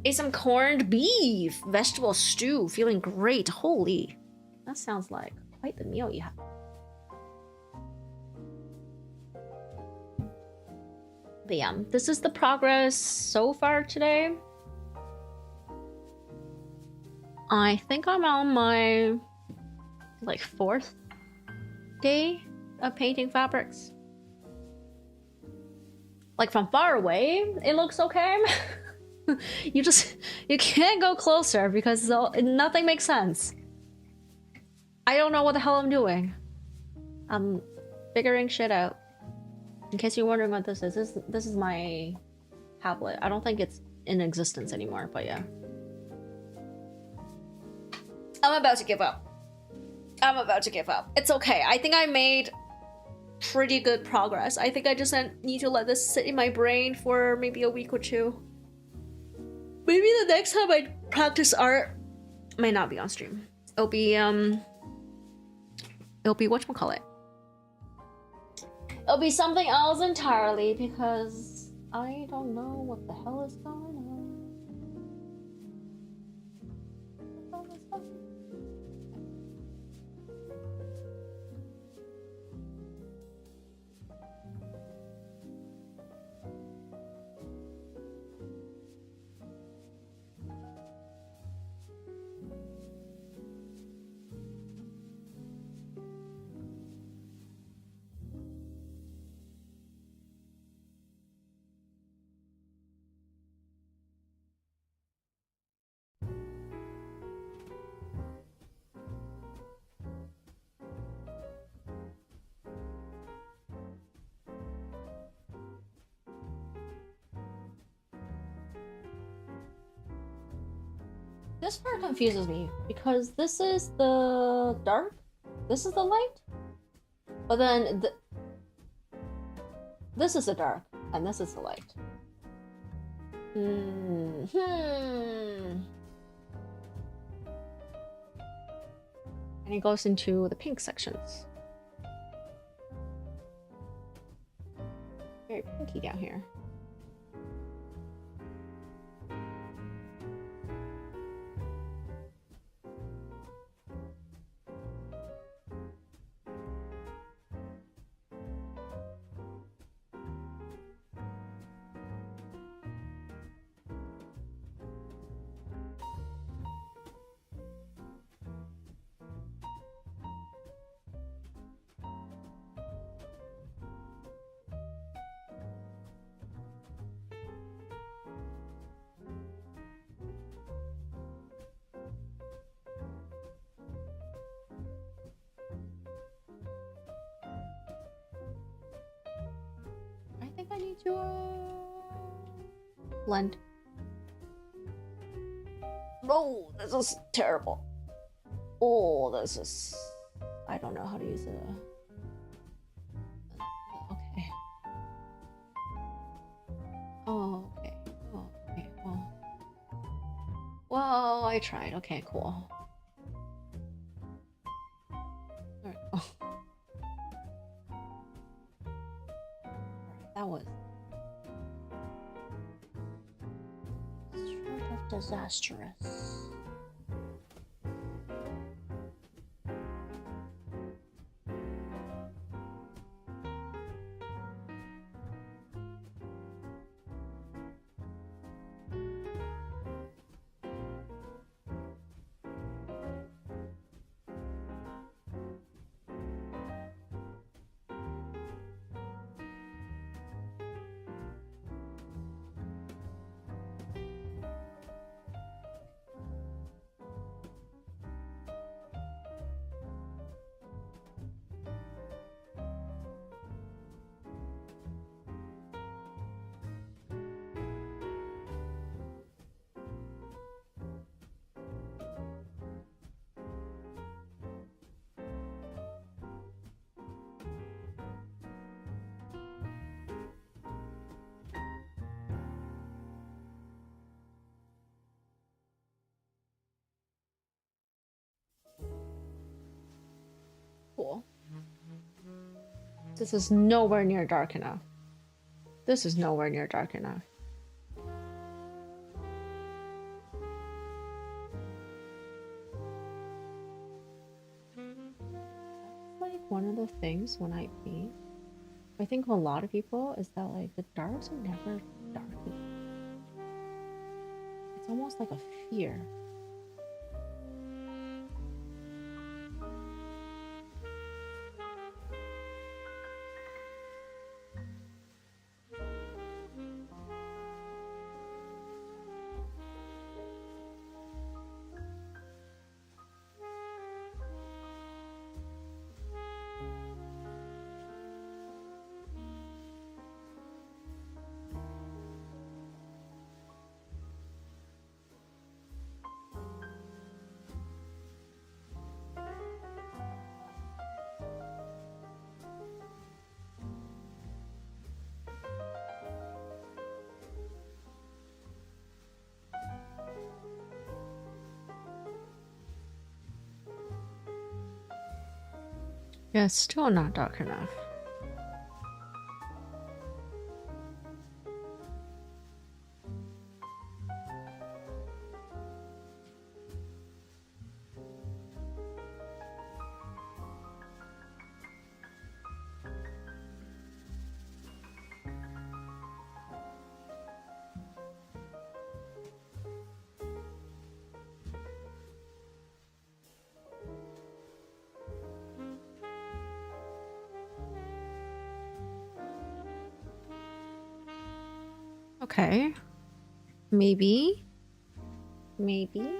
Ate some corned beef, vegetable stew, feeling great. Holy, that sounds like quite the meal you have. But yeah, this is the progress so far today. I think I'm on my like 4th day of painting fabrics. Like from far away, it looks okay. you can't go closer because nothing makes sense. I don't know what the hell I'm doing. I'm figuring shit out. In case you're wondering what this is my tablet. I don't think it's in existence anymore, but yeah. I'm about to give up. It's okay. I think I made pretty good progress. I think I just need to let this sit in my brain for maybe a week or two. Maybe the next time I practice art might not be on stream. It'll be whatchamacallit. It'll be something else entirely because I don't know what the hell is going on. This part confuses me because this is the dark This is the light? But then this is the dark, and this is the light. And it goes into the pink sections. Very pinky down here. I think I need to blend. Oh, this is terrible. Oh, this is... I don't know how to use it. Okay. Oh, okay. Oh, okay. Well, I tried. Okay, cool. Alright. Oh. That was sort of disastrous. Cool. This is nowhere near dark enough. This is nowhere near dark enough. Like one of the things when I paint, I think of a lot of people is that like the darks are never dark enough. It's almost like a fear. Yeah, it's still not dark enough. Okay. Maybe. Maybe.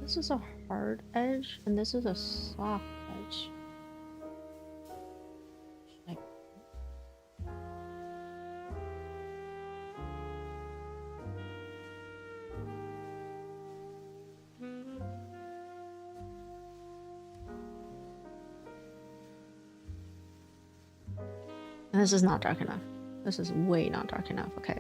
This is a hard edge, and this is a soft edge. Like, and this is not dark enough. This is way not dark enough. Okay.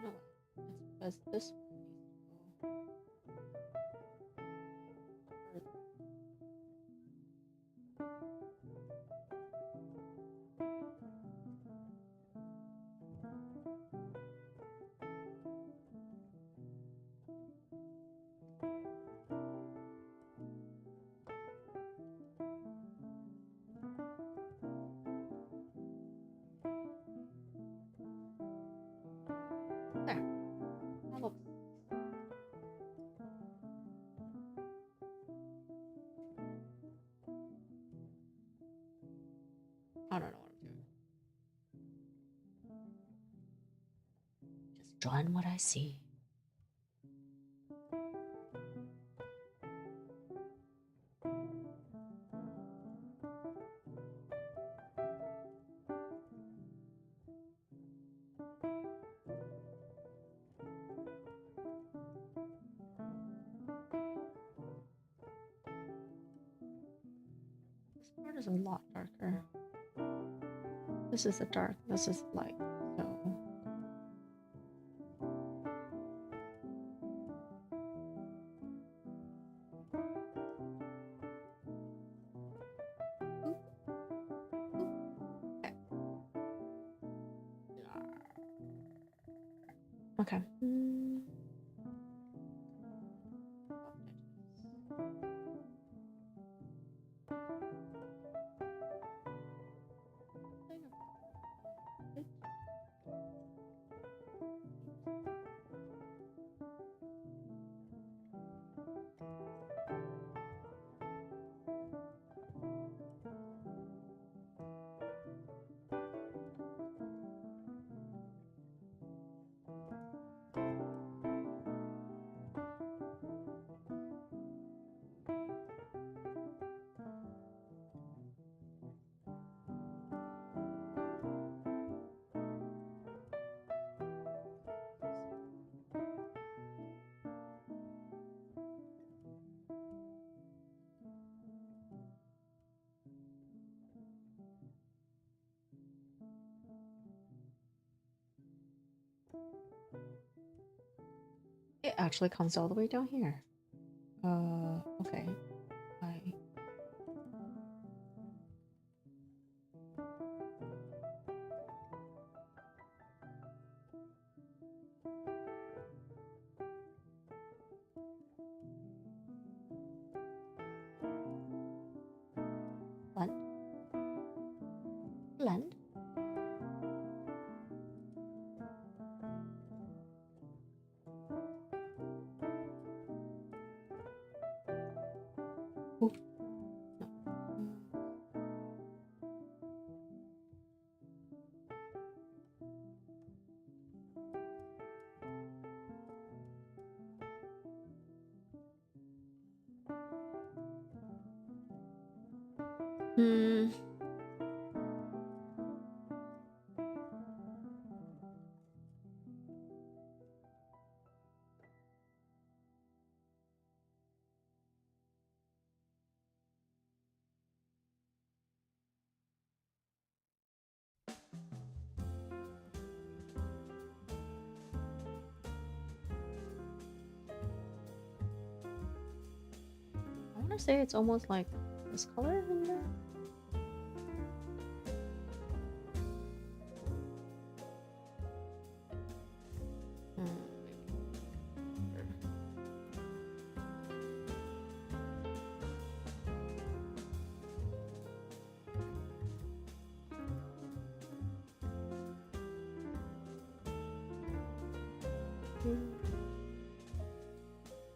No, it's because this one needs to go further. There. That looks. I don't know what I'm doing. Just drawing what I see. This part is a lot darker. This is the dark, this is the light. So okay. It actually comes all the way down here. Okay. Blend. Ooh. No. I say it's almost like this color in there?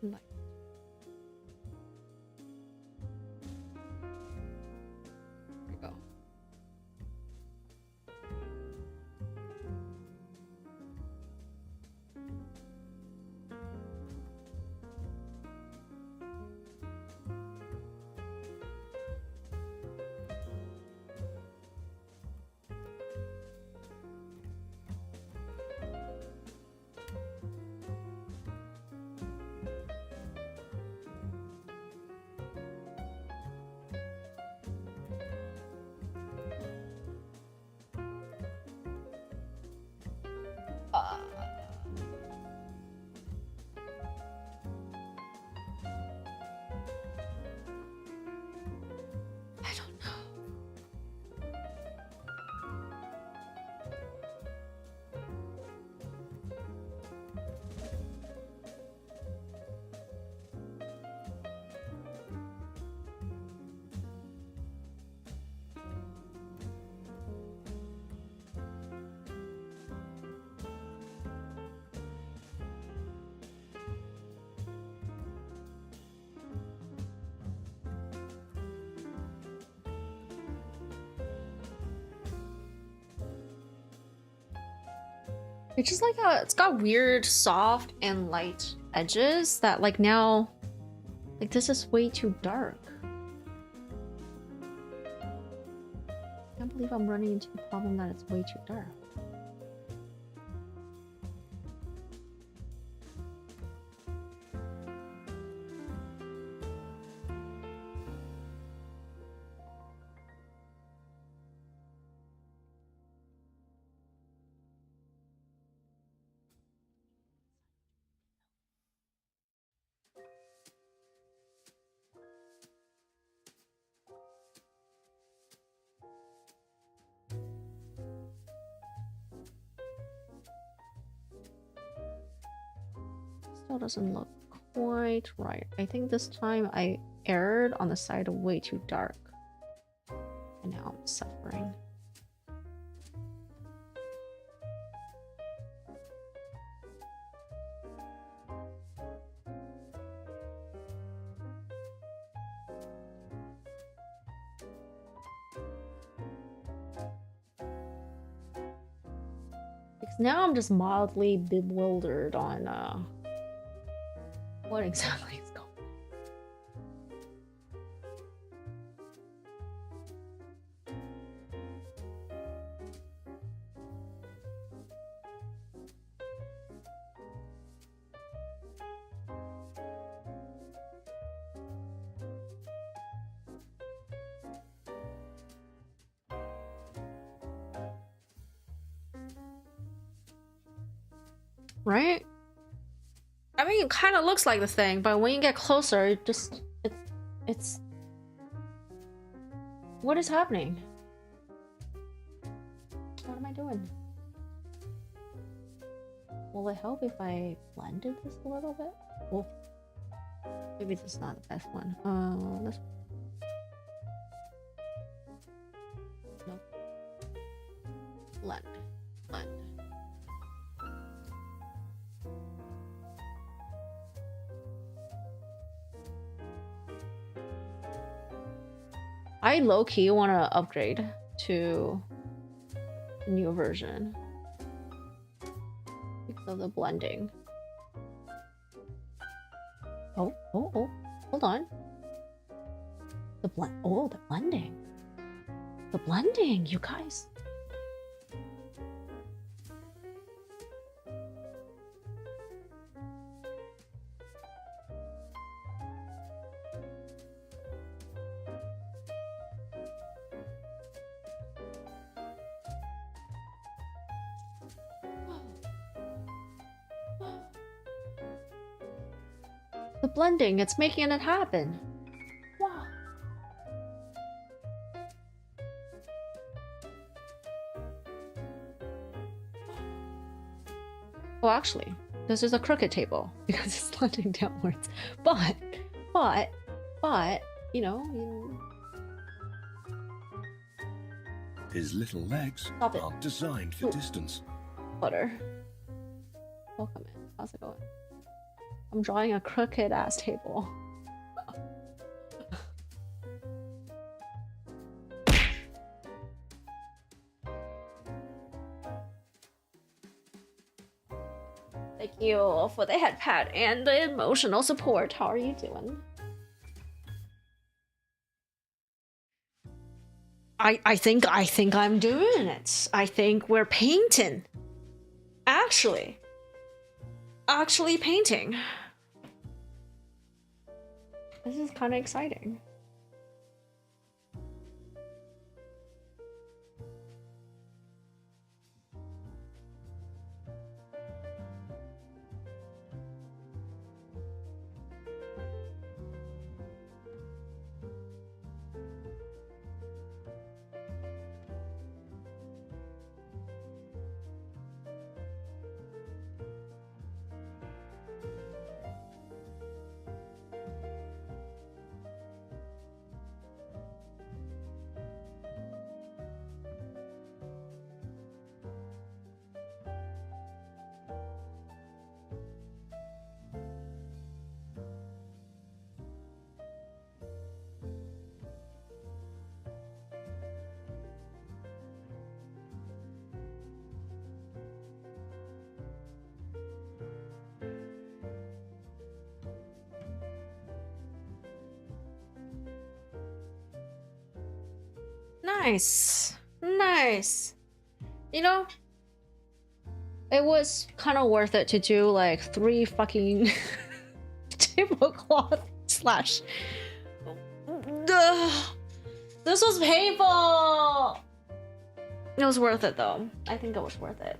Like. There we go. I don't know. It's just like it's got weird soft and light edges that like now, like this is way too dark. I can't believe I'm running into the problem that it's way too dark. Still doesn't look quite right. I think this time I erred on the side of way too dark. And now I'm suffering. Because now I'm just mildly bewildered on what exactly is going on? Right? I mean, it kind of looks like the thing, but when you get closer, it's... What is happening? What am I doing? Will it help if I blended this a little bit? Oh, maybe this is not the best one. Let's... Nope. Blend. Blend. I low-key want to upgrade to the new version because of the blending. Oh, hold on. The blending. The blending, you guys. The blending, it's making it happen. Well, actually, this is a crooked table because it's slanting downwards. But, you know, His little legs Stop it. are designed for distance. Butter. Welcome in. How's it going? I'm drawing a crooked ass table. Thank you for the head pat and the emotional support. How are you doing? I think I'm doing it. I think we're painting. Actually painting. This is kind of exciting. Nice. You know, it was kind of worth it to do like 3 fucking tablecloth slash. This was painful. It was worth it though. I think it was worth it.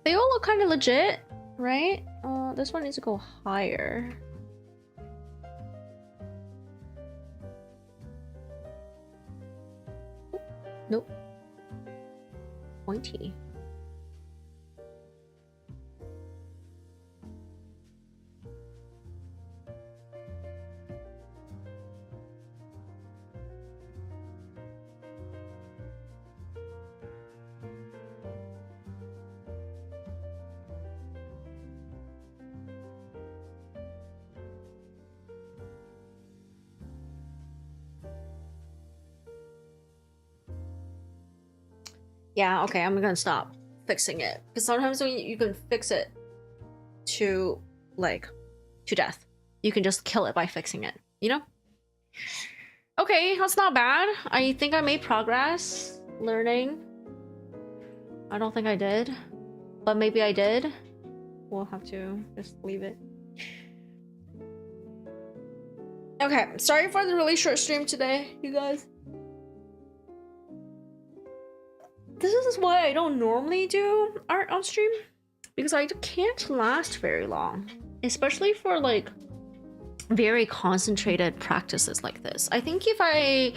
They all look kind of legit, right? This one needs to go higher. Nope. Pointy. Yeah, okay, I'm gonna stop fixing it. Because sometimes when you can fix it to, like, to death. You can just kill it by fixing it, you know? Okay, that's not bad. I think I made progress learning. I don't think I did. But maybe I did. We'll have to just leave it. Okay, sorry for the really short stream today, you guys. This is why I don't normally do art on stream, because I can't last very long, especially for like very concentrated practices like this. I think if I,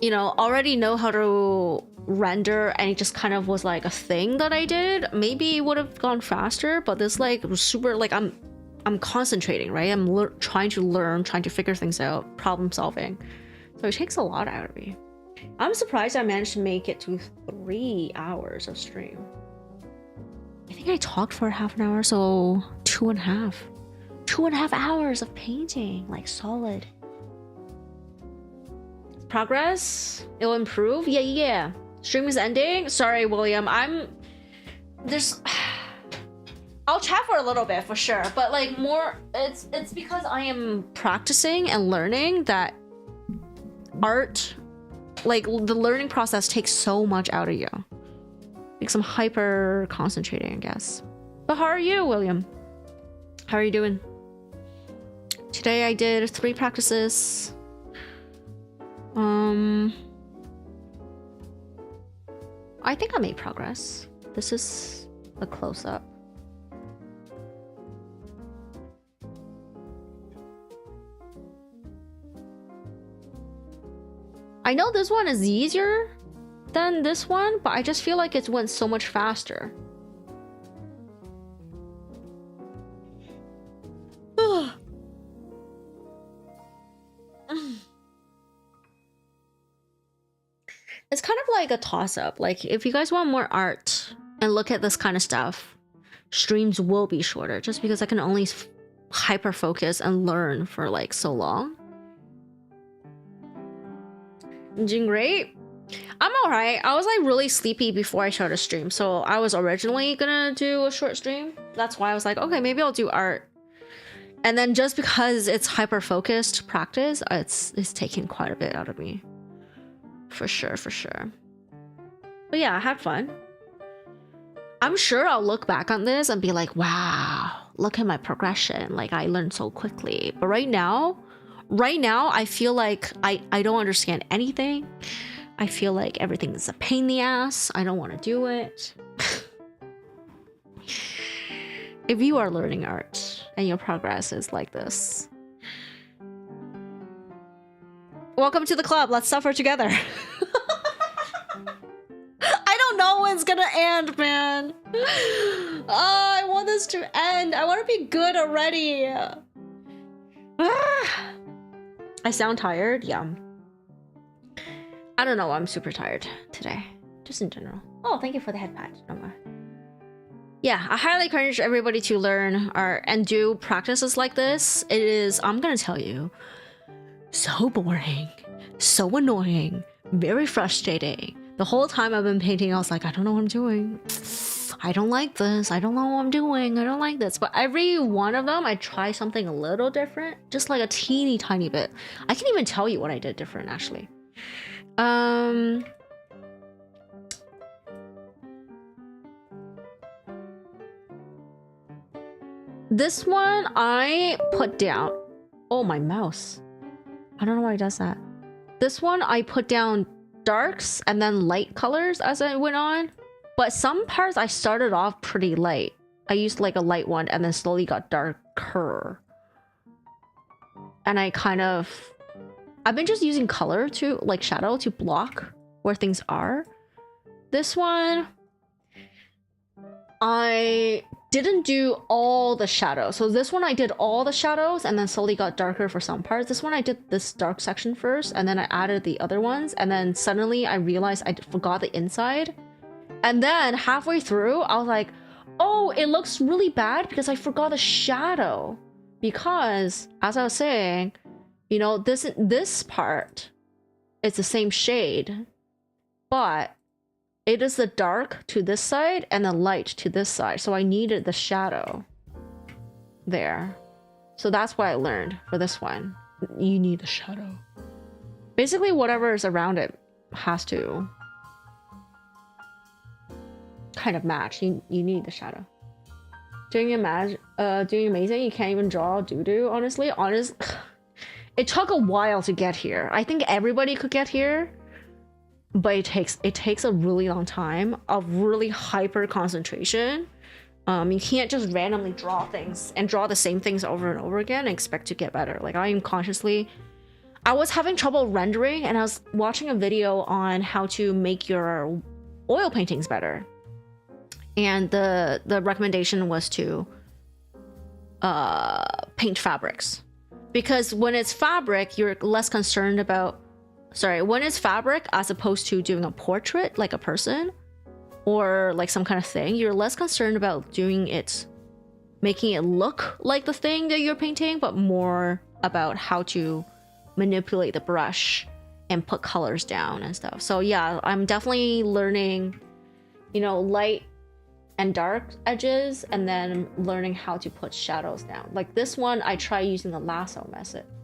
you know, already know how to render and it just kind of was like a thing that I did, maybe it would have gone faster. But this like super like I'm concentrating, right? I'm trying to learn, trying to figure things out, problem solving, so it takes a lot out of me. I'm surprised I managed to make it to 3 hours of stream. I think I talked for half an hour, so 2.5. 2.5 hours of painting, like solid. Progress? It'll improve? Yeah. Stream is ending? Sorry, William. I'll chat for a little bit for sure, but like more, it's because I am practicing and learning that art, like the learning process takes so much out of you. Like I'm hyper concentrating, I guess. But how are you, William? How are you doing? Today I did 3 practices. I think I made progress. This is a close-up. I know this one is easier than this one, but I just feel like it went so much faster. It's kind of like a toss-up. Like, if you guys want more art and look at this kind of stuff, streams will be shorter just because I can only hyper focus and learn for like so long. I'm doing great. I'm alright. I was like really sleepy before I started stream, so I was originally gonna do a short stream. That's why I was like, okay, maybe I'll do art. And then just because it's hyper focused practice, it's taking quite a bit out of me. For sure, for sure. But yeah, I had fun. I'm sure I'll look back on this and be like, wow, look at my progression. Like, I learned so quickly. But right now, I feel like I don't understand anything. I feel like everything is a pain in the ass. I don't want to do it. If you are learning art and your progress is like this, welcome to the club. Let's suffer together. I don't know when it's gonna end, man. Oh, I want this to end. I want to be good already. I sound tired. Yeah. I don't know. I'm super tired today. Just in general. Oh, thank you for the head pat. Yeah, I highly encourage everybody to learn art and do practices like this. It is, I'm gonna tell you, so boring, so annoying, very frustrating. The whole time I've been painting, I was like, I don't know what I'm doing. I don't like this. I don't know what I'm doing. I don't like this. But every one of them, I try something a little different, just like a teeny tiny bit. I can't even tell you what I did different, actually. This one I put down. Oh, my mouse. I don't know why it does that. This one I put down darks and then light colors as I went on. But some parts I started off pretty light. I used like a light one and then slowly got darker. And I kind of... I've been just using color to, like shadow, to block where things are. This one, I didn't do all the shadows. So this one I did all the shadows and then slowly got darker for some parts. This one I did this dark section first and then I added the other ones. And then suddenly I realized I forgot the inside. And then halfway through, I was like, oh, it looks really bad because I forgot the shadow. Because, as I was saying, you know, this part, it's the same shade, but it is the dark to this side and the light to this side. So I needed the shadow there. So that's what I learned for this one. You need the shadow. Basically, whatever is around it has to kind of match. You need the shadow. Doing amazing. You can't even draw doo-doo, honestly. It took a while to get here. I think everybody could get here, but it takes a really long time of really hyper concentration. You can't just randomly draw things and draw the same things over and over again and expect to get better. Like, I was having trouble rendering and I was watching a video on how to make your oil paintings better. And the recommendation was to paint fabrics. Because when it's fabric, you're less concerned about... Sorry, when it's fabric, as opposed to doing a portrait, like a person, or like some kind of thing, you're less concerned about doing it, making it look like the thing that you're painting, but more about how to manipulate the brush and put colors down and stuff. So yeah, I'm definitely learning, you know, light and dark edges, and then learning how to put shadows down. Like this one, I try using the lasso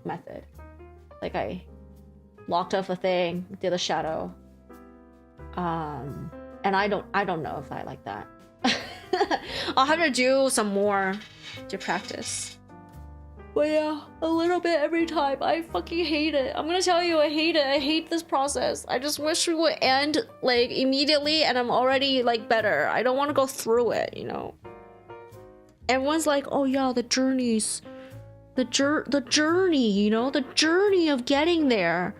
method. Like I locked off a thing, did a shadow. And I don't know if I like that. I'll have to do some more to practice. But yeah, a little bit every time. I fucking hate it. I'm gonna tell you, I hate it. I hate this process. I just wish it would end like immediately and I'm already like better. I don't want to go through it, you know. Everyone's like, oh yeah, the journeys, the journey, you know, the journey of getting there.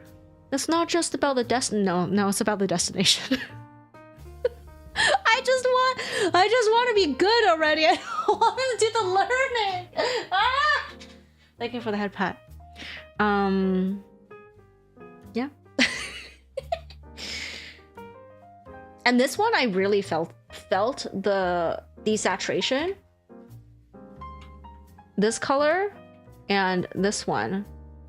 It's not just about the no, it's about the destination. I just want to be good already. I don't want to do the learning. Ah! Thank you for the head pat. Yeah. And this one I really felt the desaturation. This color and this one.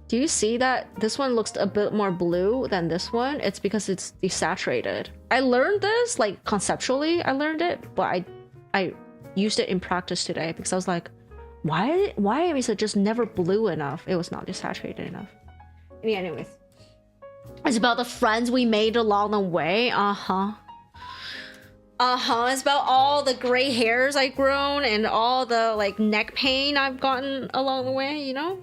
Do you see that this one looks a bit more blue than this one? It's because it's desaturated. I learned this, like conceptually I learned it, but I used it in practice today because I was like, why is it just never blue enough? It was not desaturated enough. Yeah, anyways. It's about the friends we made along the way. It's about all the gray hairs I've grown and all the like neck pain I've gotten along the way, you know?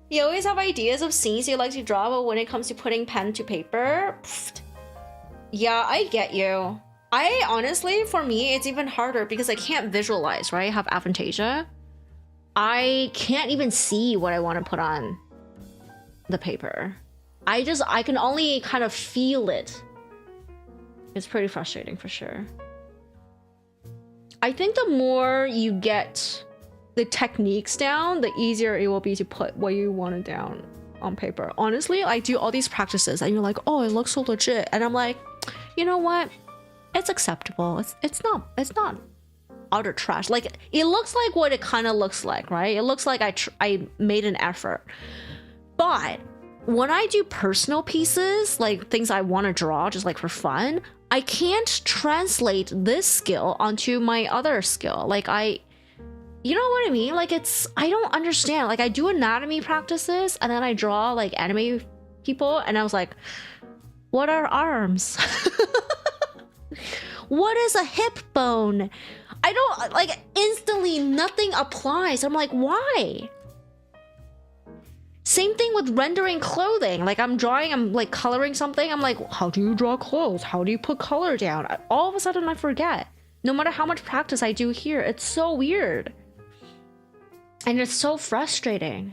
You always have ideas of scenes you like to draw, but when it comes to putting pen to paper, pfft. Yeah, I get you. I honestly, for me, it's even harder because I can't visualize, right? I have aphantasia. I can't even see what I want to put on the paper. I can only kind of feel it. It's pretty frustrating for sure. I think the more you get the techniques down, the easier it will be to put what you wanted down on paper. Honestly, I do all these practices and you're like, oh, it looks so legit. And I'm like, you know what? It's acceptable. It's not utter trash. Like, it looks like what it kind of looks like, right? It looks like I made an effort. But when I do personal pieces, like things I want to draw just like for fun, I can't translate this skill onto my other skill. Like you know what I mean? Like I don't understand. Like I do anatomy practices and then I draw like anime people and I was like, what are arms? What is a hip bone? I don't, like, instantly nothing applies. I'm like, why? Same thing with rendering clothing. Like I'm like coloring something. I'm like, how do you draw clothes? How do you put color down? All of a sudden I forget. No matter how much practice I do here, it's so weird. And it's so frustrating.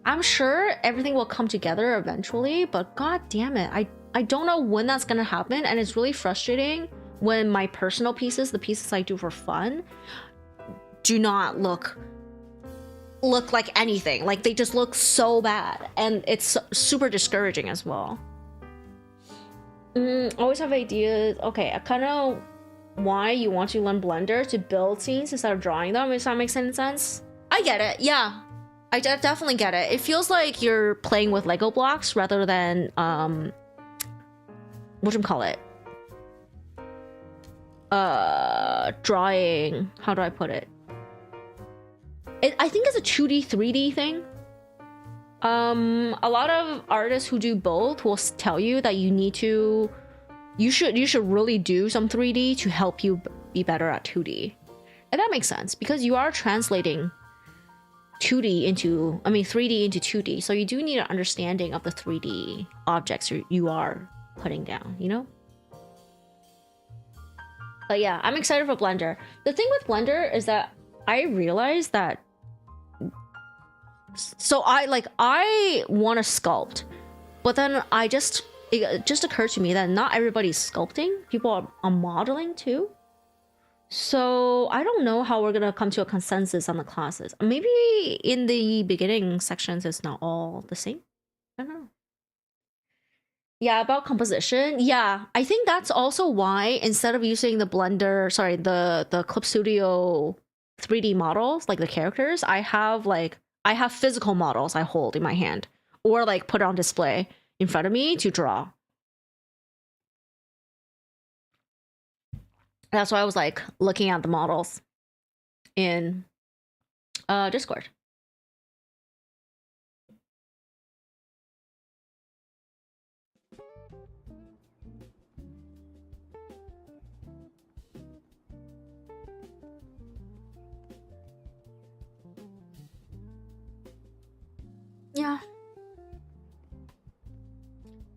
I'm sure everything will come together eventually, but god damn it. I don't know when that's gonna happen, and it's really frustrating when my personal pieces, the pieces I do for fun, do not look like anything. Like they just look so bad, and it's super discouraging as well. Always have ideas. Okay, I kind of why you want to learn Blender to build scenes instead of drawing them, if that makes any sense. I get it. Yeah, I definitely get it. It feels like you're playing with Lego blocks rather than whatchamacallit, drawing. How do I put it? I think it's a 2D 3D thing. A lot of artists who do both will tell you that you should really do some 3D to help you be better at 2D. And that makes sense because you are translating 3D into 2D, so you do need an understanding of the 3D objects you are putting down, you know? But yeah, I'm excited for Blender. The thing with Blender is that I realized that, so I want to sculpt, but then it just occurred to me that not everybody's sculpting. People are modeling too. So I don't know how we're gonna come to a consensus on the classes. Maybe in the beginning sections it's not all the same. I don't know. Yeah, about composition. Yeah, I think that's also why instead of using the the Clip Studio 3D models, like the characters, I have physical models I hold in my hand or like put on display in front of me to draw. That's why I was like looking at the models in Discord. Yeah.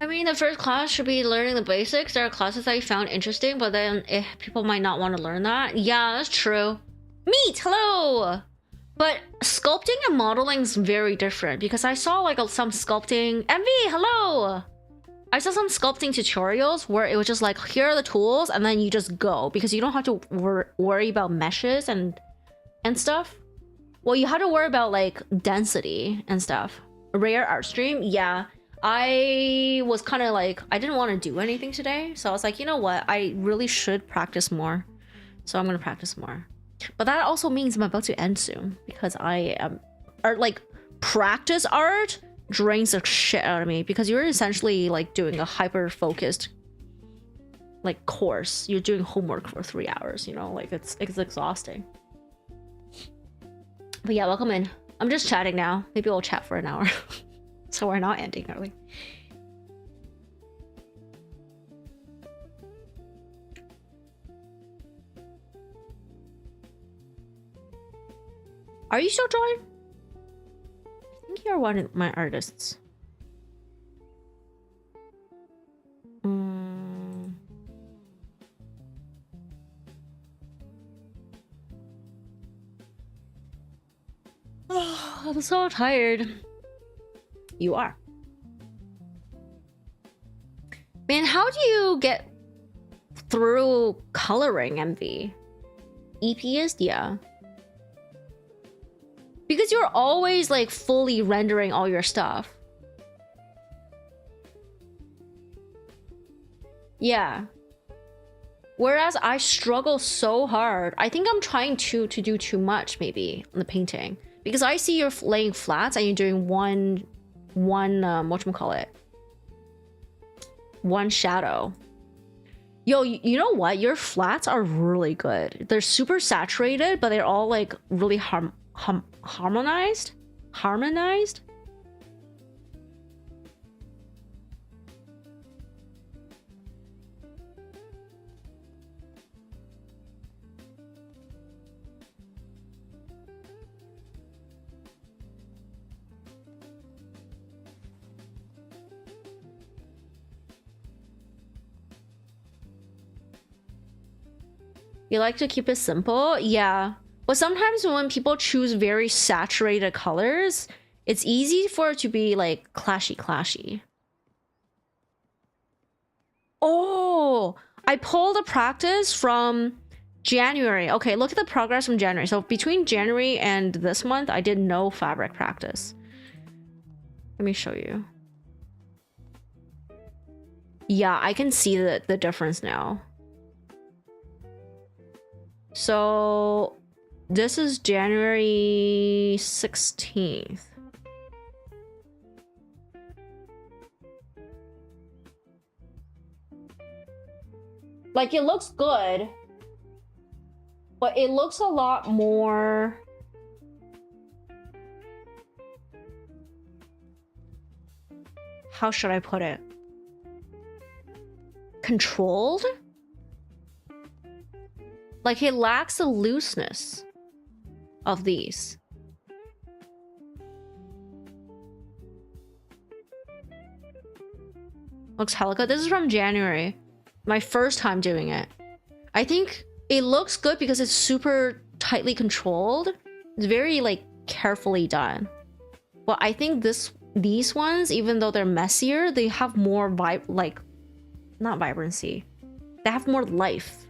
I mean, the first class should be learning the basics. There are classes I found interesting, but then people might not want to learn that. Yeah, that's true. Meet, hello! But sculpting and modeling is very different because I saw like some sculpting. Envy, hello. I saw some sculpting tutorials where it was just like, here are the tools, and then you just go because you don't have to worry about meshes and stuff. Well, you had to worry about like density and stuff. Rare art stream, yeah. I was kind of like, I didn't want to do anything today, so I was like, you know what? I really should practice more. So I'm gonna practice more. But that also means I'm about to end soon because I am, like, practice art drains the shit out of me because you're essentially like doing a hyper focused like course. You're doing homework for 3 hours, you know, like it's exhausting. But yeah, welcome in. I'm just chatting now. Maybe we'll chat for an hour. So we're not ending early. Are you still drawing? I think you're one of my artists. Oh, I'm so tired. You are. Man, how do you get through coloring, MV? EPs, yeah. Because you're always like fully rendering all your stuff. Yeah. Whereas I struggle so hard. I think I'm trying to do too much maybe on the painting. Because I see you're laying flats and you're doing one whatchamacallit? One shadow. Yo, you know what? Your flats are really good. They're super saturated, but they're all like really harmonized. You like to keep it simple? Yeah. But sometimes when people choose very saturated colors, it's easy for it to be like clashy. Oh, I pulled a practice from January. Okay, look at the progress from January. So between January and this month, I did no fabric practice. Let me show you. Yeah, I can see the difference now. So this is January 16th. Like, it looks good, but it looks a lot more... How should I put it? Controlled? Like, it lacks the looseness of these. Looks hella good. This is from January. My first time doing it. I think it looks good because it's super tightly controlled. It's very, like, carefully done. But I think these ones, even though they're messier, they have more not vibrancy. They have more life.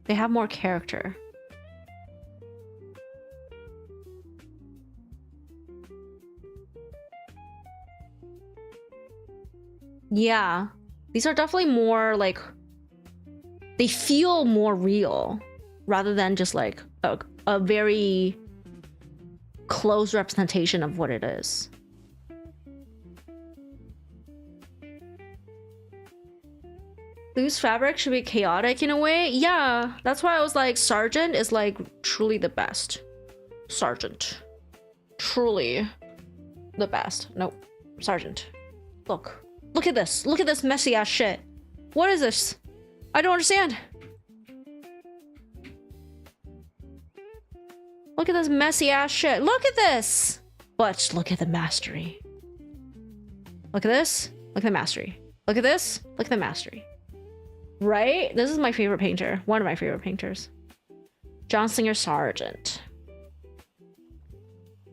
They have more character. Yeah. These are definitely more like... They feel more real rather than just like a very close representation of what it is. Loose fabric should be chaotic in a way. Yeah, that's why I was like, Sargent is like truly the best. Sargent. Truly the best. Nope. Sargent. Look. Look at this. Look at this messy ass shit. What is this? I don't understand. Look at this messy ass shit. Look at this. But look at the mastery. Look at this. Look at the mastery. Look at this. Look at the mastery. Right? This is my favorite painter. One of my favorite painters. John Singer Sargent.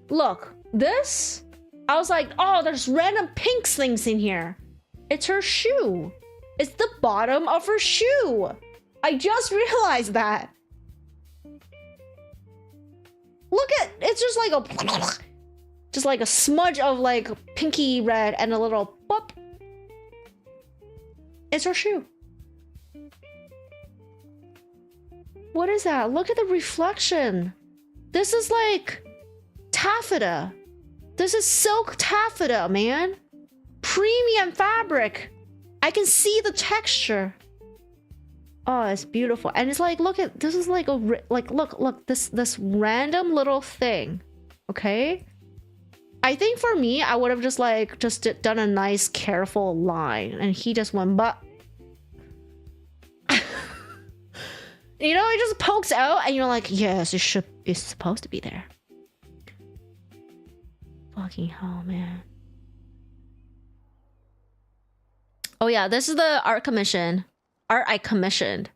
Look, this? I was like, oh, there's random pink things in here. It's her shoe. It's the bottom of her shoe. I just realized that. Look at, it's just like a smudge of like pinky red and a little pop. It's her shoe. What is that? Look at the reflection. This is like taffeta. This is silk taffeta, man. Premium fabric. I can see the texture. Oh, it's beautiful. And it's like, look at, this is like a, look, this random little thing. Okay? I think for me, I would have just done a nice, careful line. And he just went, but. You know, it just pokes out and you're like, yes, it's supposed to be there. Fucking hell, man. Oh yeah, this is the art I commissioned.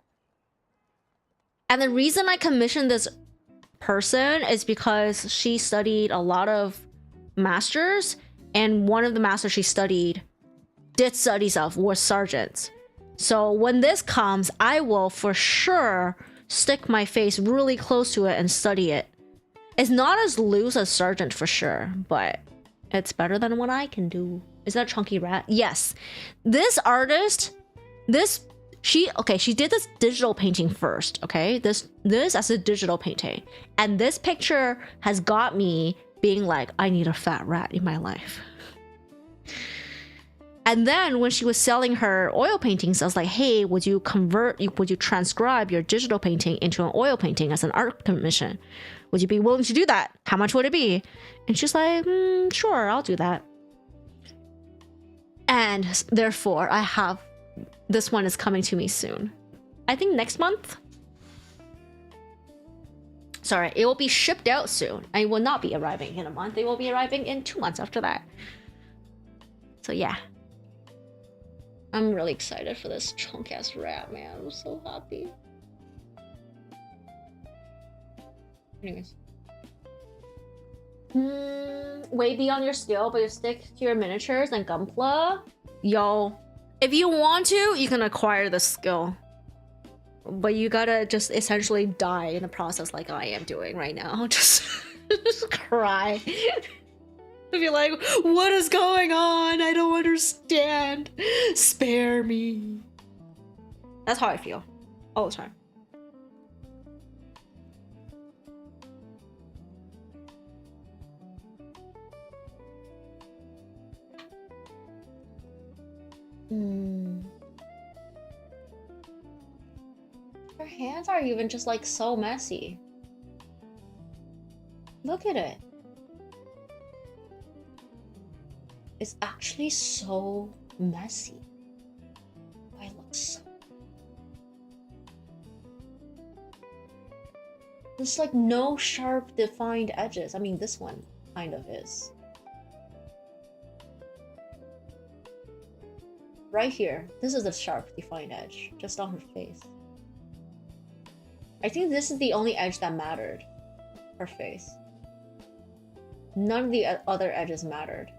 And the reason I commissioned this person is because she studied a lot of masters, and one of the masters she did studies of was Sargent's. So when this comes, I will for sure stick my face really close to it and study it. It's not as loose as Sargent for sure, but it's better than what I can do. Is that Chunky Rat? Yes. This artist, she did this digital painting first, okay? This as a digital painting. And this picture has got me being like, I need a fat rat in my life. And then when she was selling her oil paintings, I was like, hey, would you transcribe your digital painting into an oil painting as an art commission? Would you be willing to do that? How much would it be? And she's like, sure, I'll do that. And therefore, this one is coming to me soon. I think next month. Sorry, it will be shipped out soon. It will not be arriving in a month. It will be arriving in 2 months after that. So yeah. I'm really excited for this chunk ass rat, man. I'm so happy. Anyways. Way beyond your skill, but you stick to your miniatures and Gunpla. Yo, if you want to, you can acquire the skill. But you gotta just essentially die in the process like I am doing right now. Just cry. Be like, what is going on? I don't understand. Spare me. That's how I feel all the time. Her hands are even just like so messy. Look at it. It's actually so messy. I look so... There's like no sharp defined edges. I mean, this one kind of is. Right here, this is a sharp defined edge, just on her face. I think this is the only edge that mattered. Her face. None of the other edges mattered.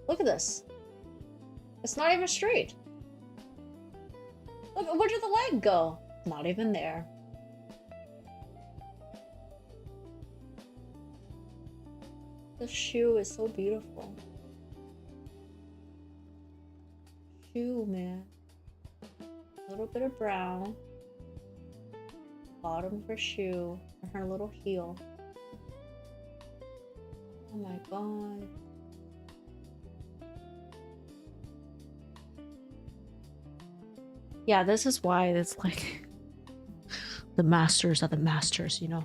Look at this. It's not even straight. Look, where did the leg go? Not even there. The shoe is so beautiful. Shoe, man. A little bit of brown. Bottom of her shoe. And her little heel. Oh my god. Yeah, this is why it's like the masters are the masters, you know.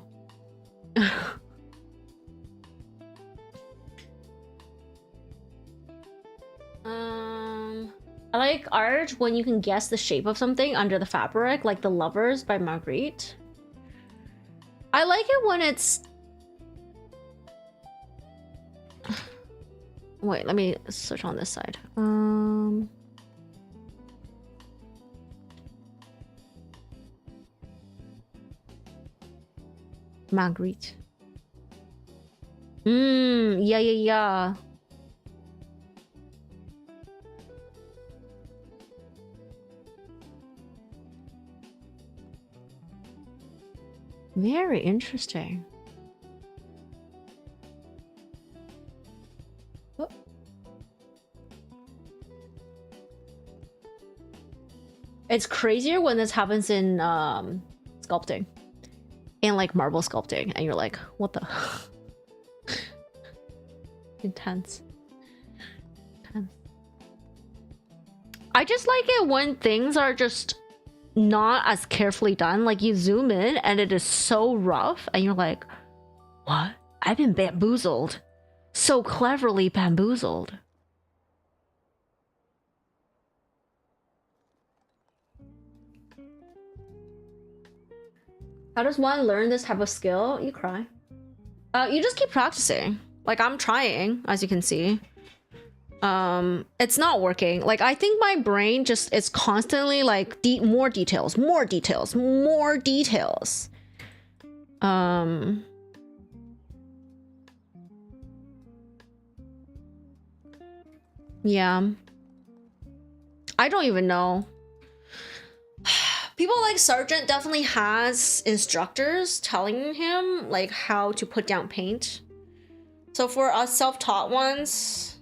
I like art when you can guess the shape of something under the fabric, like The Lovers by Marguerite. I like it when it's... Wait, let me search on this side. Magritte. Yeah, yeah, yeah. Very interesting. Oh. It's crazier when this happens in sculpting. In like marble sculpting, and you're like, what the? Intense. I just like it when things are just not as carefully done. Like you zoom in and it is so rough and you're like, what? I've been bamboozled. So cleverly bamboozled. How does one learn this type of skill? You cry. You just keep practicing. Like I'm trying, as you can see. It's not working. Like I think my brain just is constantly like more details, more details, more details. Yeah. I don't even know. People like Sargent definitely has instructors telling him like how to put down paint. So for us self-taught ones,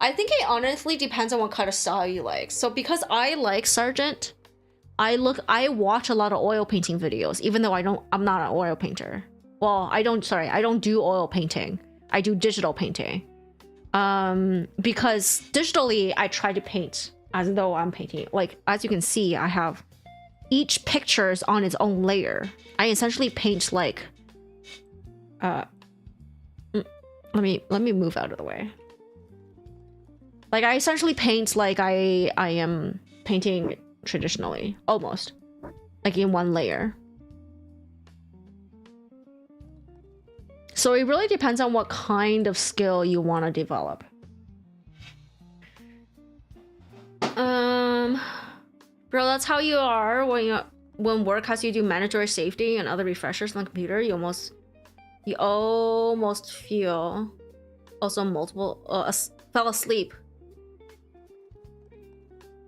I think it honestly depends on what kind of style you like. So because I like Sargent, I watch a lot of oil painting videos, even though I'm not an oil painter. Well, I don't do oil painting. I do digital painting. Because digitally I try to paint as though I'm painting. Like as you can see, I have each picture is on its own layer. I essentially paint like let me move out of the way. Like I essentially paint like I am painting traditionally, almost like in one layer. So it really depends on what kind of skill you want to develop. Bro, that's how you are when work has you do mandatory safety and other refreshers on the computer. You almost feel also fell asleep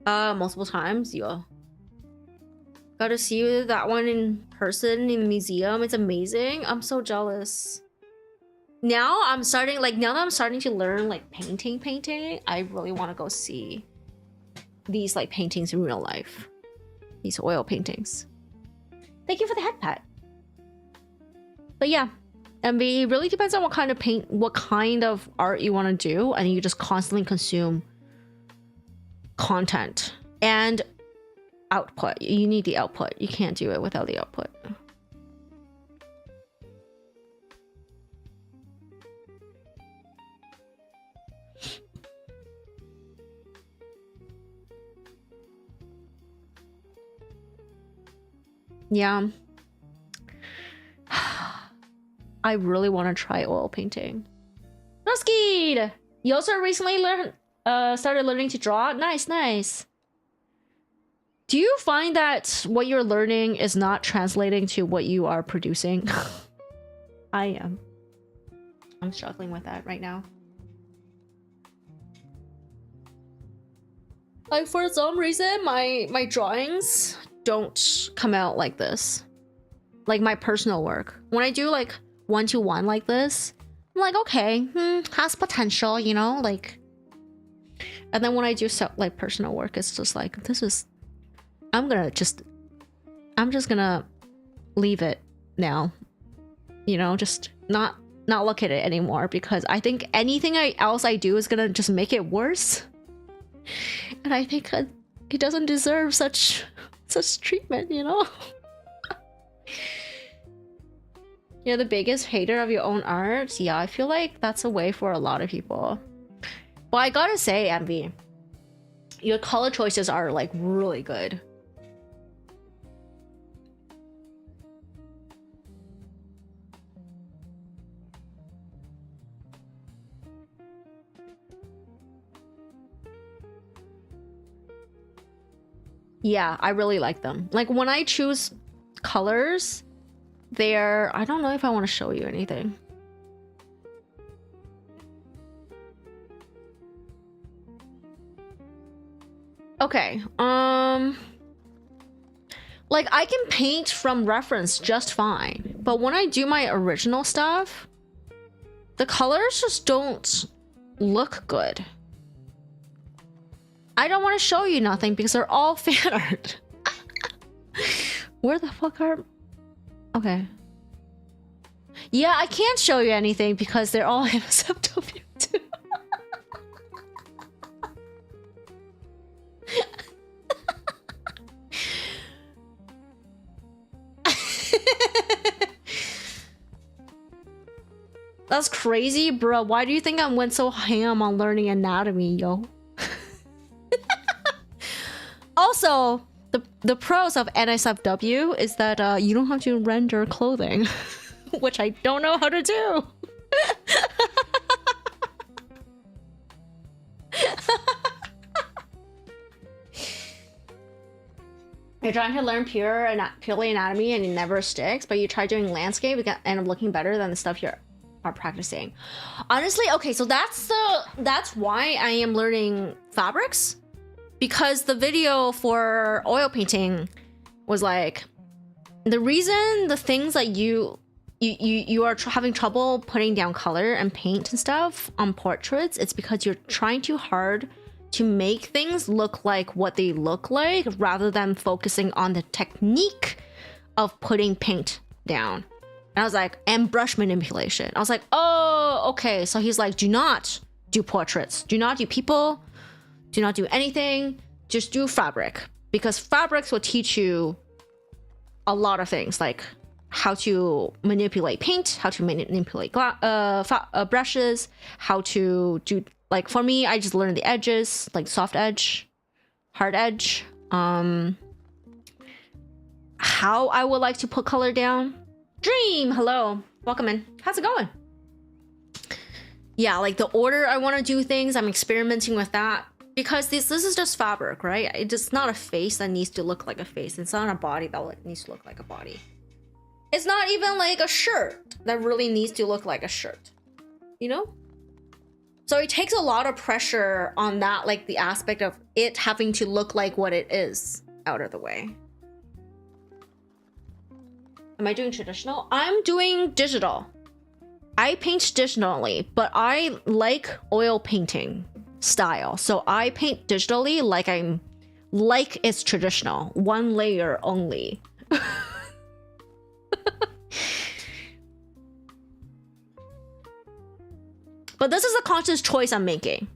multiple times. You got to see that one in person in the museum. It's amazing. I'm so jealous. Now that I'm starting to learn like painting, I really want to go see these like paintings in real life. These oil paintings. Thank you for the head pat. But yeah, and it really depends on what kind of what kind of art you want to do, and you just constantly consume content and output. You need the output. You can't do it without the output. Yeah. I really want to try oil painting. Ruskid! You also recently started learning to draw? Nice, nice. Do you find that what you're learning is not translating to what you are producing? I am. I'm struggling with that right now. Like for some reason, my drawings don't come out like this. Like my personal work. When I do like one-to-one like this, I'm like, okay, has potential, you know, like. And then when I do like personal work, it's just like, I'm just gonna leave it now, you know, just not look at it anymore, because I think anything else I do is gonna just make it worse. And I think it doesn't deserve such treatment, you know. You're the biggest hater of your own art. Yeah, I feel like that's a way for a lot of people. But I gotta say, Envy, your color choices are like really good. Yeah, I really like them. Like when I choose colors, they're, I don't know if I want to show you anything. Okay, like I can paint from reference just fine, but when I do my original stuff, the colors just don't look good. I don't want to show you nothing because they're all fan art. Where the fuck are... Okay. Yeah, I can't show you anything because they're all NSFW too. That's crazy, bro. Why do you think I went so ham on learning anatomy, yo? Also, the pros of NSFW is that you don't have to render clothing, which I don't know how to do. You're trying to learn purely anatomy and it never sticks, but you try doing landscape, you end up looking better than the stuff you're practicing. Honestly, okay, so that's why I am learning fabrics, because the video for oil painting was like, the reason the things that you are having trouble putting down color and paint and stuff on portraits, it's because you're trying too hard to make things look like what they look like rather than focusing on the technique of putting paint down. And I was like, and brush manipulation. I was like, oh, okay. So he's like, do not do portraits. Do not do people. Do not do anything. Just do fabric. Because fabrics will teach you a lot of things, like how to manipulate paint, how to manipulate brushes, how to do, like for me, I just learned the edges, like soft edge, hard edge, how I would like to put color down. Dream, hello, welcome in. How's it going? Yeah, like the order I want to do things, I'm experimenting with that because this is just fabric, right? It's not a face that needs to look like a face. It's not a body that needs to look like a body. It's not even like a shirt that really needs to look like a shirt, you know? So it takes a lot of pressure on that, like the aspect of it having to look like what it is out of the way. Am I doing traditional? I'm doing digital. I paint digitally, but I like oil painting style. So I paint digitally like it's traditional. One layer only. But this is a conscious choice I'm making.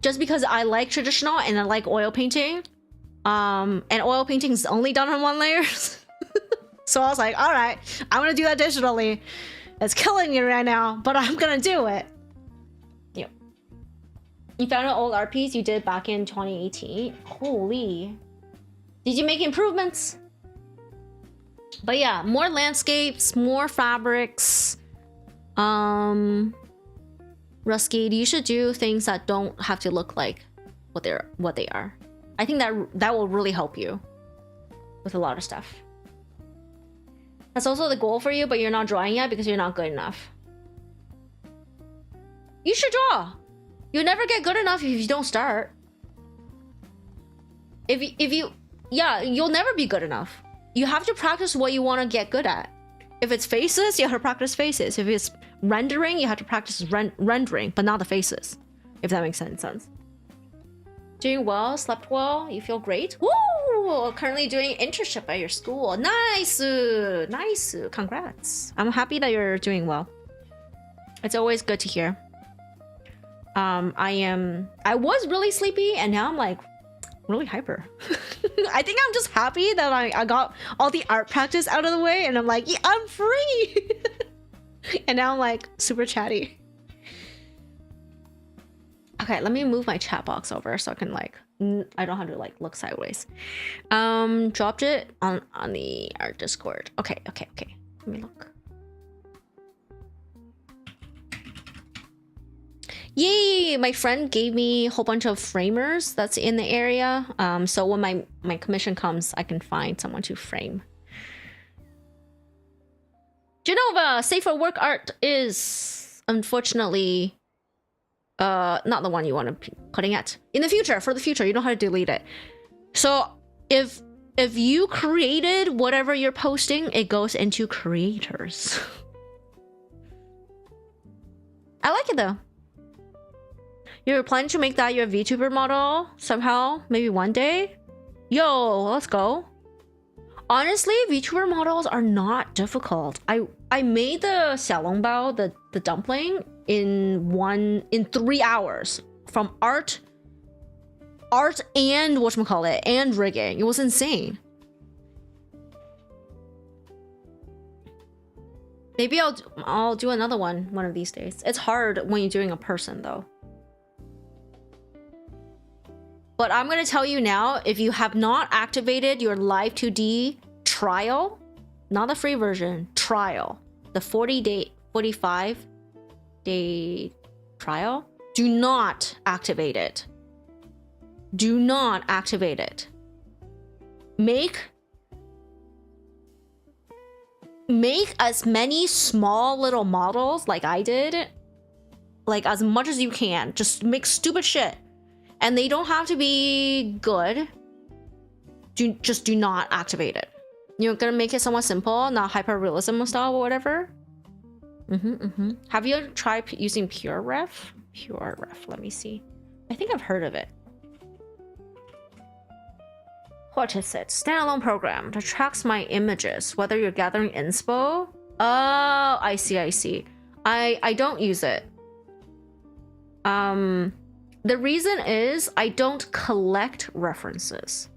Just because I like traditional and I like oil painting. And oil painting is only done on one layer. So I was like, all right, I'm gonna do that digitally. It's killing me right now, but I'm gonna do it. Yep. You found an old art piece you did back in 2018. Holy. Did you make improvements? But yeah, more landscapes, more fabrics. Rusky, you should do things that don't have to look like what they are. I think that will really help you with a lot of stuff. That's also the goal for you, but you're not drawing yet because you're not good enough. You should draw. You'll never get good enough if you don't start. You'll never be good enough. You have to practice what you want to get good at. If it's faces, you have to practice faces. If it's rendering, you have to practice rendering, but not the faces. If that makes sense. Doing well, slept well, you feel great. Woo! Currently doing internship at your school. Nice! Nice! Congrats. I'm happy that you're doing well. It's always good to hear. I was really sleepy and now I'm like really hyper. I think I'm just happy that I got all the art practice out of the way and I'm like, yeah, I'm free! And now I'm like super chatty. Okay, let me move my chat box over so I can like, I don't have to like look sideways. Dropped it on the art Discord. Okay. Let me look. Yay! my friend gave me a whole bunch of framers that's in the area. So when my commission comes, I can find someone to frame. Genova, safe for work art is unfortunately not the one you want to be putting at. In the future, for the future, you know how to delete it. So if you created whatever you're posting, it goes into creators. I like it though. You're planning to make that your VTuber model somehow, maybe one day? Yo, let's go. Honestly, VTuber models are not difficult. I made the xiaolongbao, the dumpling, in 3 hours from art and whatchamacallit, and rigging. It was insane. Maybe I'll do another one of these days. It's hard when you're doing a person though. But I'm gonna tell you now, if you have not activated your Live 2D trial, not the free version, trial, the 45-day trial, do not activate it. Do not activate it. Make as many small little models like I did, like as much as you can. Just make stupid shit. And they don't have to be good. Just do not activate it. You're gonna make it somewhat simple, not hyper realism style or whatever. Have you tried using PureRef? PureRef, let me see. I think I've heard of it. What is it? Standalone program that tracks my images, whether you're gathering inspo. Oh, I see. I don't use it. The reason is I don't collect references.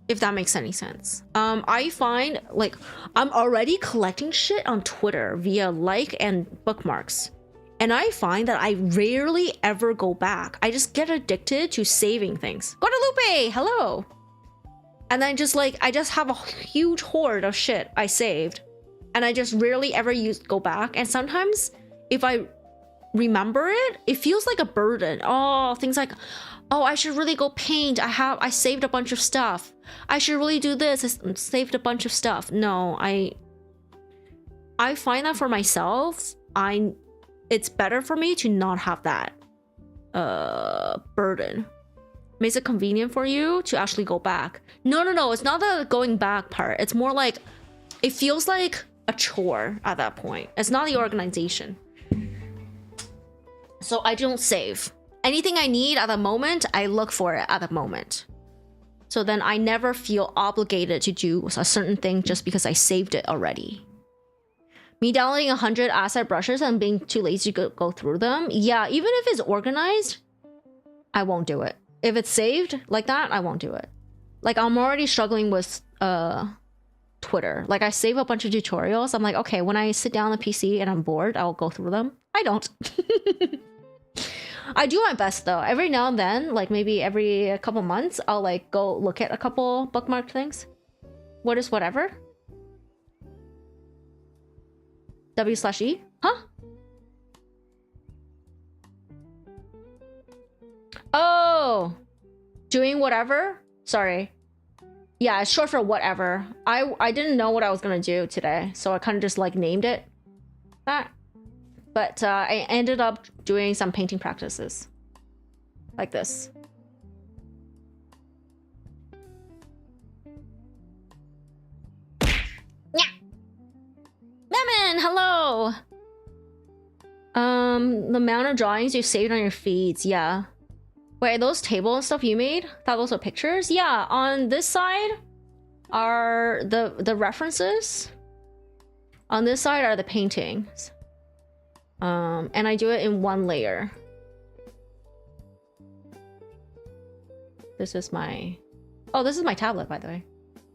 If that makes any sense. I find like I'm already collecting shit on Twitter via like and bookmarks. And I find that I rarely ever go back. I just get addicted to saving things. Guadalupe, hello. And then just like, I just have a huge hoard of shit I saved. And I just rarely ever go back. And sometimes if I remember it, it feels like a burden. Oh, things like, oh, I should really go paint. I saved a bunch of stuff. I should really do this. I saved a bunch of stuff. No, I find that for myself, it's better for me to not have that burden. Makes it convenient for you to actually go back. No, it's not the going back part. It's more like, it feels like a chore at that point. It's not the organization. So I don't save. Anything I need at the moment, I look for it at the moment. So then I never feel obligated to do a certain thing just because I saved it already. Me downloading 100 asset brushes and being too lazy to go through them. Yeah, even if it's organized, I won't do it. If it's saved like that, I won't do it. Like I'm already struggling with Twitter. Like I save a bunch of tutorials. I'm like, okay, when I sit down on the PC and I'm bored, I'll go through them. I don't. I do my best though. Every now and then, like maybe every couple months, I'll like go look at a couple bookmarked things. What is whatever? W/E? Huh? Oh, doing whatever? Sorry. Yeah, it's short for whatever. I didn't know what I was gonna do today, so I kind of just like named it that. But I ended up doing some painting practices. Like this. Yeah. Lemon, hello! The amount of drawings you saved on your feeds, yeah. Wait, those table and stuff you made? Thought those were pictures? Yeah, on this side are the references. On this side are the paintings. And I do it in one layer. This is my... Oh, this is my tablet, by the way.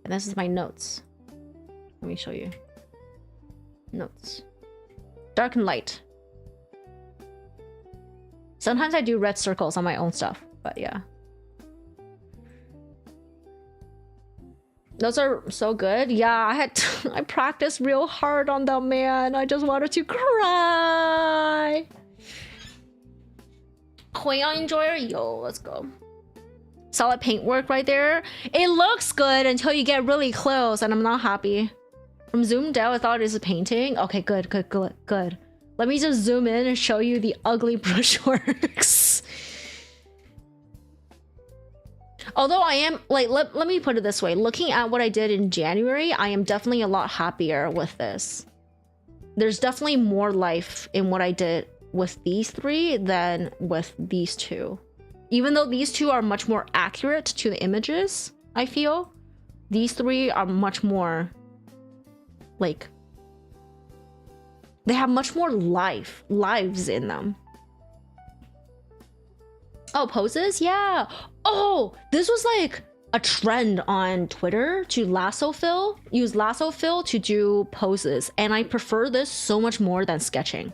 And this is my notes. Let me show you. Notes. Dark and light. Sometimes I do red circles on my own stuff, but yeah. Those are so good. Yeah, I practiced real hard on them, man. I just wanted to cry. Huion enjoyer? Yo, let's go. Solid paintwork right there. It looks good until you get really close, and I'm not happy. From zoomed out, I thought it was a painting. Okay, good. Let me just zoom in and show you the ugly brushworks. Although I am, like, let me put it this way. Looking at what I did in January, I am definitely a lot happier with this. There's definitely more life in what I did with these three than with these two. Even though these two are much more accurate to the images, I feel, these three are much more, like, they have much more lives in them. Oh, poses? Yeah. Oh, this was like a trend on Twitter to lasso fill. Use lasso fill to do poses. And I prefer this so much more than sketching.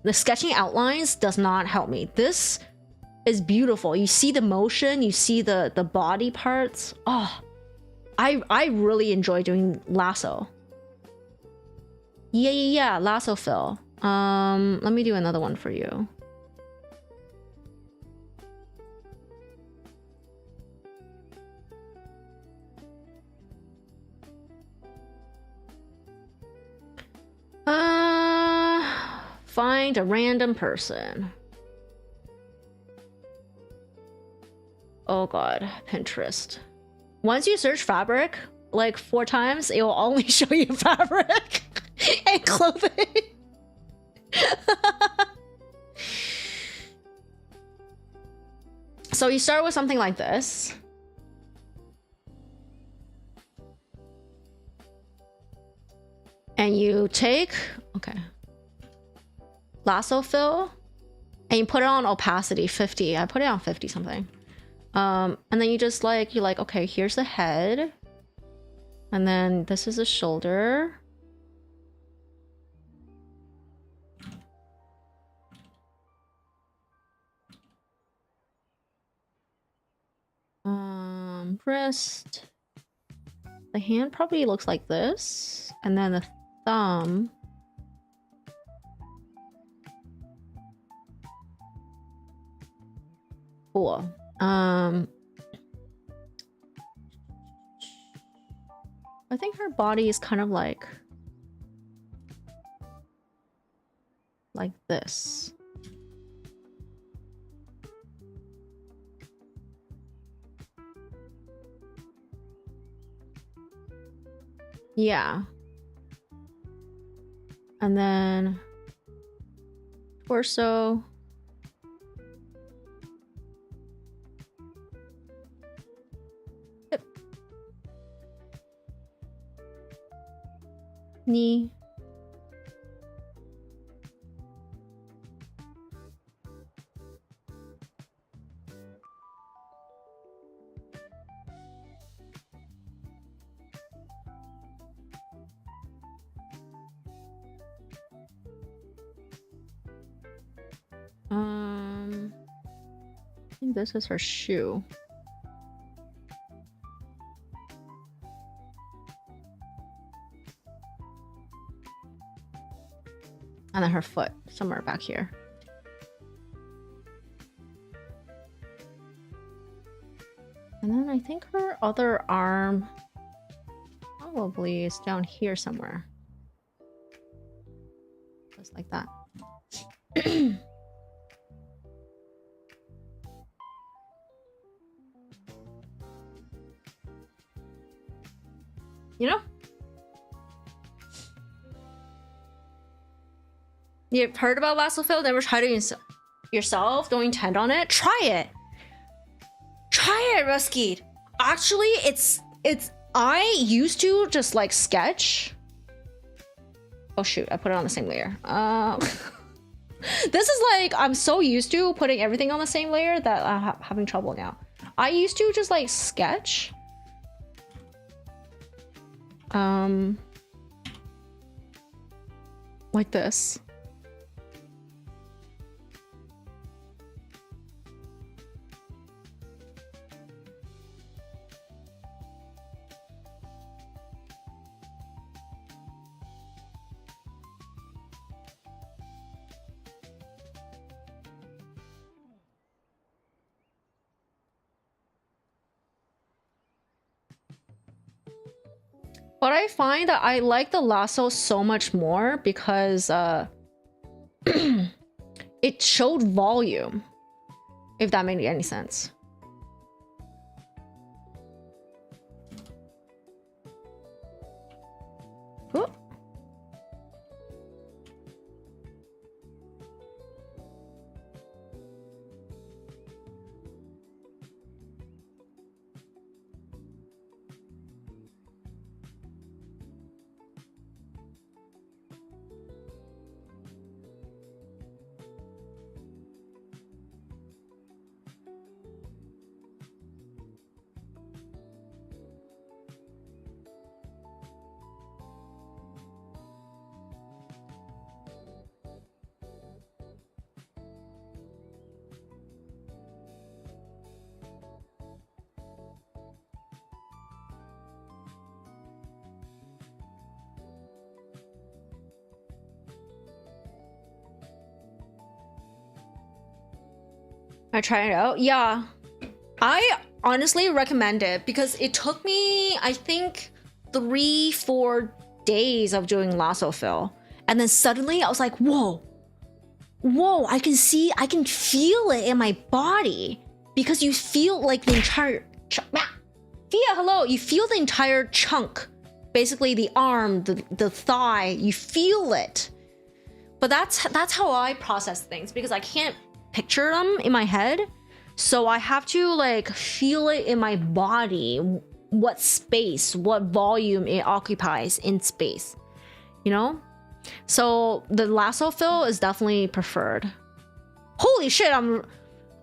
The sketching outlines does not help me. This is beautiful. You see the motion, you see the body parts. Oh, I really enjoy doing lasso. Yeah, lasso fill. Let me do another one for you. Find a random person. Oh god, Pinterest. Once you search fabric like 4 times, it will only show you fabric and clothing. So you start with something like this. And you take, okay, lasso fill, and you put it on opacity 50. I put it on 50 something. And then you just like, you're like, okay, here's the head. And then this is the shoulder. Wrist. The hand probably looks like this. And then the thumb. Cool. I think her body is kind of like this. Yeah. And then torso. Hip. Knee. I think this is her shoe. And then her foot, somewhere back here. And then I think her other arm probably is down here somewhere. Just like that. You know? You've heard about lasso fill? Never tried it yourself? Don't intend on it? Try it! Try it, Ruskid! Actually, it's... I used to just like sketch. Oh shoot, I put it on the same layer. This is like, I'm so used to putting everything on the same layer that I'm having trouble now. I used to just like sketch. Like this. But I find that I like the lasso so much more because it showed volume, if that made any sense. Ooh. I tried it out. Yeah. I honestly recommend it because it took me, I think, 3-4 days of doing lasso fill. And then suddenly I was like, whoa, I can feel it in my body. Because you feel like the entire, Fia, hello, you feel the entire chunk. Basically the arm, the thigh, you feel it. But that's how I process things because I can't picture them in my head, so I have to like feel it in my body, what space, what volume it occupies in space, you know. So the lasso fill is definitely preferred. Holy shit,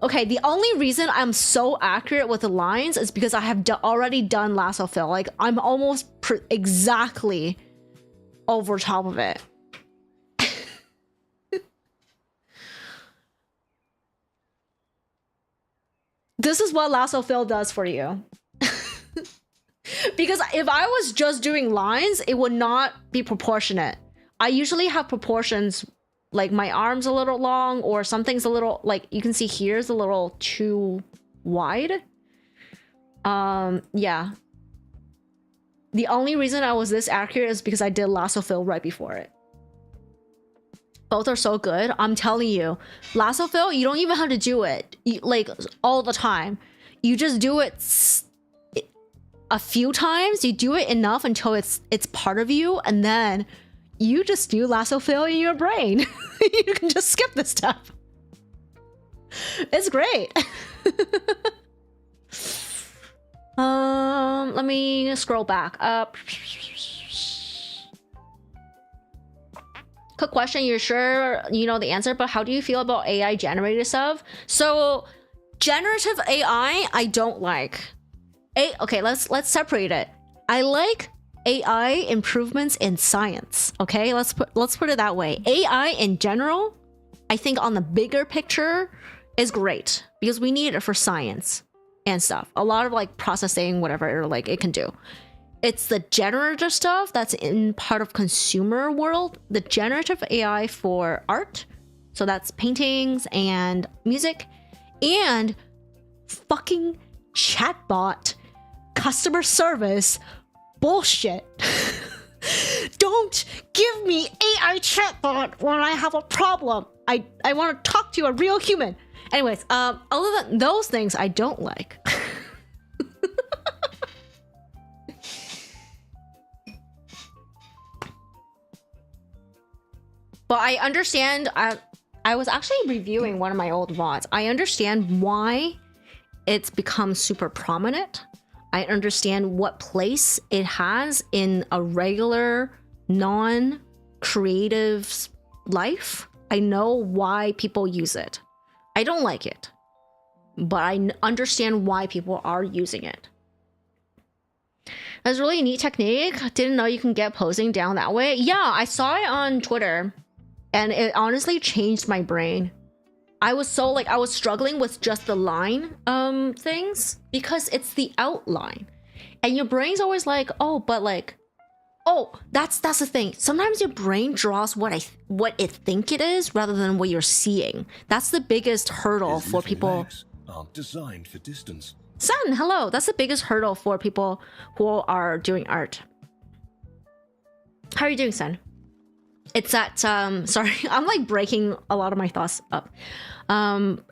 okay. The only reason I'm so accurate with the lines is because I have already done lasso fill. Like I'm almost exactly over top of it. This is what lasso fill does for you. Because if I was just doing lines, it would not be proportionate. I usually have proportions like my arm's a little long or something's a little, like you can see here's a little too wide. Yeah. The only reason I was this accurate is because I did lasso fill right before it. Both are so good. I'm telling you, lasso fill, you don't even have to do it like all the time. You just do it a few times. You do it enough until it's part of you, and then you just do lasso fill in your brain. You can just skip this stuff. It's great. Let me scroll back up. Quick question, you're sure you know the answer, but how do you feel about AI generated stuff? So generative AI, I don't like. Okay, let's separate it. I like AI improvements in science. Okay, let's put it that way. AI in general, I think on the bigger picture is great because we need it for science and stuff. A lot of like processing, whatever like it can do. It's the generative stuff that's in part of consumer world, the generative AI for art. So that's paintings and music and fucking chatbot customer service bullshit. Don't give me AI chatbot when I have a problem. I want to talk to a real human. Anyways, other than those things, I don't like. But I understand, I was actually reviewing one of my old VODs. I understand why it's become super prominent. I understand what place it has in a regular, non-creative life. I know why people use it. I don't like it, but I understand why people are using it. That's really a neat technique. Didn't know you can get posing down that way. Yeah, I saw it on Twitter. And it honestly changed my brain. I was struggling with just the line things because it's the outline. And your brain's always like, oh, but like, oh, that's the thing. Sometimes your brain draws what it think it is rather than what you're seeing. That's the biggest hurdle His for little people. legs aren't designed for distance. Sun, hello. That's the biggest hurdle for people who are doing art. How are you doing, son? It's that sorry, I'm like breaking a lot of my thoughts up.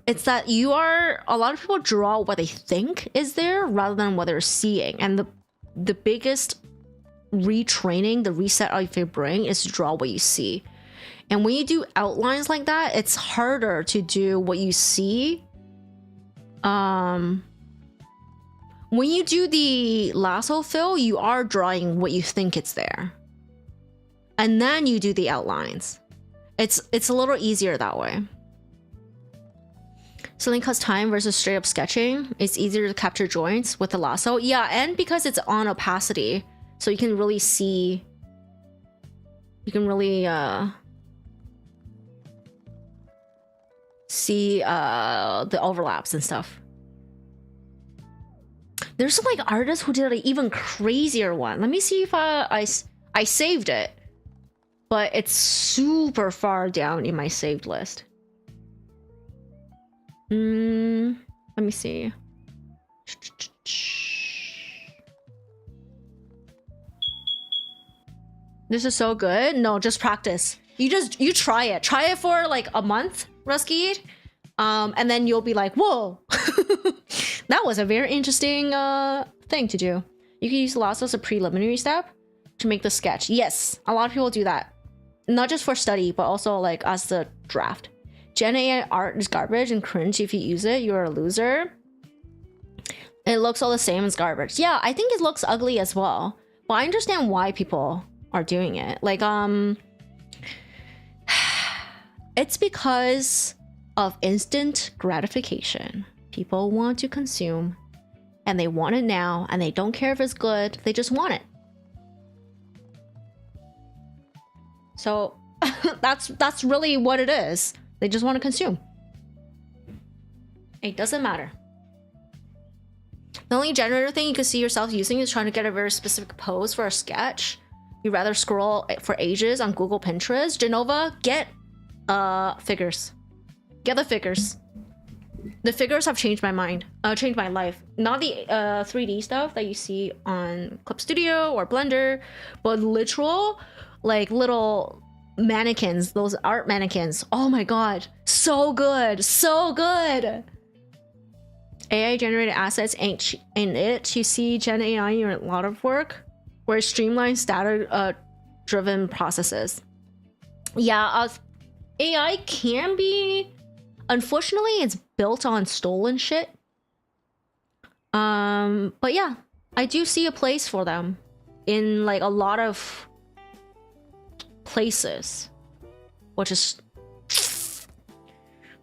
It's that a lot of people draw what they think is there rather than what they're seeing. And the biggest retraining, the reset of your brain is to draw what you see. And when you do outlines like that, it's harder to do what you see. When you do the lasso fill, you are drawing what you think it's there. And then you do the outlines. It's a little easier that way. Something costs time versus straight up sketching. It's easier to capture joints with the lasso. Yeah, and because it's on opacity, so you can really see. You can really see the overlaps and stuff. There's like artists who did an even crazier one. Let me see if I saved it, but it's super far down in my saved list. Let me see. This is so good. No, just practice. You try it. Try it for like a month, Rusky. And then you'll be like, whoa. That was a very interesting thing to do. You can use lasso as a preliminary step to make the sketch. Yes, a lot of people do that. Not just for study, but also like as the draft. Gen AI art is garbage and cringe. If you use it, you're a loser. It looks all the same as garbage. Yeah, I think it looks ugly as well. But I understand why people are doing it. Like, it's because of instant gratification. People want to consume and they want it now and they don't care if it's good. They just want it. So that's really what it is. They just want to consume. It doesn't matter. The only generator thing you can see yourself using is trying to get a very specific pose for a sketch. You'd rather scroll for ages on Google, Pinterest. Genova, get figures. Get the figures. The figures have changed my mind. Changed my life. Not the 3D stuff that you see on Clip Studio or Blender, but literal, like little mannequins, those art mannequins. Oh my god, so good, so good. AI generated assets ain't it. You see Gen AI in a lot of work where it streamlines data driven processes. Yeah, AI can be, unfortunately it's built on stolen shit. But yeah, I do see a place for them in like a lot of places, which is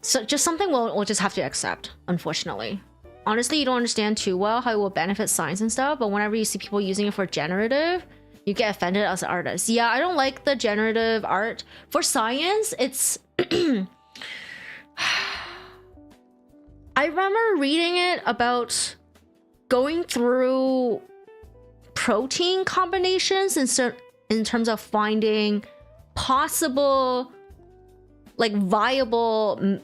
so just something we'll just have to accept, unfortunately. Honestly, you don't understand too well how it will benefit science and stuff, but whenever you see people using it for generative, you get offended as an artist. Yeah, I don't like the generative art. For science, it's I remember reading it about going through protein combinations in terms of finding possible, like, viable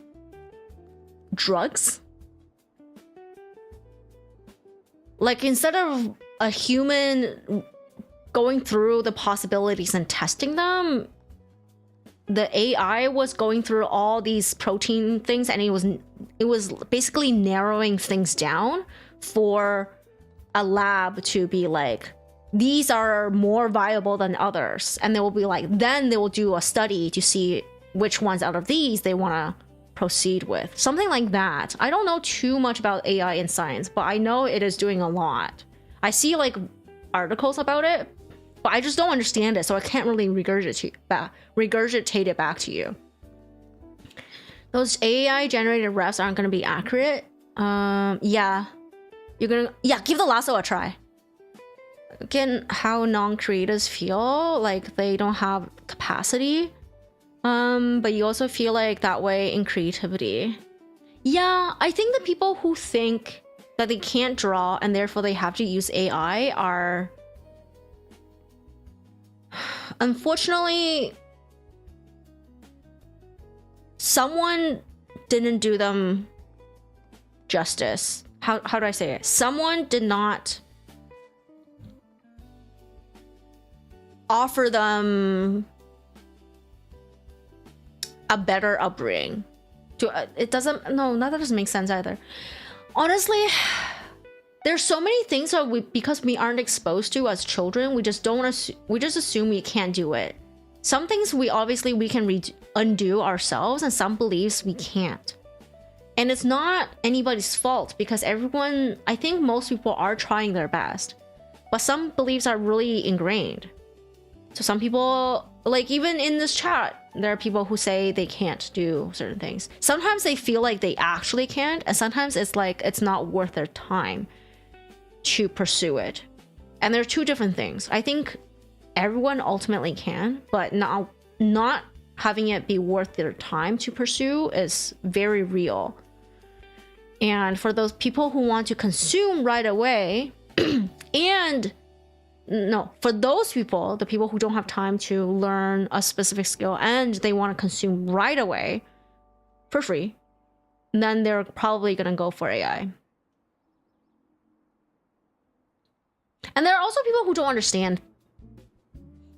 drugs. Like, instead of a human going through the possibilities and testing them, the AI was going through all these protein things, and it was basically narrowing things down for a lab to be like, these are more viable than others, and they will be like, then they will do a study to see which ones out of these they want to proceed with. Something like that. I don't know too much about AI in science, but I know it is doing a lot. I see like articles about it, but I just don't understand it, so I can't really regurgitate it back to you. Those AI generated refs aren't going to be accurate. Yeah, give the lasso a try. Again, how non-creators feel like they don't have capacity, but you also feel like that way in creativity. Yeah, I think the people who think that they can't draw and therefore they have to use AI are, unfortunately, someone didn't do them justice. How do I say it? Someone did not offer them a better upbringing. It doesn't, no, that doesn't make sense either. Honestly, there's so many things that because we aren't exposed to as children, we just assume we can't do it. Some things we can undo ourselves, and some beliefs we can't. And it's not anybody's fault, because I think most people are trying their best, but some beliefs are really ingrained. So some people, like even in this chat, there are people who say they can't do certain things. Sometimes they feel like they actually can't, and sometimes it's like it's not worth their time to pursue it. And there are two different things. I think everyone ultimately can, but not having it be worth their time to pursue is very real. And for those people who want to consume right away, for those people, the people who don't have time to learn a specific skill and they want to consume right away for free, then they're probably going to go for AI. And there are also people who don't understand.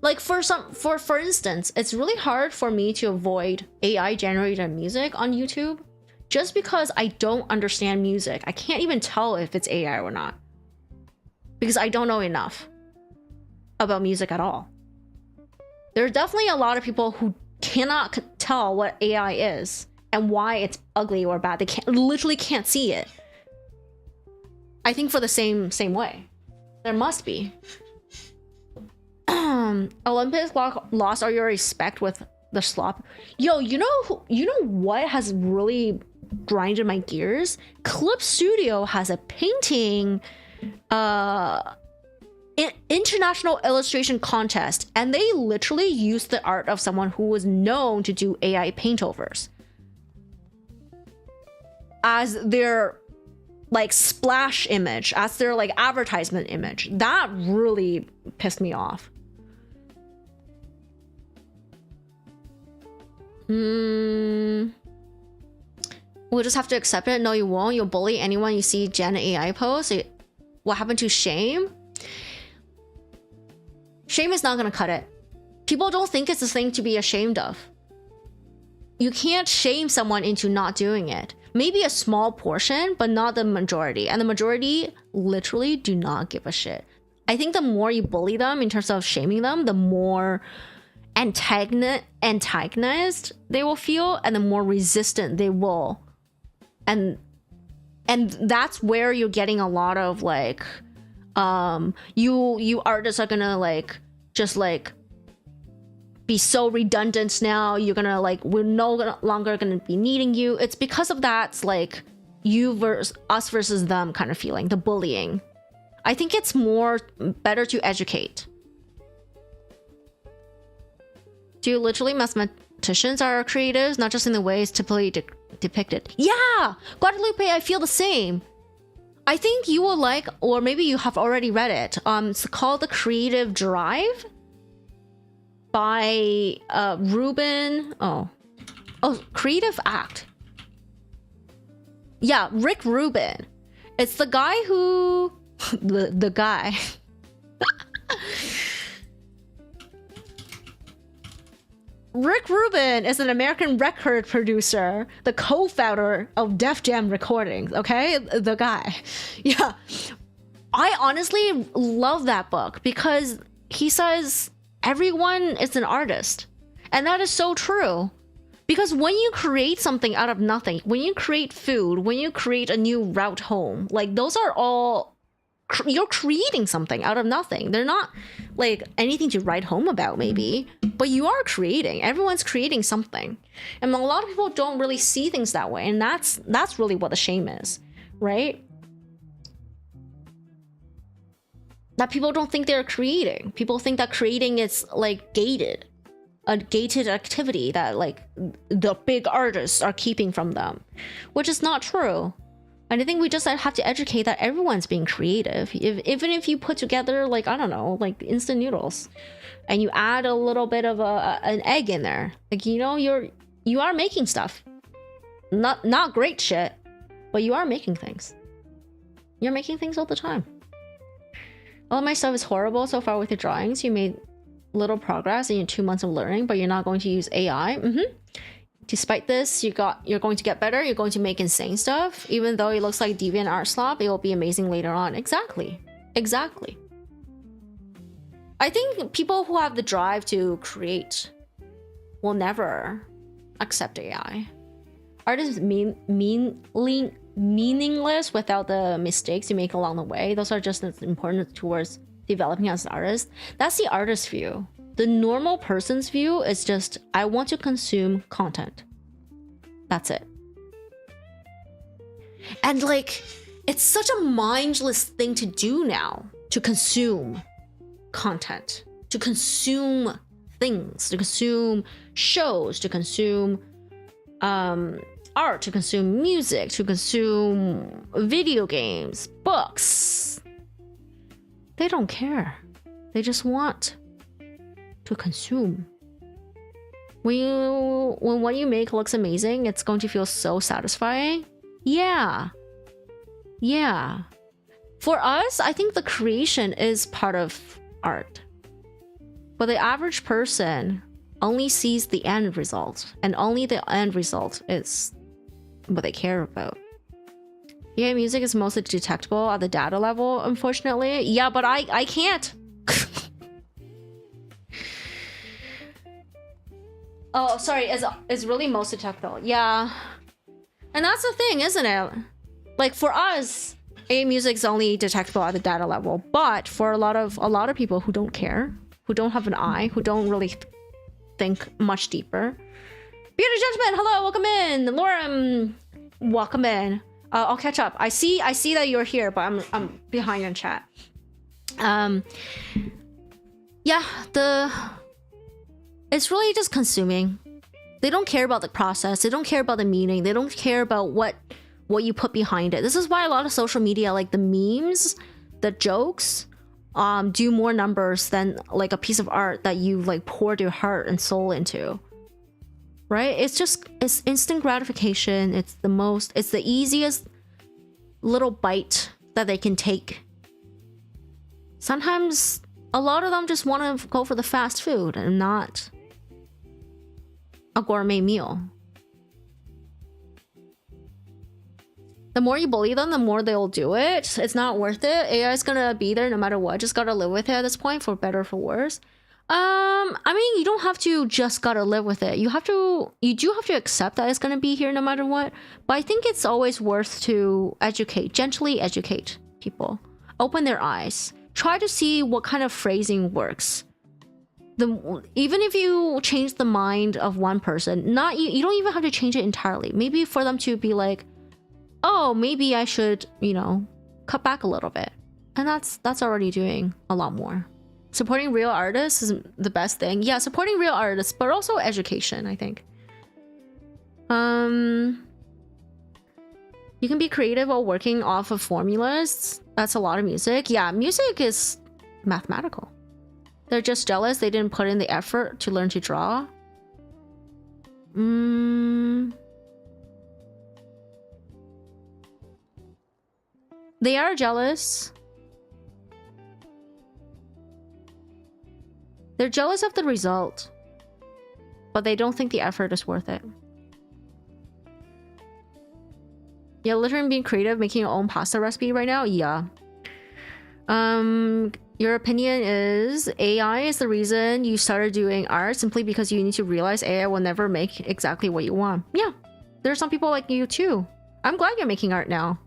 Like for instance, it's really hard for me to avoid AI generated music on YouTube just because I don't understand music. I can't even tell if it's AI or not, because I don't know enough about music at all. There are definitely a lot of people who cannot tell what AI is and why it's ugly or bad. They literally can't see it. I think for the same way. There must be. Olympus lost all your respect with the slop. Yo, you know what has really grinded my gears? Clip Studio has a painting international illustration contest, and they literally used the art of someone who was known to do AI paintovers as their like splash image, as their like advertisement image. That really pissed me off. We'll just have to accept it. No, you won't. You'll bully anyone you see Gen AI post. What happened to shame? Shame is not gonna cut it. People don't think it's a thing to be ashamed of. You can't shame someone into not doing it. Maybe a small portion, but not the majority. And the majority literally do not give a shit. I think the more you bully them in terms of shaming them, the more antagonized they will feel, and the more resistant they will. And that's where you're getting a lot of like, you artists are gonna like just like be so redundant now. You're gonna like, we're no longer gonna be needing you. It's because of that, like you versus us versus them kind of feeling, the bullying. I think it's better to educate. Do literally mathematicians are creatives, not just in the ways typically depicted? Yeah, Guadalupe, I feel the same. I think you will like, or maybe you have already read it. It's called The Creative Drive by Ruben. Oh, Creative Act. Yeah, Rick Rubin. It's the guy who the guy. Rick Rubin is an American record producer, the co-founder of Def Jam Recordings, okay? The guy. Yeah. I honestly love that book because he says everyone is an artist. And that is so true. Because when you create something out of nothing, when you create food, when you create a new route home, like those are all... You're creating something out of nothing. They're not like anything to write home about maybe, but you are creating. Everyone's creating something. And a lot of people don't really see things that way. And that's really what the shame is, right? That people don't think they're creating. People think that creating is like gated. A gated activity that like the big artists are keeping from them, which is not true. And I think we just have to educate that everyone's being creative. Even if you put together, like, I don't know, like instant noodles, and you add a little bit of an egg in there, like, you know, you are making stuff. Not great shit, but you are making things. You're making things all the time. All my stuff is horrible so far with the drawings you made little progress in your 2 months of learning, but you're not going to use AI. Despite this, you're going to get better. You're going to make insane stuff. Even though it looks like Deviant Art Slop, it will be amazing later on. Exactly. I think people who have the drive to create will never accept AI. Art is meaningless without the mistakes you make along the way. Those are just as important towards developing as an artist. That's the artist's view. The normal person's view is just, I want to consume content. That's it. And like, it's such a mindless thing to do now, to consume content, to consume things, to consume shows, to consume art, to consume music, to consume video games, books. They don't care. They just want to consume. When what you make looks amazing, it's going to feel so satisfying. Yeah. For us, I think the creation is part of art. But the average person only sees the end result, and only the end result is what they care about. Yeah, music is mostly detectable at the data level, unfortunately. Yeah, but I can't. Oh, sorry, it's really most detectable. Yeah. And that's the thing, isn't it? Like for us, AI music is only detectable at the data level, but for a lot of people who don't care, who don't have an eye, who don't really think much deeper. Bearded gentlemen, hello, welcome in. Laura, welcome in. I'll catch up. I see that you're here, but I'm behind in chat. Yeah, it's really just consuming. They don't care about the process. They don't care about the meaning. They don't care about what you put behind it. This is why a lot of social media, like the memes, the jokes, do more numbers than like a piece of art that you like poured your heart and soul into. Right? It's instant gratification. It's the easiest little bite that they can take. Sometimes a lot of them just want to go for the fast food and not a gourmet meal. The more you bully them, the more they'll do it. It's not worth it. AI is gonna be there no matter what. Just gotta live with it at this point, for better or for worse. I mean, you don't have to just gotta live with it. You do have to accept that it's gonna be here no matter what. But I think it's always worth to gently educate people. Open their eyes. Try to see what kind of phrasing works. Even if you change the mind of one person, you don't even have to change it entirely. Maybe for them to be like, oh, maybe I should, cut back a little bit. And that's already doing a lot more. Supporting real artists is the best thing. Yeah, supporting real artists, but also education, I think. You can be creative while working off of formulas. That's a lot of music. Yeah, music is mathematical. They're just jealous they didn't put in the effort to learn to draw. They are jealous. They're jealous of the result, but they don't think the effort is worth it. Yeah, literally being creative, making your own pasta recipe right now? Yeah. Your opinion is AI is the reason you started doing art simply because you need to realize AI will never make exactly what you want. Yeah, there are some people like you too. I'm glad you're making art now.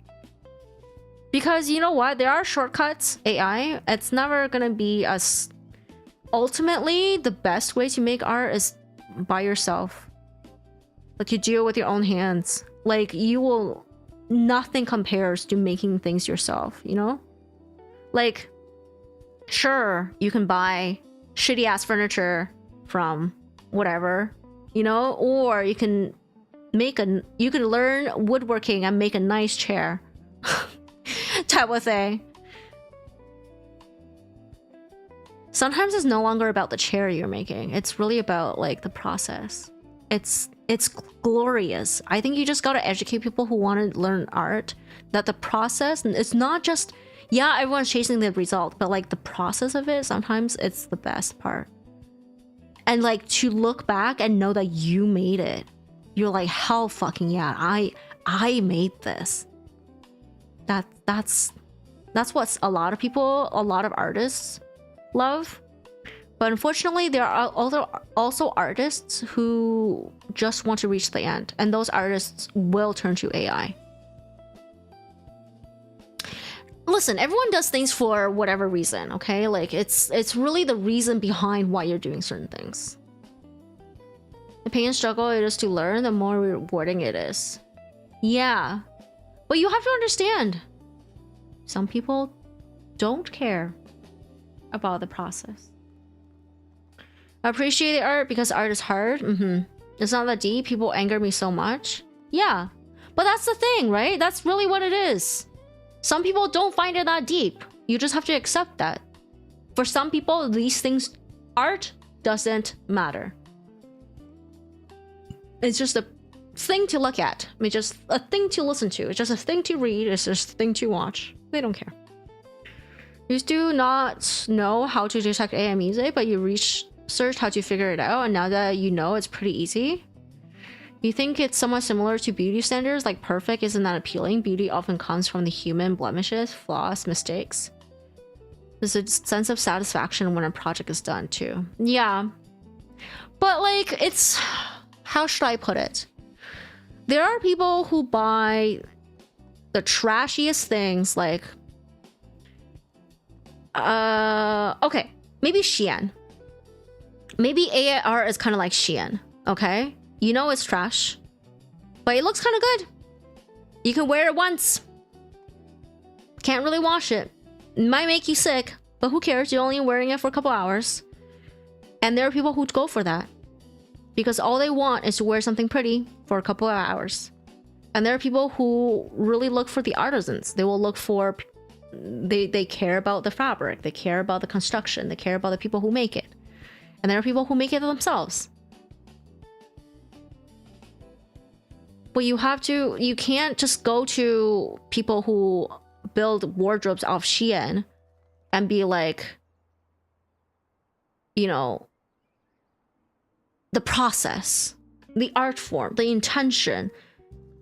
Because you know what? There are shortcuts, AI. It's never gonna be as... Ultimately, the best way to make art is by yourself. Like, you do it with your own hands. Like, nothing compares to making things yourself, Like, sure, you can buy shitty ass furniture from whatever, or you can learn woodworking and make a nice chair. Type of thing. Sometimes it's no longer about the chair you're making. It's really about like the process. It's glorious. I think you just gotta educate people who want to learn art that the process, it's not just, yeah, everyone's chasing the result, but like the process of it, sometimes it's the best part. And like to look back and know that you made it. You're like, hell fucking yeah, I made this. That's what a lot of people, a lot of artists love. But unfortunately, there are also artists who just want to reach the end, and those artists will turn to AI. Listen, everyone does things for whatever reason, okay? Like it's really the reason behind why you're doing certain things. The pain and struggle it is to learn, the more rewarding it is. Yeah. But you have to understand, some people don't care about the process. I appreciate the art because art is hard. It's not that deep. People anger me so much. Yeah. But that's the thing, right? That's really what it is. Some people don't find it that deep. You just have to accept that. For some people, these things, art doesn't matter. It's just a thing to look at. It's just a thing to listen to. It's just a thing to read. It's just a thing to watch. They don't care. You do not know how to detect AI music, but you research how to figure it out, and now that you know, it's pretty easy. You think it's somewhat similar to beauty standards, like perfect isn't that appealing. Beauty often comes from the human blemishes, flaws, mistakes. There's a sense of satisfaction when a project is done too. Yeah. But like, it's... How should I put it? There are people who buy the trashiest things, like... Okay, maybe Shein. Maybe AI art is kind of like Shein, okay? You know it's trash, but it looks kind of good. You can wear it once. Can't really wash it. It might make you sick, but who cares? You're only wearing it for a couple hours. And there are people who go for that, because all they want is to wear something pretty for a couple of hours. And there are people who really look for the artisans. They will look for... They care about the fabric. They care about the construction. They care about the people who make it. And there are people who make it themselves. But you can't just go to people who build wardrobes off Shein and be like, you know, the process, the art form, the intention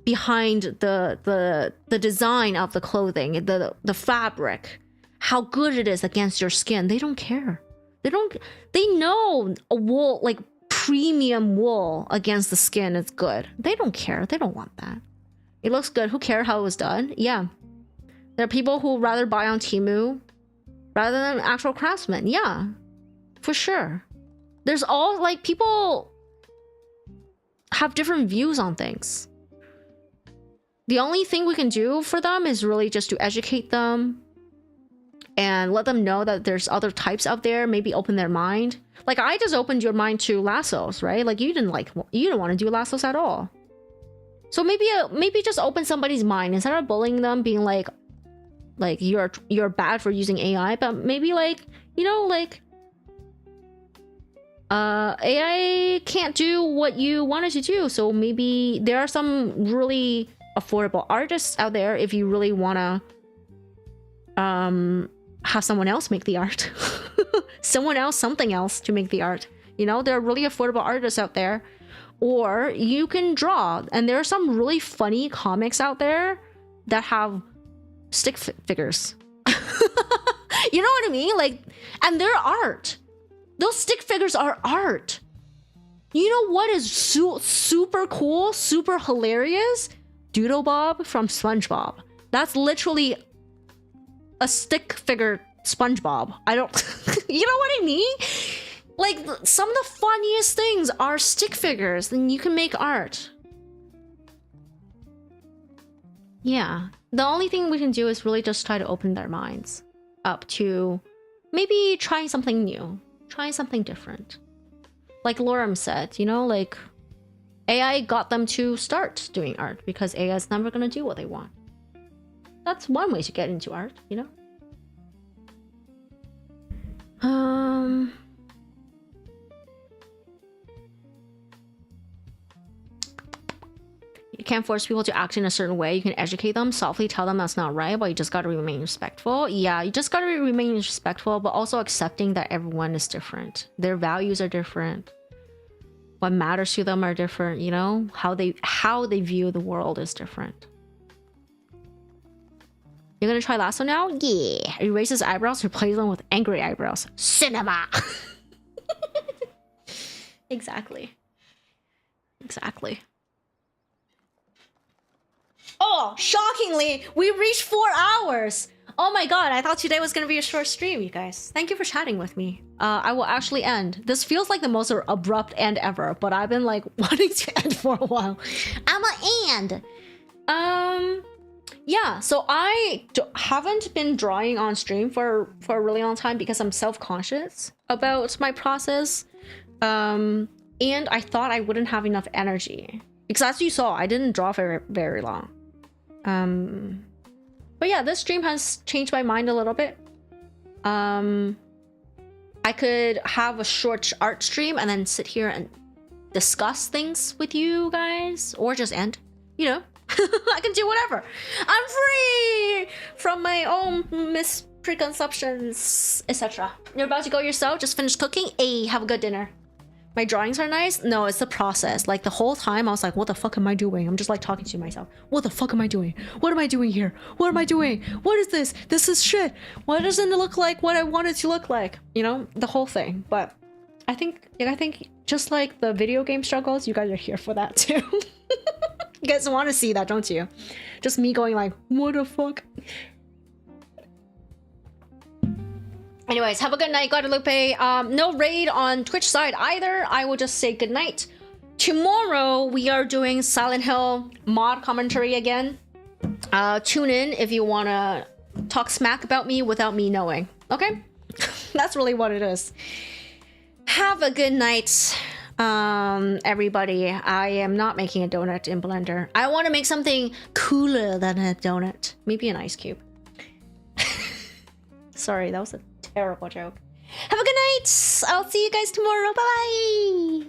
behind the design of the clothing, the fabric, how good it is against your skin. They don't care. They know a wool, like premium wool against the skin is good. They don't care. They don't want that. It looks good. Who cares how it was done? Yeah. There are people who rather buy on Temu rather than actual craftsmen. Yeah, for sure. There's all, like, people have different views on things. The only thing we can do for them is really just to educate them and let them know that there's other types out there, maybe open their mind. Like, I just opened your mind to lassos, right? Like, you didn't want to do lassos at all. So maybe just open somebody's mind instead of bullying them, being like you're bad for using AI, but maybe like, you know, like AI can't do what you wanted to do. So maybe there are some really affordable artists out there if you really want to have someone else make the art. something else to make the art. You know, there are really affordable artists out there. Or you can draw. And there are some really funny comics out there that have stick figures. You know what I mean? Like, and they're art. Those stick figures are art. You know what is super cool, super hilarious? Doodle Bob from SpongeBob. That's literally a stick figure SpongeBob. I don't... You know what I mean? Like, some of the funniest things are stick figures, and you can make art. Yeah. The only thing we can do is really just try to open their minds up to maybe trying something new, trying something different. Like Lorem said, you know, like, AI got them to start doing art because AI is never going to do what they want. That's one way to get into art, you know? You can't force people to act in a certain way. You can educate them, softly tell them that's not right, but you just gotta remain respectful. Yeah, you just gotta remain respectful, but also accepting that everyone is different. Their values are different. What matters to them are different, you know? How they view the world is different. You're gonna try Lasso now? Yeah. Erase his eyebrows, replace them with angry eyebrows. Cinema! Exactly. Exactly. Oh, shockingly, we reached 4 hours! Oh my god, I thought today was gonna be a short stream, you guys. Thank you for chatting with me. I will actually end. This feels like the most abrupt end ever, but I've been like wanting to end for a while. I'ma end! Yeah, so I haven't been drawing on stream for a really long time because I'm self-conscious about my process. And I thought I wouldn't have enough energy. Because as you saw, I didn't draw for very long. But yeah, this stream has changed my mind a little bit. I could have a short art stream and then sit here and discuss things with you guys. Or just end, you know. I can do whatever. I'm free from my own mispreconceptions, etc. You're about to go yourself? Just finish cooking? Hey, have a good dinner. My drawings are nice? No, it's the process. Like the whole time I was like, what the fuck am I doing? I'm just like talking to myself. What the fuck am I doing? What am I doing here? What am I doing? What is this? This is shit. Why doesn't it look like what I want it to look like? You know, the whole thing. But I think just like the video game struggles, you guys are here for that too. You guys want to see that, don't you? Just me going like, what the fuck? Anyways, have a good night, Guadalupe. No raid on Twitch side either. I will just say good night. Tomorrow, we are doing Silent Hill mod commentary again. Tune in if you want to talk smack about me without me knowing. Okay? That's really what it is. Have a good night, everybody. I am not making a donut in Blender. I want to make something cooler than a donut. Maybe an ice cube. Sorry, that was a terrible joke. Have a good night. I'll see you guys tomorrow. Bye.